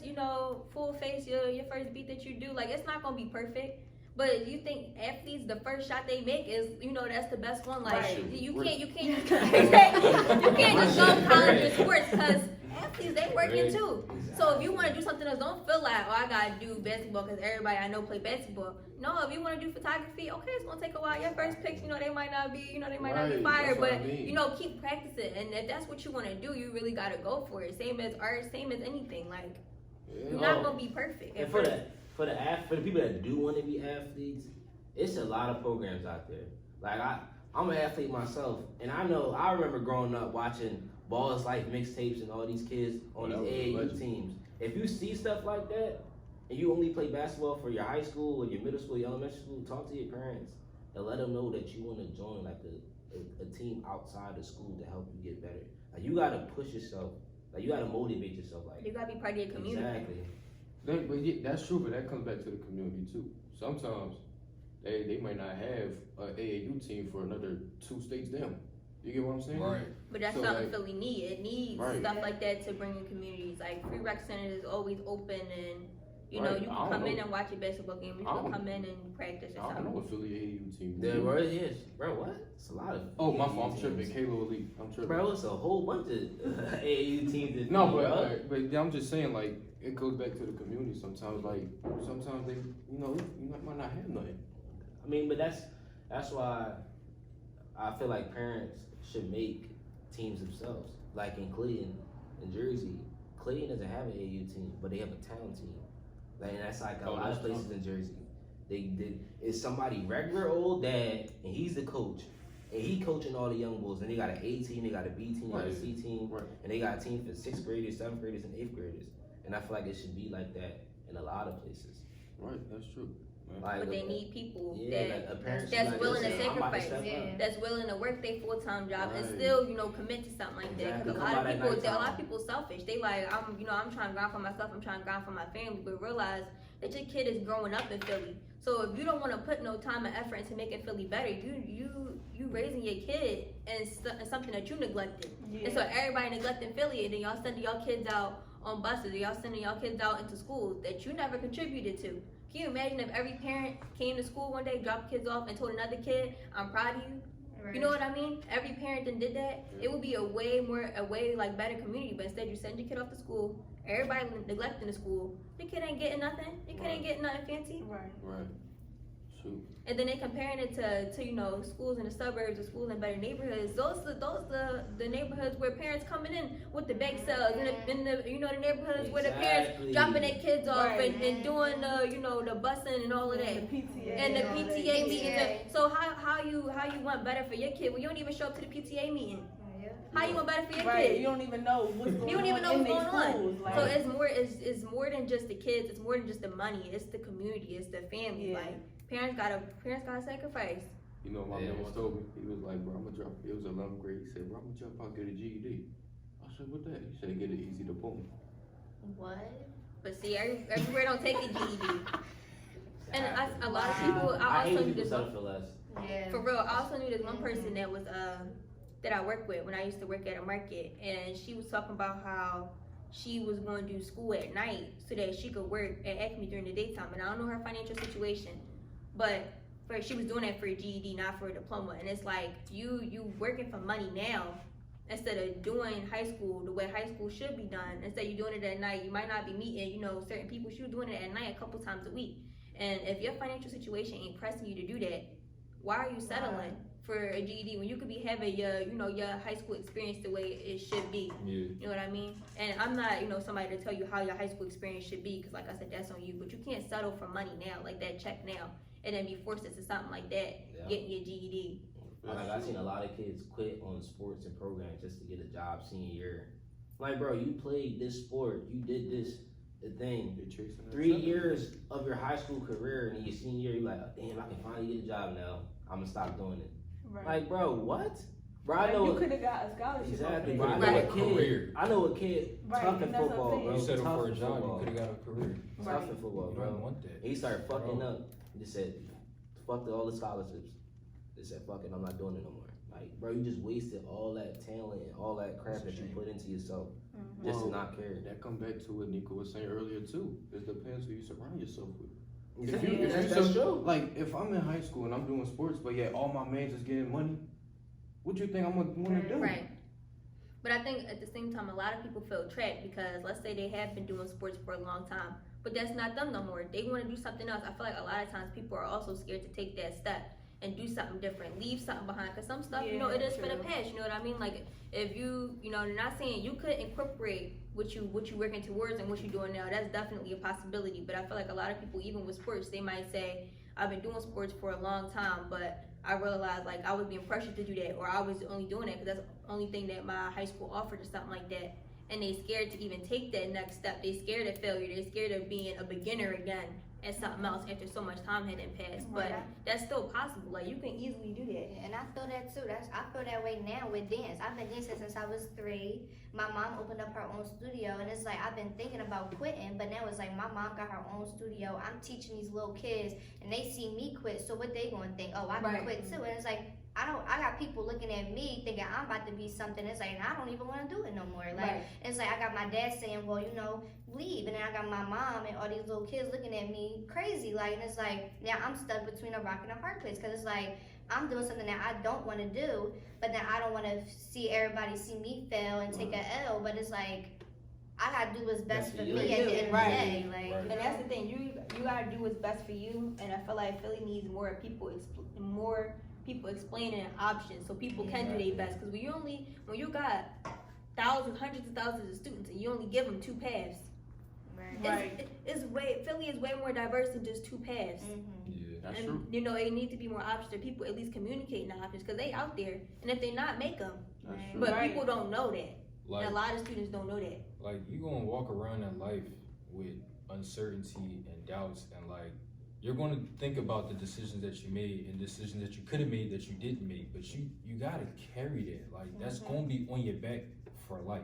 B: you know, full face, your first beat that you do, like it's not gonna be perfect. But you think athletes, the first shot they make is, you know, that's the best one. Like
F: Right.
B: you can't just go college in sports because athletes they working too. So if you want to do something else, don't feel like, oh, I gotta do basketball because everybody I know play basketball. No, if you want to do photography, okay, it's gonna take a while. Your first pics, you know, they might not be, not be
C: Right,
B: fire,
C: that's what
B: but
C: I mean.
B: you know, keep practicing. And if that's what you want to do, you really gotta go for it. Same as art, same as anything. Like you're not gonna be perfect.
D: And
B: at
D: for
B: first.
D: that, for the people that do want to be athletes, it's a lot of programs out there. Like I'm an athlete myself, and I remember growing up watching Balls Life mixtapes and all these kids on
C: that was
D: these AAU
C: legend.
D: teams. If you see stuff like that, and you only play basketball for your high school or your middle school, your elementary school, talk to your parents and let them know that you want to join like a team outside of school to help you get better. Like you gotta push yourself. Like you gotta motivate yourself. Like
B: You gotta be part of your community.
D: exactly.
C: But yeah, that's true, but that comes back to the community too. Sometimes they might not have an AAU team for another 2 states down. You get what I'm saying?
A: Right.
B: But that's
C: So,
B: something
C: like-
B: Philly need. It needs
C: Right.
B: stuff like that to bring in communities. Like Free Rec Center is always open, and you know
C: Right.
B: you
C: I
B: can
C: don't
B: come in
C: know.
B: and watch a basketball game. You
C: I
B: can
C: don't-
B: come in and practice or
C: I don't know
B: something.
C: what Philly AAU team.
D: There were yes, bro. What? It's a lot of.
C: Oh, my
D: AAU
C: fault. I'm tripping.
D: teams.
C: Halo Elite. I'm tripping.
D: Bro, it's a whole bunch of AAU teams. That
C: No,
D: bro.
C: but yeah, I'm just saying, like, it goes back to the community sometimes. Like, sometimes they, you might not have nothing.
D: I mean, but that's why I feel like parents should make teams themselves. Like in Cleveland, in Jersey, Cleveland doesn't have an AAU team, but they have a town team. Like, and that's like a
C: Oh,
D: lot
C: that's
D: of places in Jersey. It's somebody regular old dad, and he's the coach, and he coaching all the young bulls. And they got an A team, they got a B team, they got a C team,
C: Right.
D: and they got a team for 6th graders, 7th graders, and 8th graders. And I feel like it should be like that in a lot of places.
C: Right. That's true. Man.
D: Like,
B: But they need people
D: yeah,
B: that
D: like a parent should
B: that's
D: like,
B: willing to
D: listen, I'm about to
B: sacrifice.
D: step up.
E: Yeah.
B: that's willing to work their full time job and
C: Right.
B: still, commit to something like that.
D: Exactly.
B: Because
D: Come out at
B: a lot
D: nighttime.
B: of people selfish. They like, I'm trying to grind for myself. I'm trying to grind for my family. But realize that your kid is growing up in Philly. So if you don't want to put no time and effort into making Philly better, you raising your kid and something that you neglected.
F: Yeah.
B: And so everybody neglecting Philly, and then y'all sending y'all kids out on buses, or y'all sending y'all kids out into schools that you never contributed to. Can you imagine if every parent came to school one day, dropped kids off, and told another kid, "I'm proud of you"? You know what I mean? Every parent then did that. It would be a way like better community. But instead, you send your kid off to school. Everybody neglecting the school. The kid ain't getting nothing. The kid ain't getting nothing fancy.
F: Right.
C: Right. True.
B: And then they comparing it to schools in the suburbs or schools in better neighborhoods. Those the neighborhoods where parents coming in with the bake sales in the the neighborhoods where the parents
D: Exactly.
B: dropping their kids off
F: Right.
B: and doing the busing and all of that.
F: The PTA.
B: And the
E: Yeah,
B: PTA
E: the
B: meetings.
E: PTA.
B: So how you want better for your kid when you don't even show up to the PTA meeting?
E: Yeah.
B: How you want better for your
F: Right.
B: kid?
F: You don't even know what's going on.
B: You don't even know
F: in
B: what's
F: they
B: going on.
F: schools. Like,
B: So it's more than just the kids. It's more than just the money. It's the community. It's the family.
F: Yeah.
B: Like parents gotta sacrifice.
C: You know, my
D: Yeah.
C: man told me, he was like, bro, I'm gonna drop, it was 11th grade, he said, bro, I'm gonna jump out, get a GED. I said, what that? He said, get it easy to boom.
E: What?
B: But see, everywhere don't take a GED. And a lot of
D: Wow.
B: people. I
D: hate
B: also
D: when
B: knew
D: people
B: this
D: settle for less.
E: Yeah.
B: for real. I also knew this one person that was that I worked with when I used to work at a market, and she was talking about how she was going to do school at night so that she could work at Acme during the daytime. And I don't know her financial situation, but she was doing that for a GED, not for a diploma. And it's like you working for money now instead of doing high school the way high school should be done. Instead you doing it at night. You might not be meeting certain people. She was doing it at night a couple times a week. And if your financial situation ain't pressing you to do that, why are you settling for a GED when you could be having your high school experience the way it should be?
A: Yeah.
B: You know what I mean? And I'm not, somebody to tell you how your high school experience should be, because like I said, that's on you. But you can't settle for money now, like that check now, and then be forced into something like that,
D: Yeah.
B: getting your GED.
D: Like I've seen a lot of kids quit on sports and programs just to get a job senior year. Like, bro, you played this sport, you did this, the thing.
C: They chasing that
D: 3
C: seven.
D: years of your high school career, and in your senior year, you're like, damn, I can finally get a job now. I'm gonna stop doing it.
F: right.
D: Like, bro, what? Bro, I
F: Like,
D: know
F: you could have got a scholarship.
D: exactly.
F: off
D: Bro, I
F: that.
D: know
B: Right.
D: a kid.
A: Career.
D: I know a kid
F: Right,
D: tough in
F: and that's what I'm
D: football,
F: saying.
D: bro.
A: You settled
D: tough
A: for a
D: in
A: job, you
D: football.
A: could have got a career.
D: Tough
F: Right.
D: in football,
A: You
D: bro.
A: don't want that.
D: And he started fucking
A: Bro.
D: up. He just said, fuck all the scholarships. They said, fuck it, I'm not doing it no more. Like, bro, you just wasted all that talent and all that crap that you put into yourself
F: Mhm.
D: just to
C: Well,
D: not care.
C: That come back to what Nico was saying earlier too. It depends who you surround yourself with.
D: Exactly.
C: If
D: That's
C: you
D: true.
C: like, if I'm in high school and I'm doing sports, but yet all my mans is getting money, what you think I'm gonna want to do?
B: Right. But I think at the same time, a lot of people feel trapped because let's say they have been doing sports for a long time, but that's not them no more. They want to do something else. I feel like a lot of times people are also scared to take that step. and do something different, leave something behind. Cause some stuff,
F: Yeah,
B: it is for the
F: true.
B: past. You know what I mean? Like if not saying you could incorporate what you working towards and what you're doing now. That's definitely a possibility. But I feel like a lot of people, even with sports, they might say, I've been doing sports for a long time, but I realized like I was being pressured to do that, or I was only doing that because that's the only thing that my high school offered or something like that. And they scared to even take that next step. They scared of failure. They scared of being a beginner again at something else after so much time had passed. But
E: Right.
B: that's still possible. Like you can easily do that.
E: Yeah, and I feel that too. I feel that way now with dance. I've been dancing since I was 3. My mom opened up her own studio, and it's like I've been thinking about quitting, but now it's like my mom got her own studio. I'm teaching these little kids, and they see me quit. So what they gonna think? Oh, I can
B: Right.
E: quit too. And it's like I got people looking at me thinking I'm about to be something. It's like I don't even want to do it no more. Like
B: Right.
E: it's like I got my dad saying, well, leave, and then I got my mom and all these little kids looking at me crazy. Like, and it's like now I'm stuck between a rock and a hard place because it's like I'm doing something that I don't want to do, but then I don't want to see everybody see me fail and take a L. But it's like I gotta do what's best for me at the end of the
B: Right.
E: day. Like,
A: Right.
B: And that's the thing. You gotta do what's best for you. And I feel like Philly needs more people explaining options so people can do their best. Because when you got hundreds of thousands of students, and you only give them 2 paths.
F: Right.
B: Philly is way more diverse than just 2 paths.
E: Mm-hmm.
A: Yeah.
C: That's
B: And
C: true.
B: it needs to be more options so people at least communicate the options because they out there. And if they not, make them.
C: That's true.
B: But
F: Right.
B: people don't know that.
A: Like,
B: And a lot of students don't know that.
A: like you gonna walk around in life with uncertainty and doubts, and like you're gonna think about the decisions that you made and decisions that you could have made that you didn't make, but you gotta carry that. Like that's gonna be on your back for life.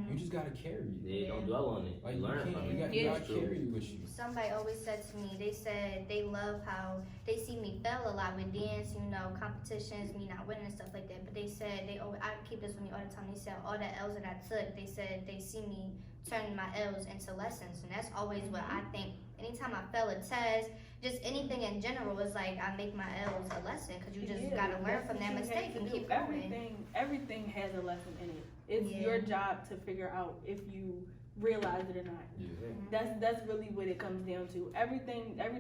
A: You just gotta carry it.
D: They don't dwell on it.
A: Like
D: You
A: you
D: learn
A: can't,
D: from
A: you
D: it.
A: gotta
B: Yeah.
A: carry it with you.
E: Somebody always said to me, they said they love how they see me fail a lot with dance, competitions, me not winning and stuff like that. But they said I keep this with me all the time. They said all the L's that I took, they said they see me turning my L's into lessons, and that's always what I think. Anytime I fail a test, just anything in general, is like I make my L's a lesson because you just
F: Yeah,
E: gotta learn
F: that's
E: from
F: what
E: that
F: you
E: mistake
F: have to
E: and
F: do.
E: keep going.
F: Everything has a lesson in it. It's
E: Yeah.
F: your job to figure out if you realize it or not.
A: Yeah.
F: That's really what it comes down to. Every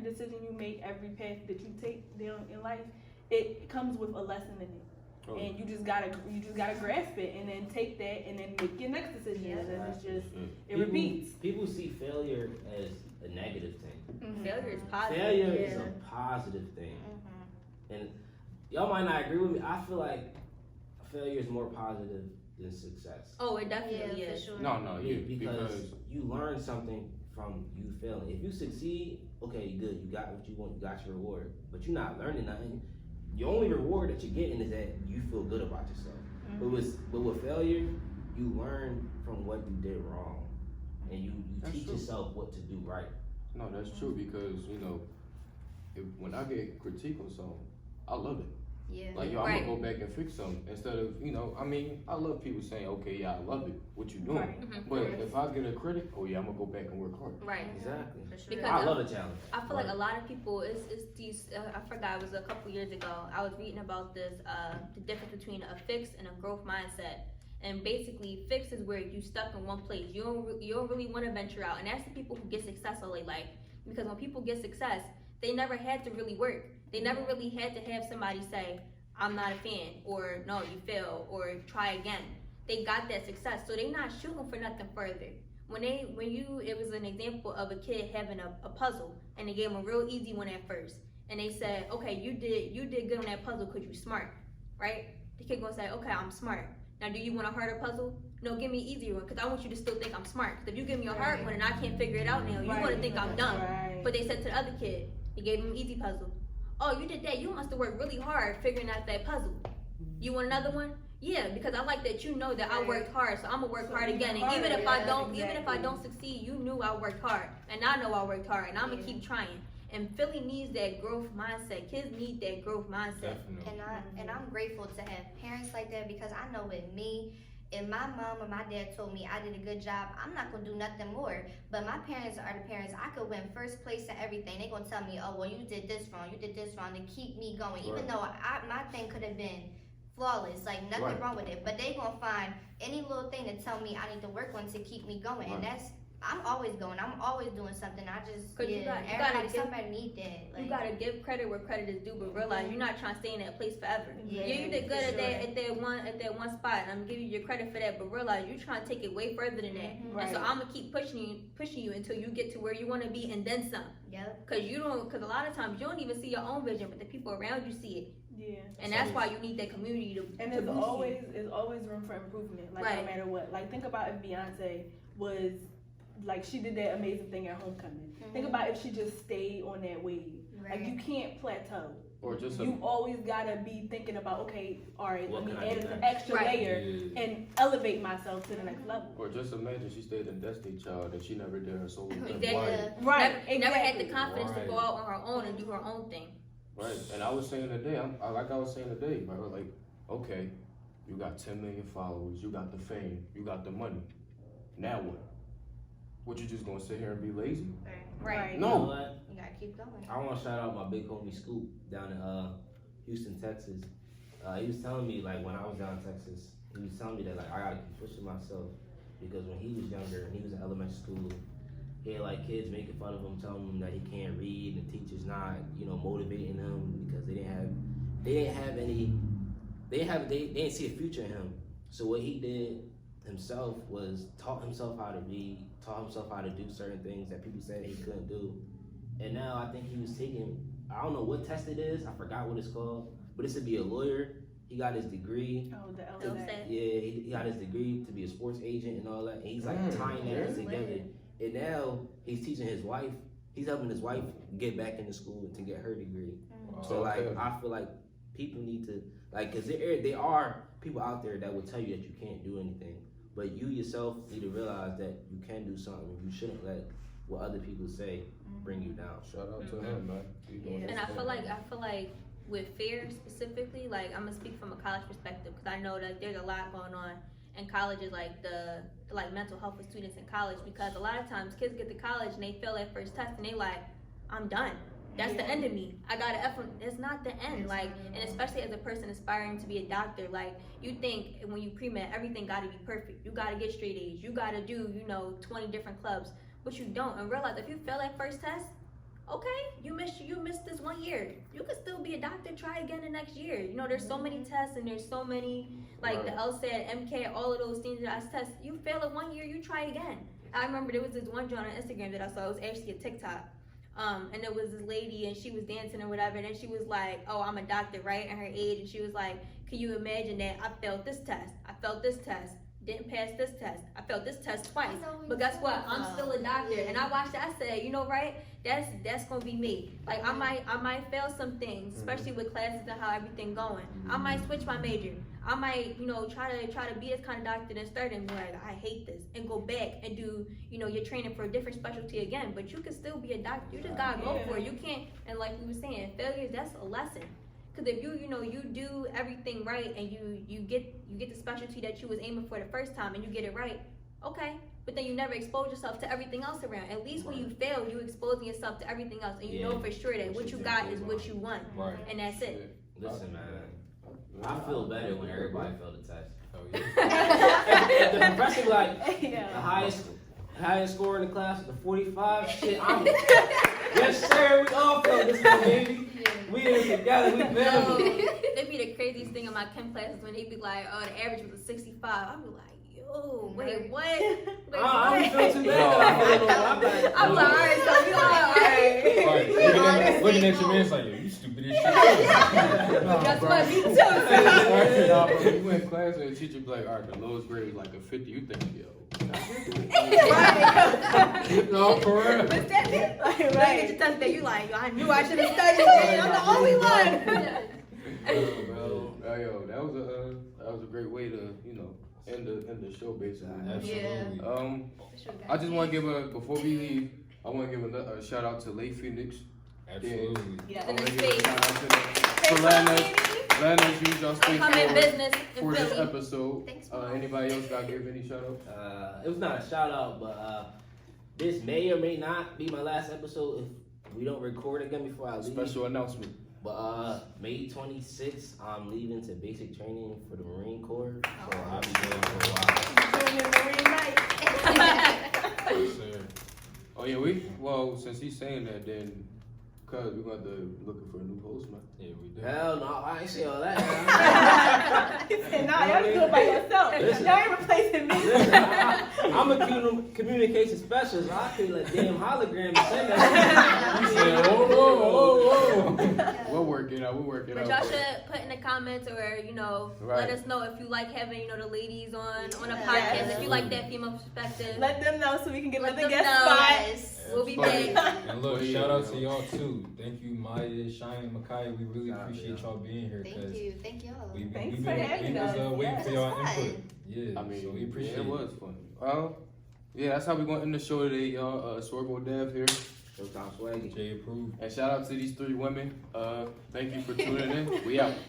F: decision you make, every path that you take down in life, it comes with a lesson in it.
C: Oh.
F: And you just gotta grasp it and then take that and then make your next decision.
E: Yeah.
F: And then it's just it
D: People-
F: repeats.
D: People see failure as a negative thing.
B: Failure is positive.
D: Failure is
B: Yeah.
D: a positive thing.
E: Mm-hmm.
D: And y'all might not agree with me. I feel like failure is more positive than success.
B: Oh, it definitely
E: Yeah, for
B: is.
E: sure.
C: No, yeah,
D: Because you learn something from you failing. If you succeed, okay, good, you got what you want, you got your reward. But you're not learning nothing. The only reward that you're getting is that you feel good about yourself. But with failure, you learn from what you did wrong, and you
C: That's
D: teach
C: true.
D: yourself what to do right.
C: No, that's true because when I get critique on something, I love it.
E: Yeah.
C: Like yo, I'm
B: Right.
C: gonna go back and fix something instead of I love people saying, okay, yeah, I love it, what you doing.
F: Right.
B: Mhm.
C: But if I get a critic, oh yeah, I'm gonna go back and work hard.
B: Right.
D: Exactly.
E: For sure.
B: Because
D: I love a challenge.
B: I feel like a lot of people, it's these, I forgot, it was a couple years ago, I was reading about this, the difference between a fixed and a growth mindset. And basically, fixed is where you stuck in one place. You don't really want to venture out. And that's the people who get success all their life. Because when people get success, they never had to really work. They never really had to have somebody say, I'm not a fan, or no, you failed, or try again. They got that success, so they're not shooting for nothing further. It was an example of a kid having a puzzle, and they gave him a real easy one at first, and they said, okay, you did good on that puzzle because you smart, right? The kid gonna say, okay, I'm smart. Now, do you want a harder puzzle? No, give me an easier one, because I want you to still think I'm smart. Because if you give me a hard one and I can't figure it out now, you're gonna think I'm dumb.
F: Right.
B: But they said to the other kid, they gave him an easy puzzle. Oh, you did that. You must have worked really hard figuring out that puzzle. You want another one? Yeah, because I like that you know that I worked hard, so I'm gonna work
F: So
B: hard
F: even
B: again. And
F: harder,
B: even if I don't,
F: exactly.
B: succeed, you knew I worked hard, and I know I worked hard, and I'm gonna
E: Yeah.
B: keep trying. And Philly needs that growth mindset. Kids need that growth mindset.
A: Definitely.
E: And I'm grateful to have parents like that because I know with me, if my mom or my dad told me I did a good job, I'm not gonna do nothing more. But my parents are the parents. I could win first place in everything. They're gonna tell me, oh well, you did this wrong, to keep me going. Even
C: Right.
E: though my thing could have been flawless, like nothing
C: Right.
E: wrong with it. But they gonna find any little thing to tell me I need to work on to keep me going. And
C: Right.
E: I'm always going. I'm always doing something. I just
B: 'Cause you gotta
E: everybody,
B: give-
E: somebody need that. Like,
B: You gotta give credit where credit is due, but realize you're not trying to stay in that place forever.
E: Yeah,
B: You did good
E: for
B: at that one spot, and I'm giving you your credit for that. But realize you're trying to take it way further than that.
E: Mhm.
B: And so
F: Right.
B: I'm gonna keep pushing you until you get to where you want to be, and then some.
E: Yep.
B: Cause a lot of times you don't even see your own vision, but the people around you see it,
F: Yeah.
B: and that's why you need that community to.
F: And
B: to
F: there's
B: boost
F: always room for improvement. Like no
B: Right.
F: matter what. Like think about if Beyonce was like she did that amazing thing at Homecoming. Think
E: Mhm.
F: about if she just stayed on that wave. Like you can't plateau.
C: Or just
F: You always gotta be thinking about, okay, all right,
D: What
F: let me
D: can I
F: add
D: do
F: an
D: next?
F: extra
B: Right.
F: layer
A: Yeah.
F: and elevate myself to the next level.
C: Or just imagine she stayed in Destiny Child and she never did her solo thing.
B: Exactly.
A: Right.
F: Right.
B: Never had the
F: exactly.
B: confidence to go
A: Right.
B: out on her own and do her own thing.
C: Right. And I was saying today, like I was saying today, bro, like, okay, you got 10 million followers, you got the fame, you got the money. Now what? What, you just gonna sit here and be lazy?
B: Right.
D: You
C: No.
D: know what?
E: You gotta keep going.
D: I want to shout out my big homie Scoop down in Houston, Texas. He was telling me, like, when I was down in Texas, he was telling me that, like, I gotta keep pushing myself because when he was younger and he was in elementary school, he had like kids making fun of him, telling him that he can't read, and the teachers not, motivating him because they didn't see a future in him. So what he did himself was taught himself how to read, taught himself how to do certain things that people said he couldn't do. And now I think he was taking, I don't know what test it is, I forgot what it's called, but it's to be a lawyer. He got his degree.
F: Oh, the
B: They'll
F: LSAT.
B: say-
D: Yeah, he got his degree to be a sports agent and all that. And he's like tying that
B: That's
D: together.
B: lit.
D: And now he's teaching his wife. He's helping his wife get back into school to get her degree. So like,
C: Okay.
D: I feel like people need to cause there are people out there that will tell you that you can't do anything, but you yourself need to realize that you can do something. You shouldn't let what other people say bring you down.
C: Shout out to him, man. He doing his
B: And I
C: thing.
B: feel like with fear specifically, like I'm gonna speak from a college perspective because I know that there's a lot going on in colleges, like the mental health of students in college. Because a lot of times kids get to college and they fail that first test and they like, I'm done. That's the end of me. I got an F. It's not the end. Like, and especially as a person aspiring to be a doctor, like you think when you pre-med, everything got to be perfect. You got to get straight A's. You got to do 20 different clubs, but you don't. And realize if you fail that first test, okay, you missed this 1 year. You could still be a doctor. Try again the next year. There's so many tests and there's so many like the LSAT, MCAT, all of those standardized tests. You fail it 1 year, you try again. I remember there was this one joint on Instagram that I saw. It was actually a TikTok. And there was this lady and she was dancing or whatever, and then she was like, oh, I'm a doctor, right? And her age, and she was like, can you imagine that I failed this test, I failed this test, didn't pass this test, I failed this test twice, but guess what? I'm still a doctor. And I watched it, I said, right? That's gonna be me. Like I might fail some things, especially with classes and how everything going. I might switch my major. I might, try to be this kind of doctor and start and be like, I hate this, and go back and do, your training for a different specialty again. But you can still be a doctor. You just gotta go for it. You can't. And like we were saying, failure, that's a lesson. Because if you do everything right and you get the specialty that you was aiming for the first time and you get it right, okay. But then you never expose yourself to everything else around. At least when you fail, you exposing yourself to everything else, and you know for sure that what you got is what you want,
A: Right.
B: and that's it.
D: Listen, man, I feel better when everybody failed the test.
A: Oh, yeah.
D: If the professor like the
F: Yeah.
D: highest score in the class was a 45, shit, I'm yes sir, we all failed this one, baby. We in it together, we family.
B: It'd be the craziest thing in my chem classes when they'd be like, oh, the average was a 65. I'd be like, yo, wait, what? Wait,
D: I don't feel too bad.
B: I'm like, all right, so we all right.
A: Right. Looking at your man, it's like, yo, you stupid as shit.
B: Guess what? Me too.
C: Nah, bro, you in class and the teacher be like, all right, the lowest grade is like a 50. You think, yo.
A: No, for real.
B: What's that mean?
F: Right.
B: Right. You touch that, you like, yo, I knew I should have studied, man. I'm the only one.
C: Yo, that was a great way to, end the show basically.
A: Absolutely.
C: I just want to give before we leave, I want to give a shout out to Lay Phoenix.
A: Absolutely.
F: Yeah.
C: I want to give a shout out to letting us use your space
B: Come in business
C: for
B: in
C: this
B: Philly.
C: episode.
E: Thanks,
C: Anybody else got to give any shout outs?
D: It was not a shout out, but this may or may not be my last episode if we don't record again before I leave.
C: Special announcement.
D: But May 26th, I'm leaving to basic training for the Marine Corps, so I'll be there for a while.
F: Doing it Marine night.
A: Yes, sir.
C: Well, since he's saying that, then, cause we're going to looking for a new host, man.
A: Yeah, we do.
D: Hell no, I ain't say all that.
F: He said, nah, y'all do it by yourself.
D: Listen.
F: Y'all ain't replacing me.
D: Listen, I'm a communication specialist. I feel like damn hologram and send that.
A: He said, whoa.
C: We'll work it out.
B: But y'all should put in the comments or, you know,
C: Right.
B: let us know if you like having, you know, the ladies on a
F: Yes.
B: podcast, if you like that female perspective.
F: Let them know so we can get
B: Let
F: another
B: them
F: guest
B: know.
F: spot.
E: Yes.
B: We'll be
C: Absolutely.
B: back.
A: And look,
C: Yeah.
A: shout out to y'all too. Thank you, Maya, Cheyenne, Makai. We really
D: Shout out to
A: appreciate y'all being here
E: Thank
A: because
E: you. Thank y'all.
A: we
F: Thanks
A: we
F: for having
A: was
F: us.
A: waiting
F: Yeah.
A: for y'all
E: This was
A: input.
E: fun.
A: Yeah,
C: I mean,
A: so we appreciate
C: it was fun. Well, yeah, that's how we're going to end the show today, y'all. Swervo Dev here.
D: Showtime swaggy.
A: Jay approved.
C: And shout out to these 3 women. Thank you for tuning in. We out.